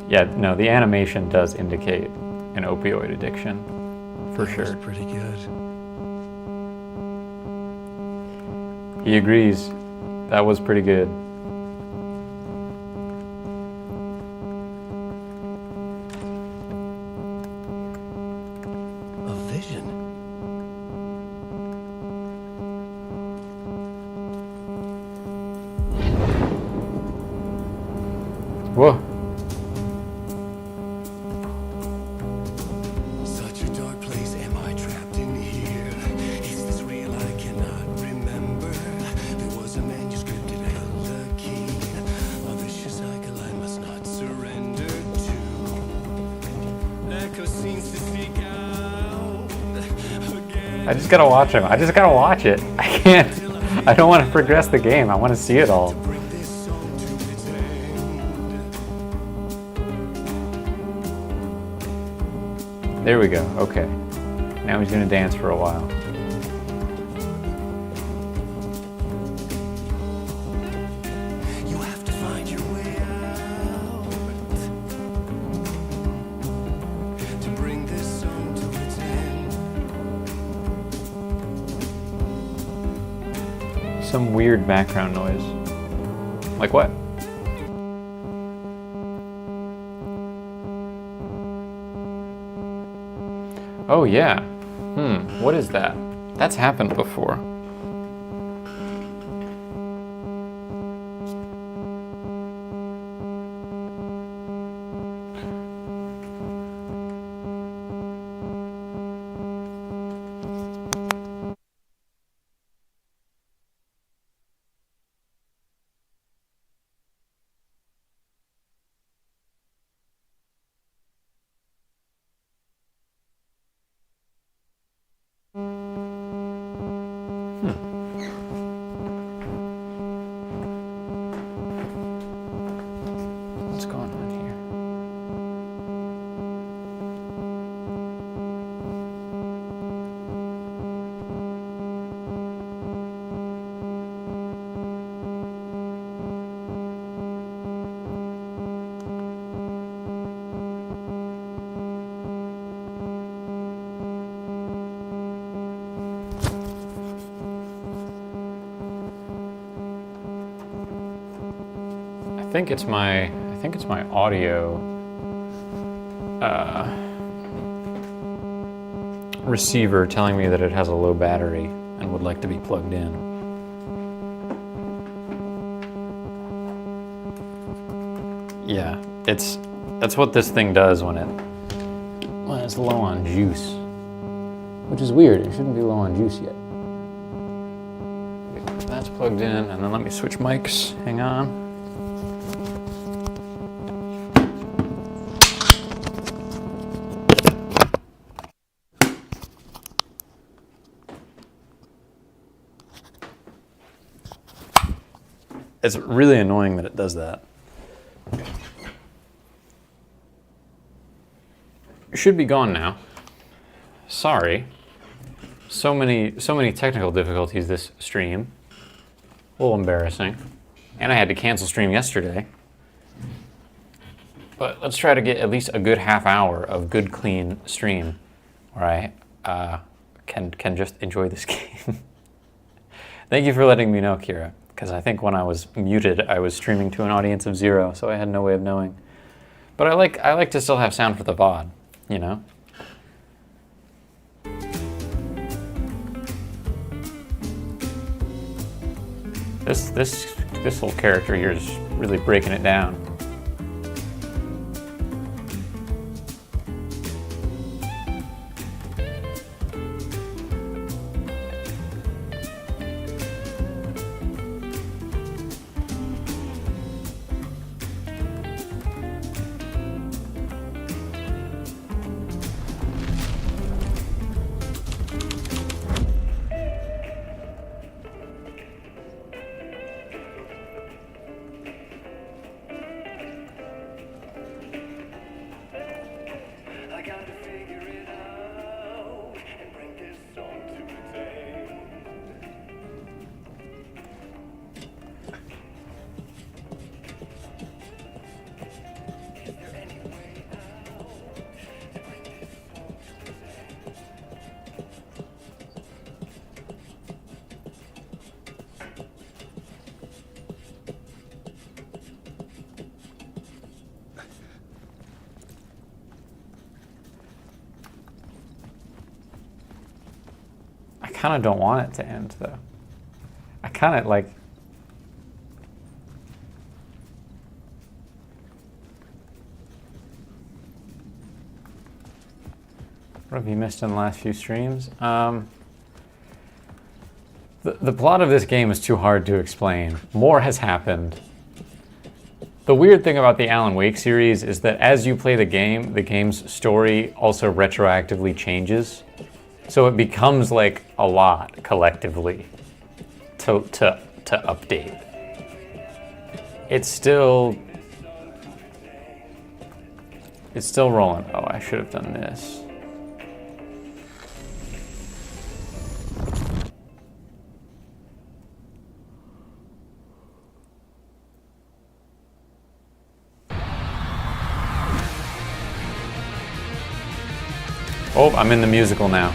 Yeah, no, the animation does indicate an opioid addiction, for sure. That was pretty good. He agrees. That was pretty good. A vision. Whoa. Such a dark place, am I trapped in here? Is this real? I cannot remember. There was a manuscript, it held a key. A vicious cycle I must not surrender to. Echo seems to seek out again. I just gotta watch him. I just gotta watch it. I can't. I don't want to progress the game. I want to see it all. There we go. Okay. Now he's gonna dance for a while. You have to find your way out to bring this song to its end. Some weird background noise. Like what? Oh yeah. What is that? That's happened before. think it's my audio receiver telling me that it has a low battery and would like to be plugged in. Yeah, that's what this thing does when it's low on juice, which is weird. It shouldn't be low on juice yet. Okay, that's plugged in, and then let me switch mics. Hang on. It's really annoying that it does that. It should be gone now. Sorry. So many technical difficulties this stream. A little embarrassing. And I had to cancel stream yesterday. But let's try to get at least a good half hour of good, clean stream where I can just enjoy this game. Thank you for letting me know, Kira. Because I think when I was muted, I was streaming to an audience of 0, so I had no way of knowing. But I like to still have sound for the VOD, you know? This little character here is really breaking it down. I kind of don't want it to end, though. I kind of like... What have you missed in the last few streams? The plot of this game is too hard to explain. More has happened. The weird thing about the Alan Wake series is that as you play the game's story also retroactively changes. So it becomes like a lot collectively to update. It's still rolling. Oh, I should have done this. Oh, I'm in the musical now.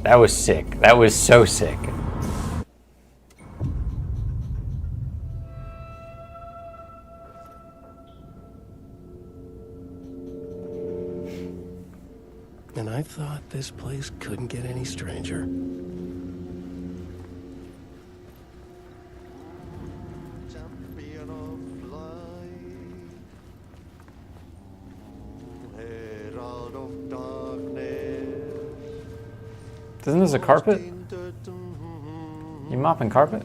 That was sick. That was so sick. And I thought this place couldn't get any stranger. Isn't this a carpet? You mopping carpet?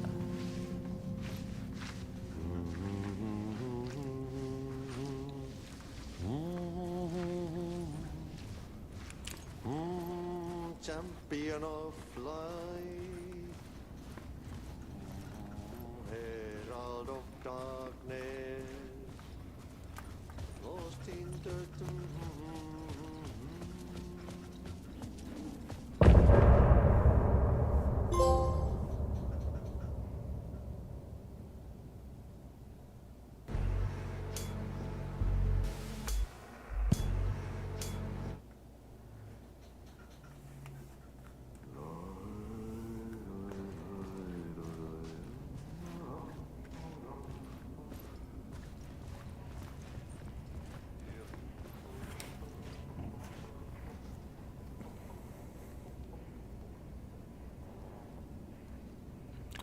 Champion of light, herald of darkness, lost in the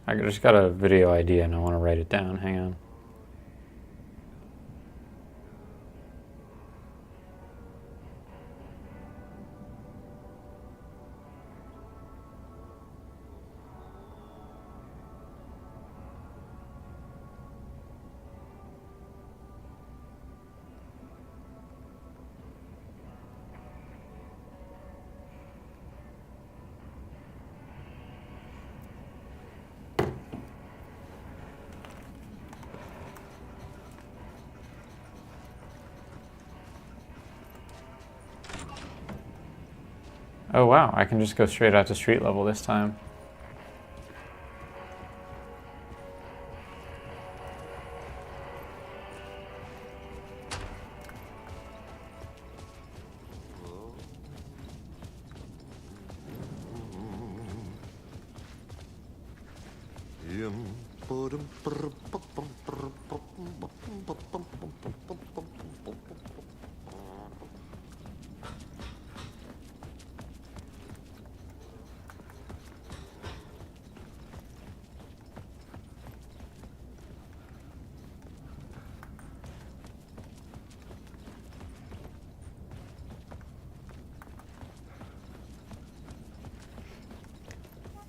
I just got a video idea and I want to write it down. Hang on. Oh wow, I can just go straight out to street level this time.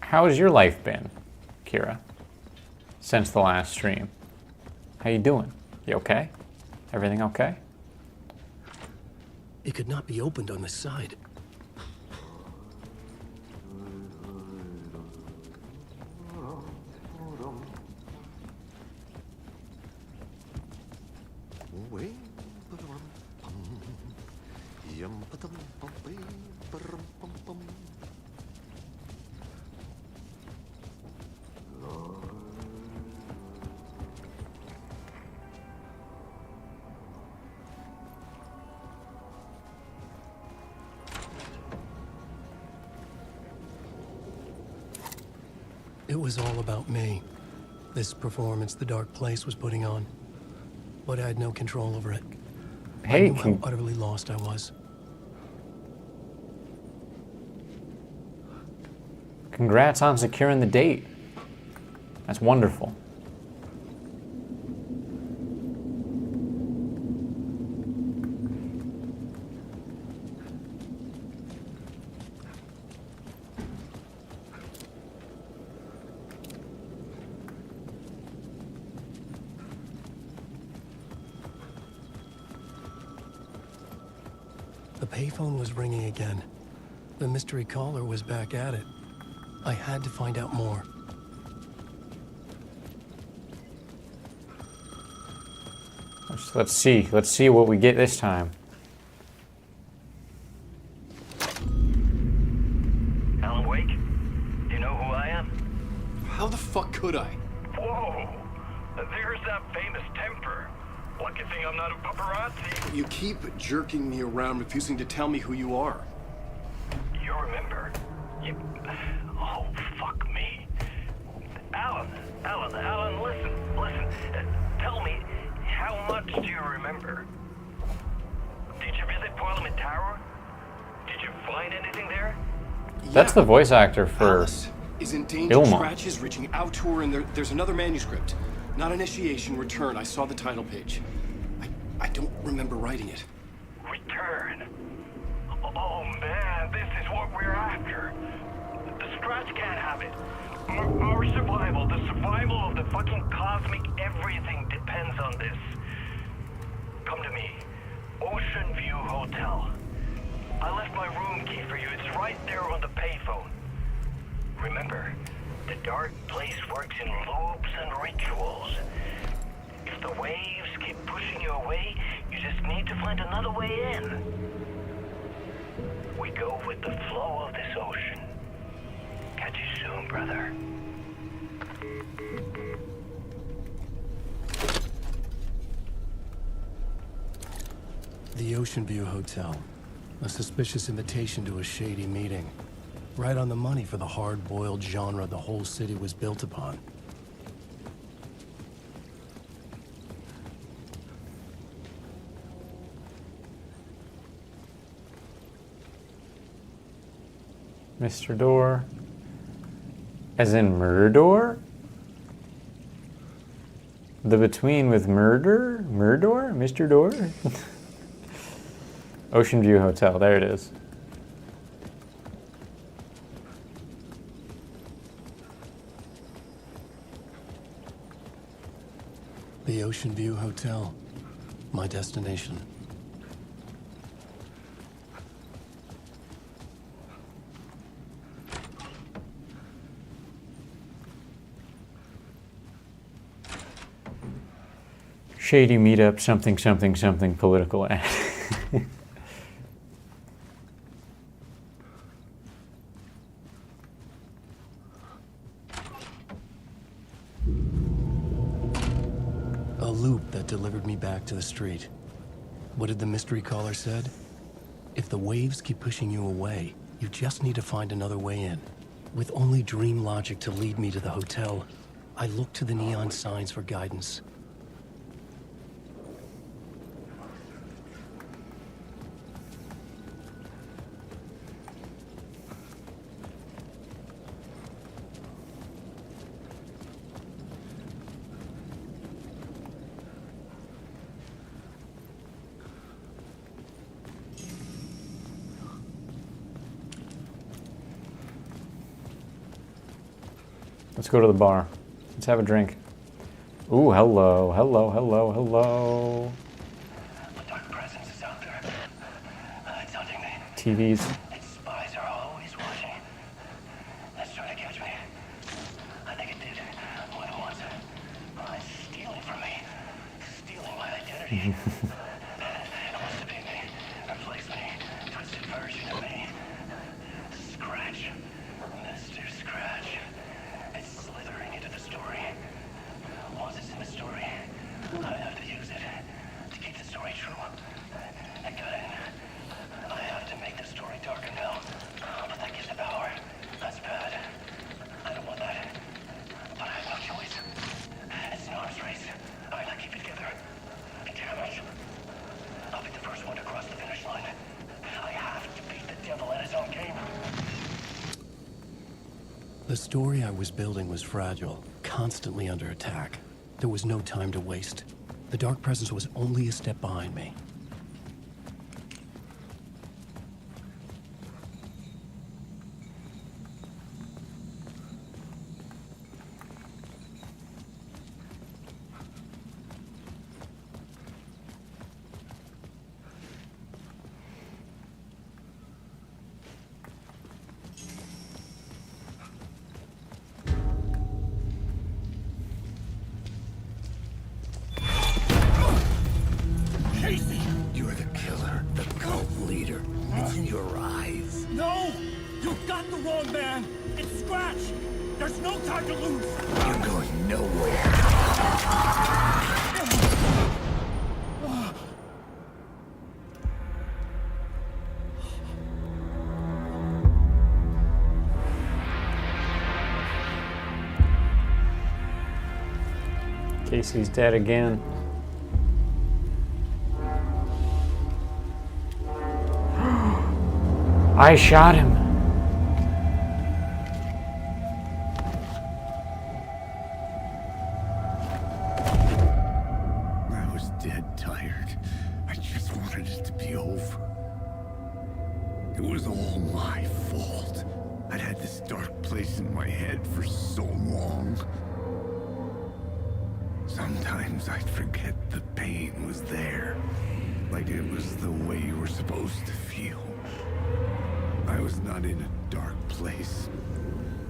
How has your life been, Kira, since the last stream? How you doing? You okay? Everything okay? It could not be opened on the side. It was all about me. This performance the Dark Place was putting on. But I had no control over it. Hey, I knew how utterly lost I was. Congrats on securing the date. That's wonderful. The payphone was ringing again. The mystery caller was back at it. I had to find out more. Let's see. Let's see what we get this time. Alan Wake? Do you know who I am? How the fuck could I? Whoa! There's that famous temper. Lucky thing I'm not a paparazzi. You keep jerking me around, refusing to tell me who you are. You remember? Oh, fuck me. Alan, listen. Tell me, how much do you remember? Did you visit Parliament Tower? Did you find anything there? That's the voice actor for Alice is in danger. Ilma. Scratch is reaching out to her, and there's another manuscript. Not initiation, return. I saw the title page. I don't remember writing it. Return? Oh man, this is what we're after. Scratch can't have it. Our survival, the survival of the fucking cosmic everything depends on this. Come to me. Ocean View Hotel. I left my room key for you. It's right there on the payphone. Remember, the dark place works in loops and rituals. If the waves keep pushing you away, you just need to find another way in. We go with the flow of this ocean. Catch you soon, brother. The Ocean View Hotel. A suspicious invitation to a shady meeting. Right on the money for the hard-boiled genre the whole city was built upon. Mr. Door. As in Murdor? The between with murder? Murdor? Mr. Door? Ocean View Hotel, there it is. The Ocean View Hotel. My destination. Shady meetup, something, something, something, political ad. A loop that delivered me back to the street. What did the mystery caller said? If the waves keep pushing you away, you just need to find another way in. With only dream logic to lead me to the hotel, I looked to the neon signs for guidance. Let's go to the bar. Let's have a drink. Ooh, hello, hello, hello, hello. A dark presence is out there. It's hunting me. TVs. Its spies are always watching. It's trying to catch me. I think it did more than once. It's stealing from me. Stealing my identity. It wants to be me. Replace me. Twisted version of me. Scratch. Mr. Scratch. It's slithering into the story. Once it's in the story, I have to use it to keep the story true. I got it. I have to make the story darker now. But that gives the power. That's bad. I don't want that. But I have no choice. It's an arms race. I gotta keep it together. Damn it. I'll be the first one to cross the finish line. I have to beat the devil at his own game. The story I was building was fragile, constantly under attack. There was no time to waste. The dark presence was only a step behind me. You're the killer, the cult leader. It's in your eyes. No! You've got the wrong man! It's Scratch! There's no time to lose! You're going nowhere. Casey's dead again. I shot him. I was dead tired. I just wanted it to be over. It was all my fault. I'd had this dark dark place in my head for so long. Sometimes I'd forget the pain was there, like it was the way you were supposed to feel. I was not in a dark place.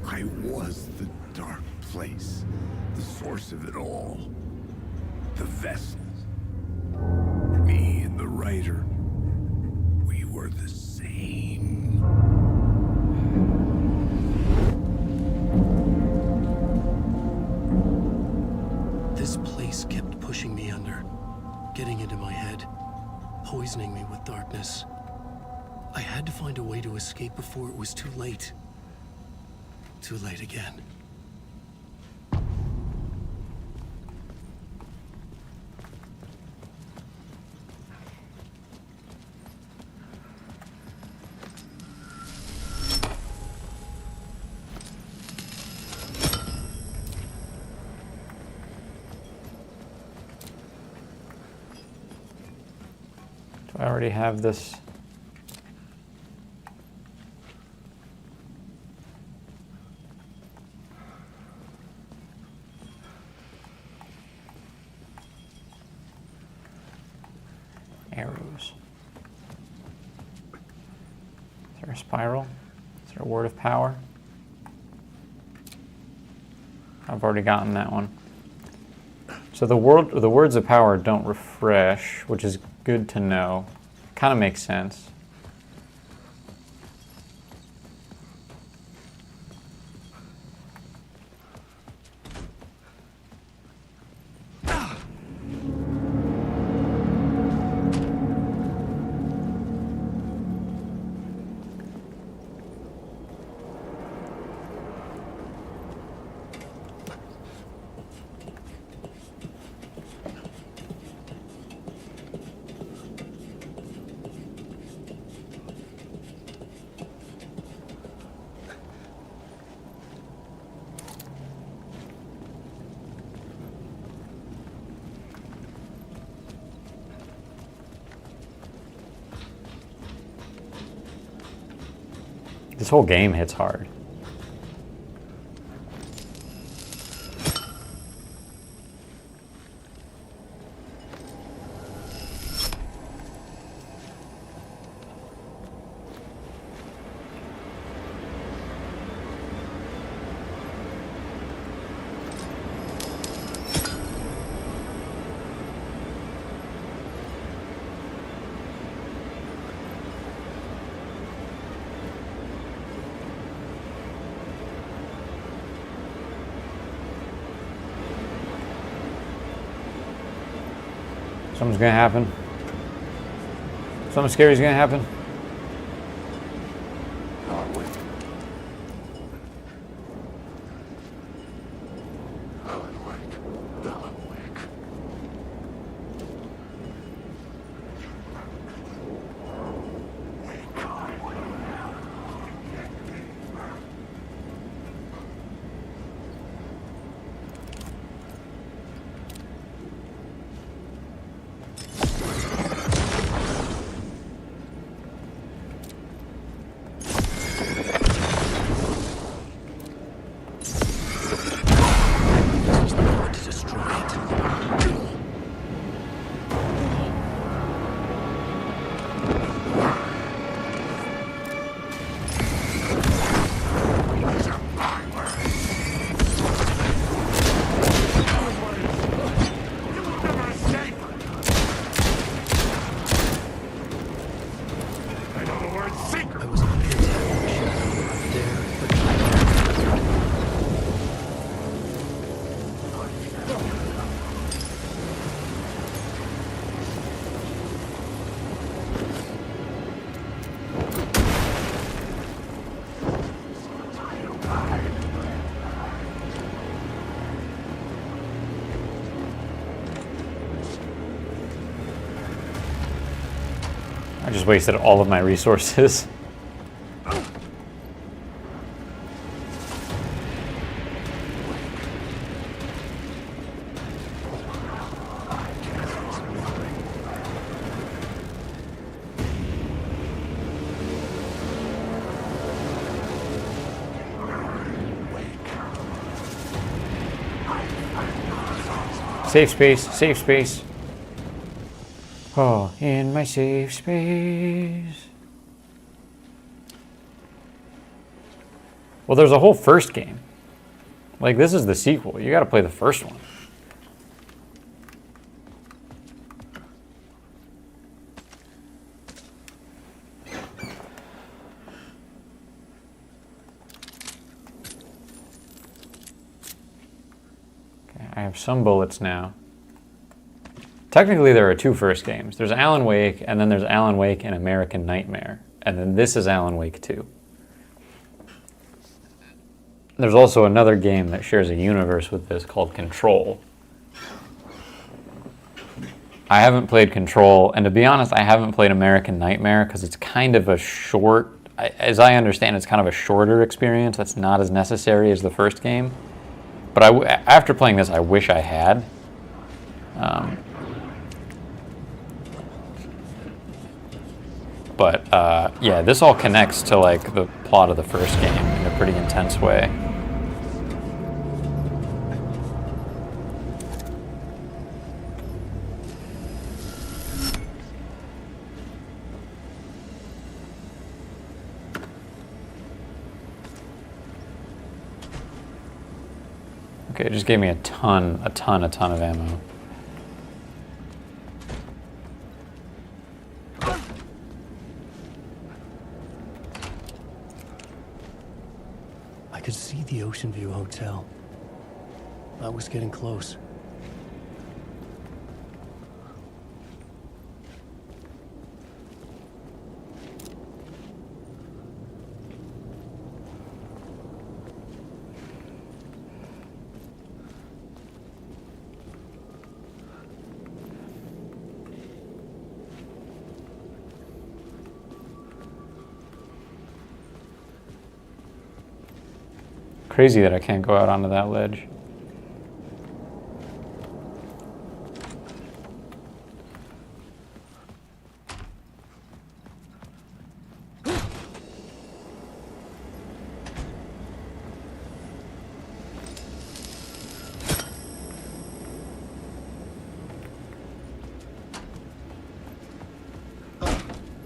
I was the dark place, the source of it all. The vessel. Me and the writer, we were the same. This place kept pushing me under, getting into my head, poisoning me with darkness. I had to find a way to escape before it was too late. Too late again. Do I already have this? Arrows. Is there a spiral? Is there a word of power? I've already gotten that one. So the words of power don't refresh, which is good to know. Kind of makes sense. This whole game hits hard. Something's gonna happen. Something scary's gonna happen. I just wasted all of my resources. Safe space, safe space. Oh, in my safe space. Well, there's a whole first game. Like, this is the sequel. You gotta play the first one. I have some bullets now. Technically, there are 2 first games. There's Alan Wake, and then there's Alan Wake and American Nightmare. And then this is Alan Wake 2. There's also another game that shares a universe with this called Control. I haven't played Control, and to be honest, I haven't played American Nightmare because it's kind of a short, as I understand, it's kind of a shorter experience that's not as necessary as the first game. But after playing this, I wish I had. Yeah, this all connects to like the plot of the first game in a pretty intense way. Okay, it just gave me a ton of ammo. I could see the Ocean View Hotel. I was getting close. Crazy that I can't go out onto that ledge.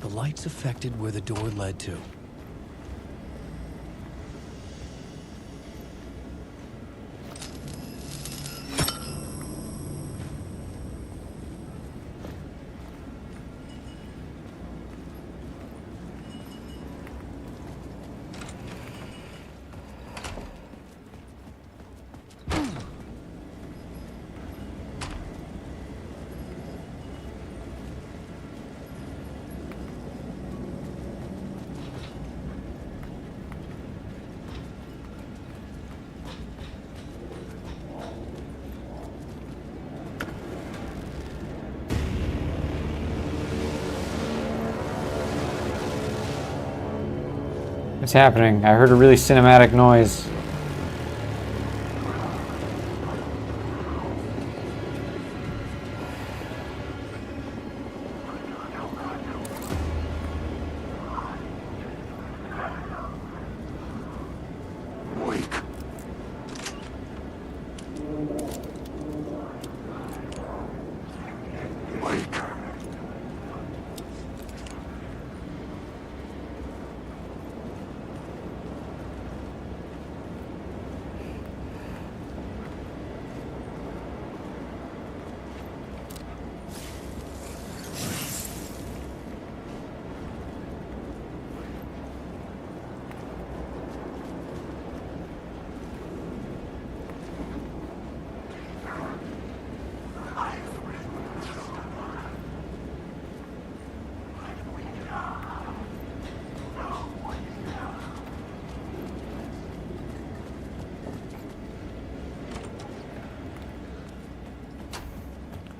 The lights affected where the door led to. What's happening? I heard a really cinematic noise.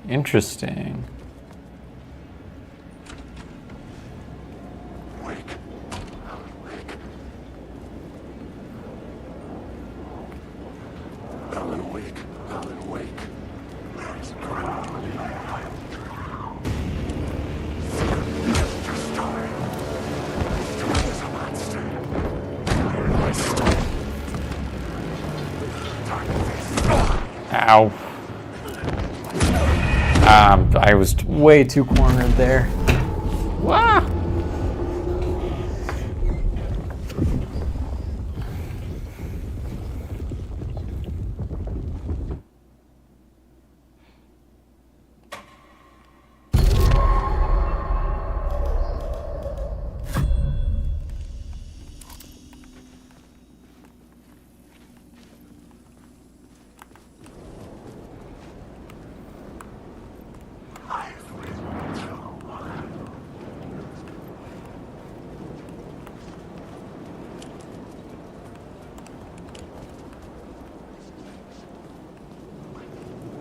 Interesting. Alan Wake, Alan Wake. Ow. I was way too cornered there. Wah!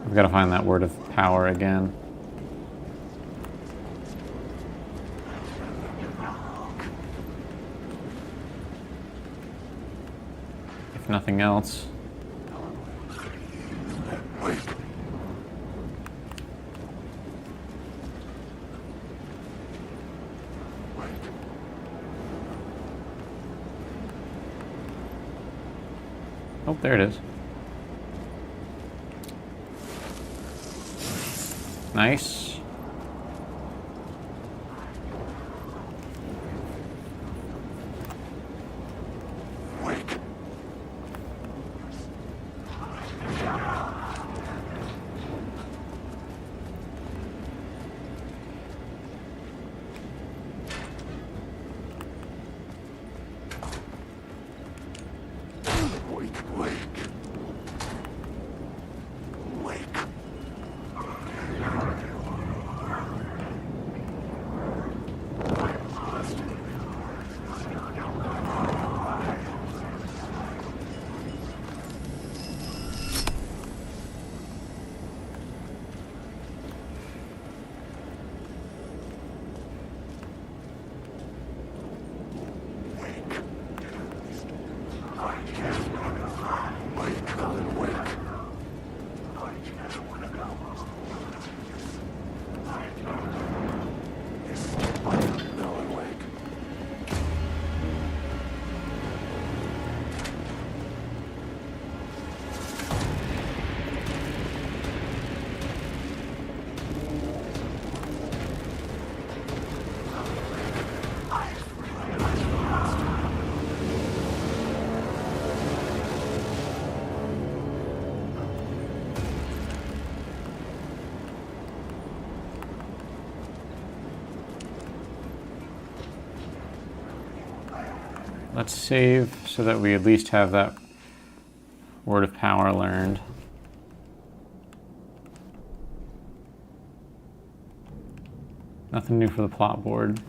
I've got to find that word of power again. If nothing else. Oh, there it is. Nice. Let's save so that we at least have that word of power learned. Nothing new for the plot board.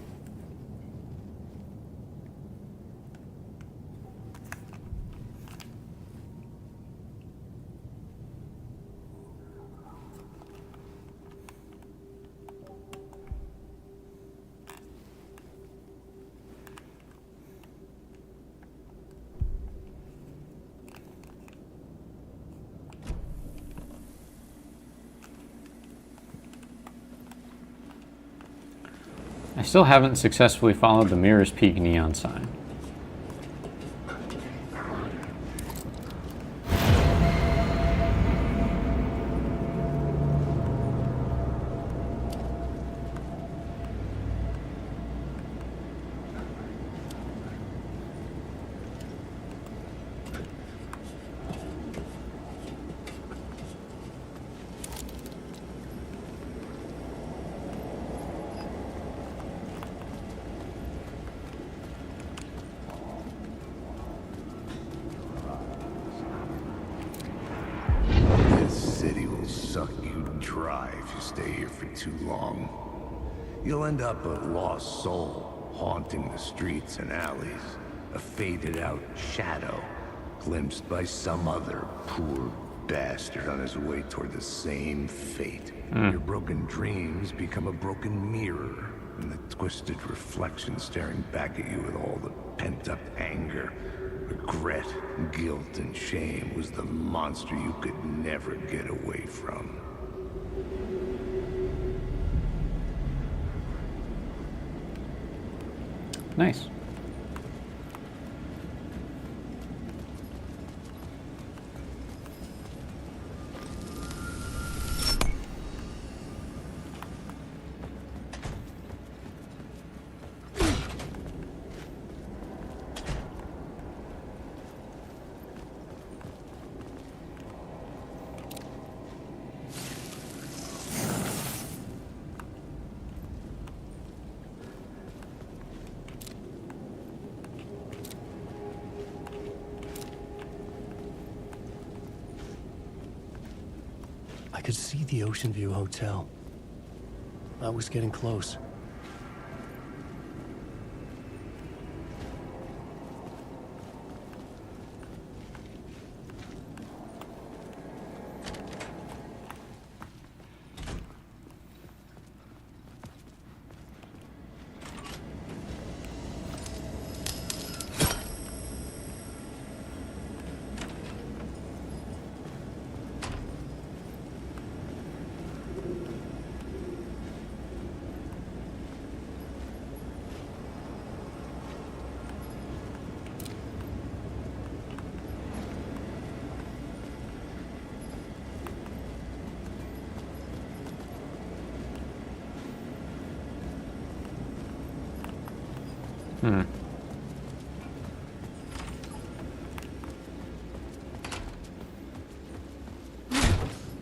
I still haven't successfully followed the Mirror's Peak neon sign. You'll end up a lost soul, haunting the streets and alleys. A faded-out shadow, glimpsed by some other poor bastard on his way toward the same fate. Your broken dreams become a broken mirror, and the twisted reflection staring back at you with all the pent-up anger, regret, guilt, and shame was the monster you could never get away from. Nice. I could see the Ocean View Hotel. I was getting close.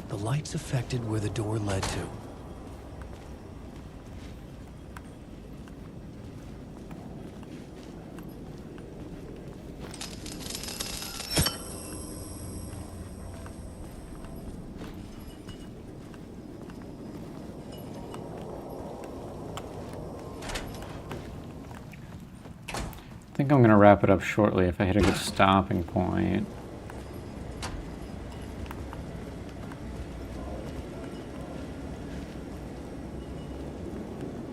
The lights affected where the door led to. I think I'm going to wrap it up shortly if I hit a good stopping point.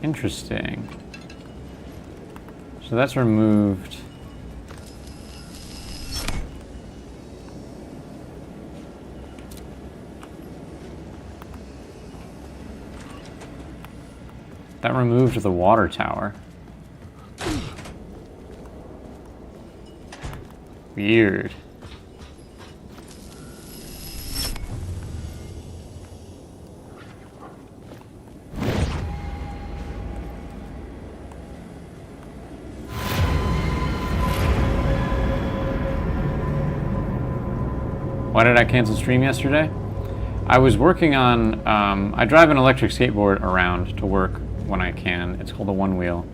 Interesting. So that's removed. That removed the water tower. Weird. Why did I cancel stream yesterday? I was working on, I drive an electric skateboard around to work when I can. It's called a one wheel.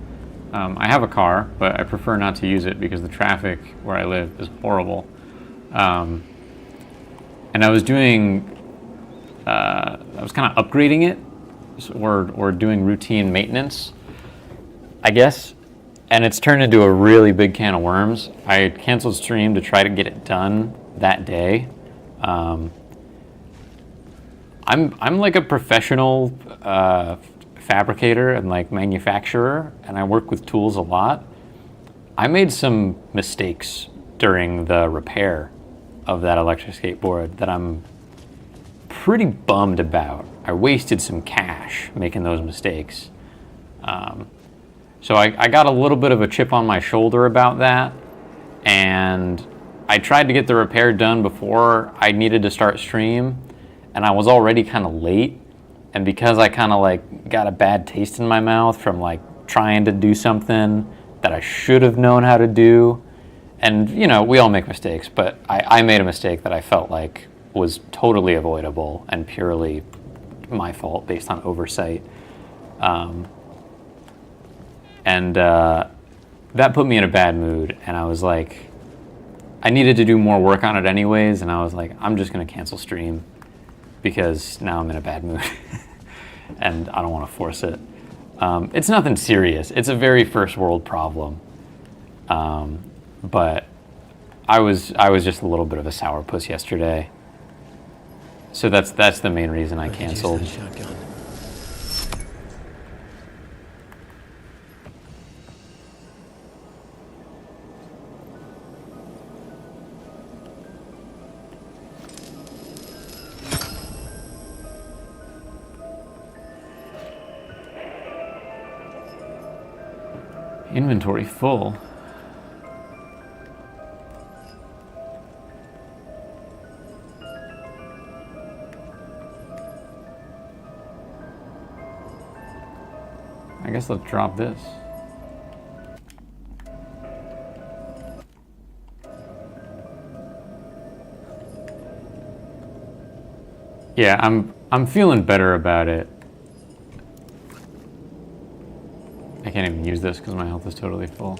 I have a car, but I prefer not to use it because the traffic where I live is horrible. And I was doing, I was kind of upgrading it, or doing routine maintenance, I guess. And it's turned into a really big can of worms. I canceled stream to try to get it done that day. I'm like a professional fabricator and like manufacturer, and I work with tools a lot. I made some mistakes during the repair of that electric skateboard that I'm pretty bummed about. I wasted some cash making those mistakes. So I got a little bit of a chip on my shoulder about that, and I tried to get the repair done before I needed to start stream, and I was already kind of late. And because I kind of like got a bad taste in my mouth from like trying to do something that I should have known how to do, and you know, we all make mistakes, but I made a mistake that I felt like was totally avoidable and purely my fault based on oversight. That put me in a bad mood, and I was like, I needed to do more work on it anyways, and I was like, I'm just gonna cancel stream because now I'm in a bad mood and I don't want to force it. It's nothing serious. It's a very first world problem. But I was just a little bit of a sourpuss yesterday. So that's the main reason I canceled. Inventory full. I guess let's drop this. Yeah, I'm feeling better about it. I can't even use this because my health is totally full.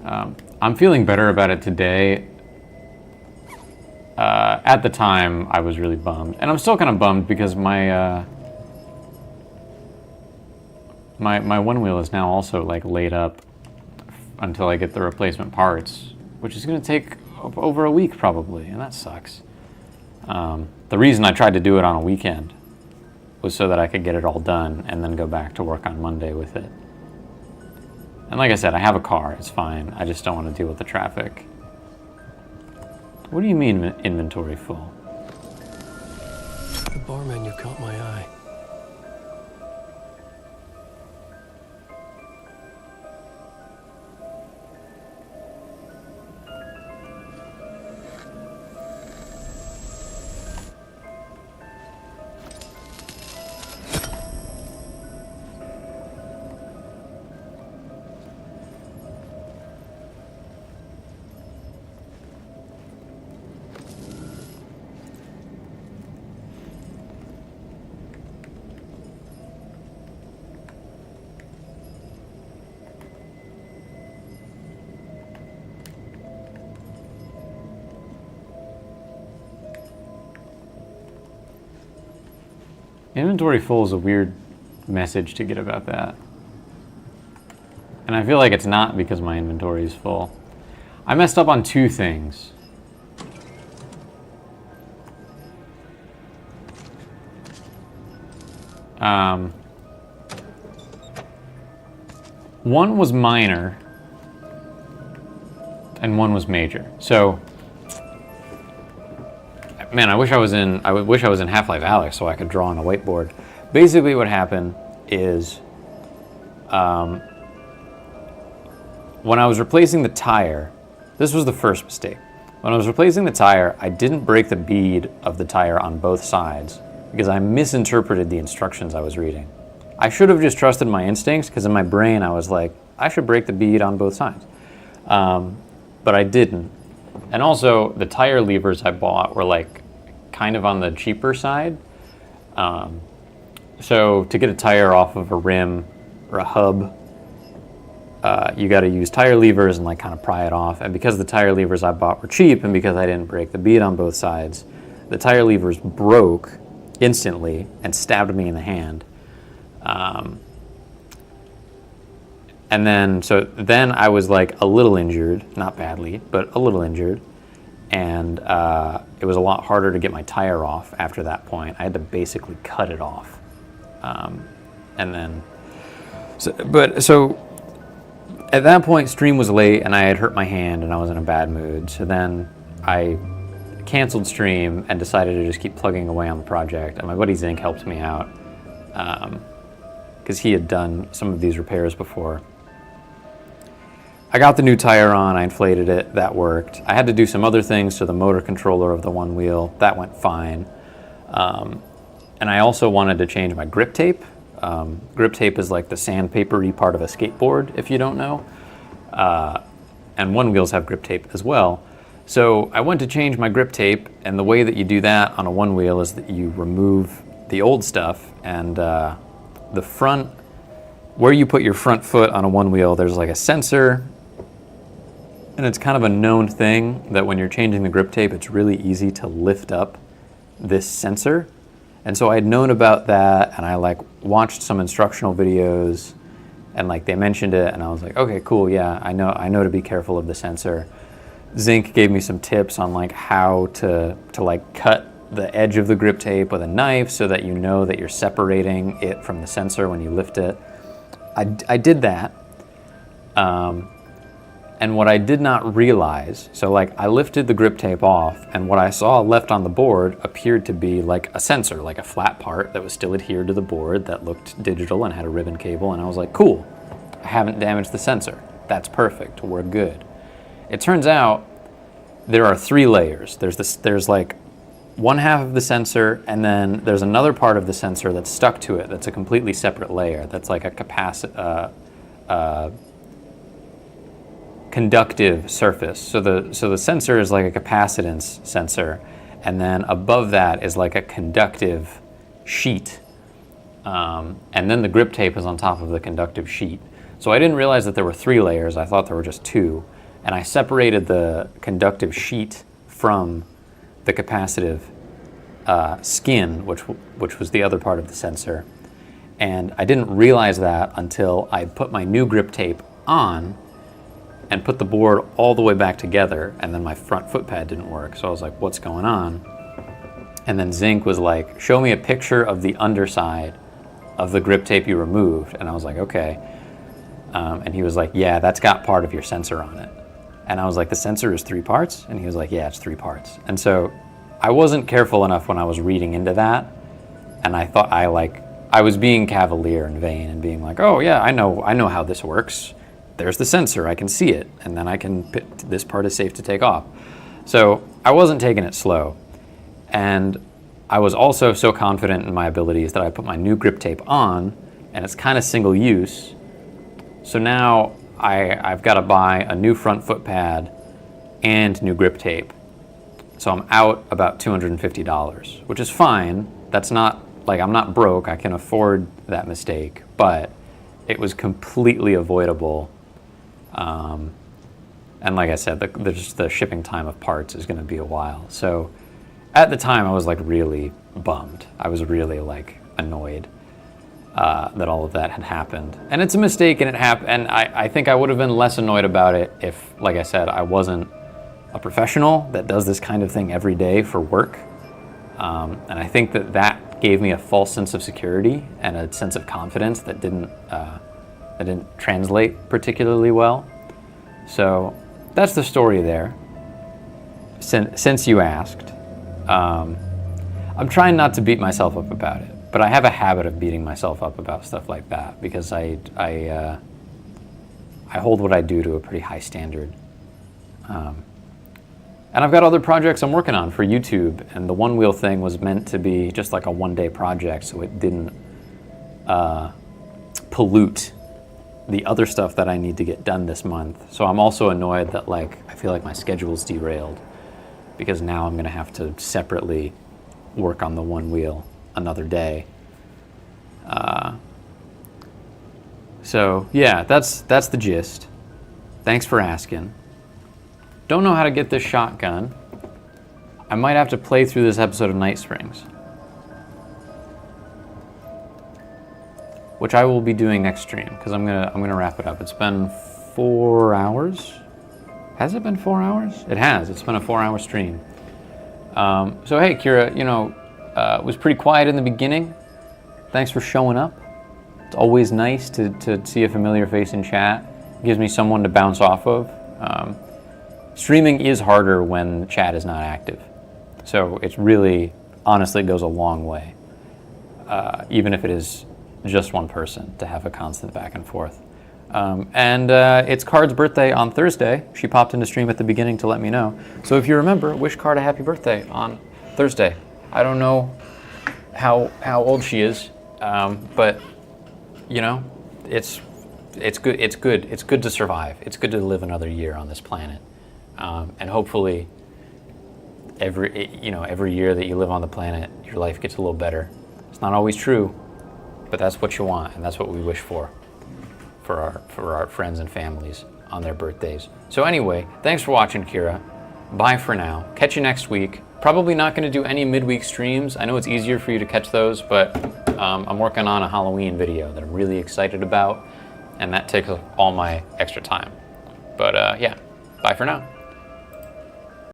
I'm feeling better about it today. at the time, I was really bummed. And I'm still kind of bummed because my one wheel is now also like laid up until I get the replacement parts, which is going to take over a week probably, and that sucks. The reason I tried to do it on a weekend was so that I could get it all done and then go back to work on Monday with it. And like I said, I have a car, it's fine. I just don't want to deal with the traffic. What do you mean inventory full? The bar menu caught my eye. Inventory full is a weird message to get about that. And I feel like it's not because my inventory is full. I messed up on two things. One was minor, and one was major. So, man, I wish I was in Half-Life Alyx so I could draw on a whiteboard. Basically, what happened is, when I was replacing the tire, this was the first mistake. When I was replacing the tire, I didn't break the bead of the tire on both sides because I misinterpreted the instructions I was reading. I should have just trusted my instincts because in my brain I was like, I should break the bead on both sides. But I didn't. And also, the tire levers I bought were like kind of on the cheaper side. So to get a tire off of a rim or a hub, you got to use tire levers and like kind of pry it off. And because the tire levers I bought were cheap and because I didn't break the bead on both sides, the tire levers broke instantly and stabbed me in the hand. And then I was like a little injured, not badly, but a little injured. And it was a lot harder to get my tire off after that point. I had to basically cut it off. So at that point, stream was late and I had hurt my hand and I was in a bad mood. So then I canceled stream and decided to just keep plugging away on the project. And my buddy Zink helped me out because he had done some of these repairs before. I got the new tire on, I inflated it, that worked. I had to do some other things to the motor controller of the one wheel, that went fine. And I also wanted to change my grip tape. Grip tape is like the sandpapery part of a skateboard, if you don't know. And one wheels have grip tape as well. So I went to change my grip tape, and the way that you do that on a one wheel is that you remove the old stuff, and the front, where you put your front foot on a one wheel, there's like a sensor. And it's kind of a known thing that when you're changing the grip tape, it's really easy to lift up this sensor. And so I had known about that, and I like watched some instructional videos, and like they mentioned it, and I was like, okay, cool, yeah, I know to be careful of the sensor. Zink gave me some tips on like how to like cut the edge of the grip tape with a knife so that you know that you're separating it from the sensor when you lift it. I did that. And what I did not realize, so like I lifted the grip tape off, and what I saw left on the board appeared to be like a sensor, like a flat part that was still adhered to the board that looked digital and had a ribbon cable, and I was like, cool, I haven't damaged the sensor. That's perfect, we're good. It turns out there are 3 layers. There's like one half of the sensor, and then there's another part of the sensor that's stuck to it that's a completely separate layer. That's like a conductive surface. So the sensor is like a capacitance sensor, and then above that is like a conductive sheet. And then the grip tape is on top of the conductive sheet. So I didn't realize that there were 3 layers. I thought there were just 2. And I separated the conductive sheet from the capacitive skin, which was the other part of the sensor. And I didn't realize that until I put my new grip tape on and put the board all the way back together, and then my front foot pad didn't work. So I was like, what's going on? And then Zink was like, show me a picture of the underside of the grip tape you removed. And I was like, okay. And he was like, yeah, that's got part of your sensor on it. And I was like, the sensor is 3 parts? And he was like, yeah, it's 3 parts. And so I wasn't careful enough when I was reading into that. And I thought I was being cavalier and vain and being like, oh yeah, I know how this works. There's the sensor, I can see it. And then I can, this part is safe to take off. So I wasn't taking it slow. And I was also so confident in my abilities that I put my new grip tape on, and it's kind of single use. So now I've got to buy a new front foot pad and new grip tape. So I'm out about $250, which is fine. That's not, like, I'm not broke. I can afford that mistake, but it was completely avoidable. And like I said, the shipping time of parts is going to be a while. So at the time, I was like really bummed. I was really like annoyed that all of that had happened. And it's a mistake, and it happened. And I think I would have been less annoyed about it if, like I said, I wasn't a professional that does this kind of thing every day for work. And I think that gave me a false sense of security and a sense of confidence that didn't translate particularly well. So that's the story there. Since you asked. I'm trying not to beat myself up about it, but I have a habit of beating myself up about stuff like that because I hold what I do to a pretty high standard. And I've got other projects I'm working on for YouTube, and the One Wheel thing was meant to be just like a one-day project, so it didn't pollute the other stuff that I need to get done this month. So I'm also annoyed that I feel like my schedule's derailed, because now I'm going to have to separately work on the One Wheel another day. So yeah, that's the gist. Thanks for asking. Don't know how to get this shotgun. I might have to play through this episode of Night Springs, which I will be doing next stream, because I'm gonna wrap it up. It's been 4 hours. Has it been 4 hours? It has. It's been a 4-hour stream. So hey, Kira, it was pretty quiet in the beginning. Thanks for showing up. It's always nice to see a familiar face in chat. It gives me someone to bounce off of. Streaming is harder when the chat is not active. So it's really, honestly, goes a long way. Even if it is just one person, to have a constant back and forth. And it's Card's birthday on Thursday. She popped into stream at the beginning to let me know. So if you remember, wish Card a happy birthday on Thursday. I don't know how old she is, but it's good. It's good. It's good to survive. It's good to live another year on this planet, and hopefully, every year that you live on the planet, your life gets a little better. It's not always true, but that's what you want, and that's what we wish for our friends and families on their birthdays. So anyway, thanks for watching, Kira. Bye for now. Catch you next week. Probably not going to do any midweek streams. I know it's easier for you to catch those, but I'm working on a Halloween video that I'm really excited about, and that takes up all my extra time. But yeah, bye for now.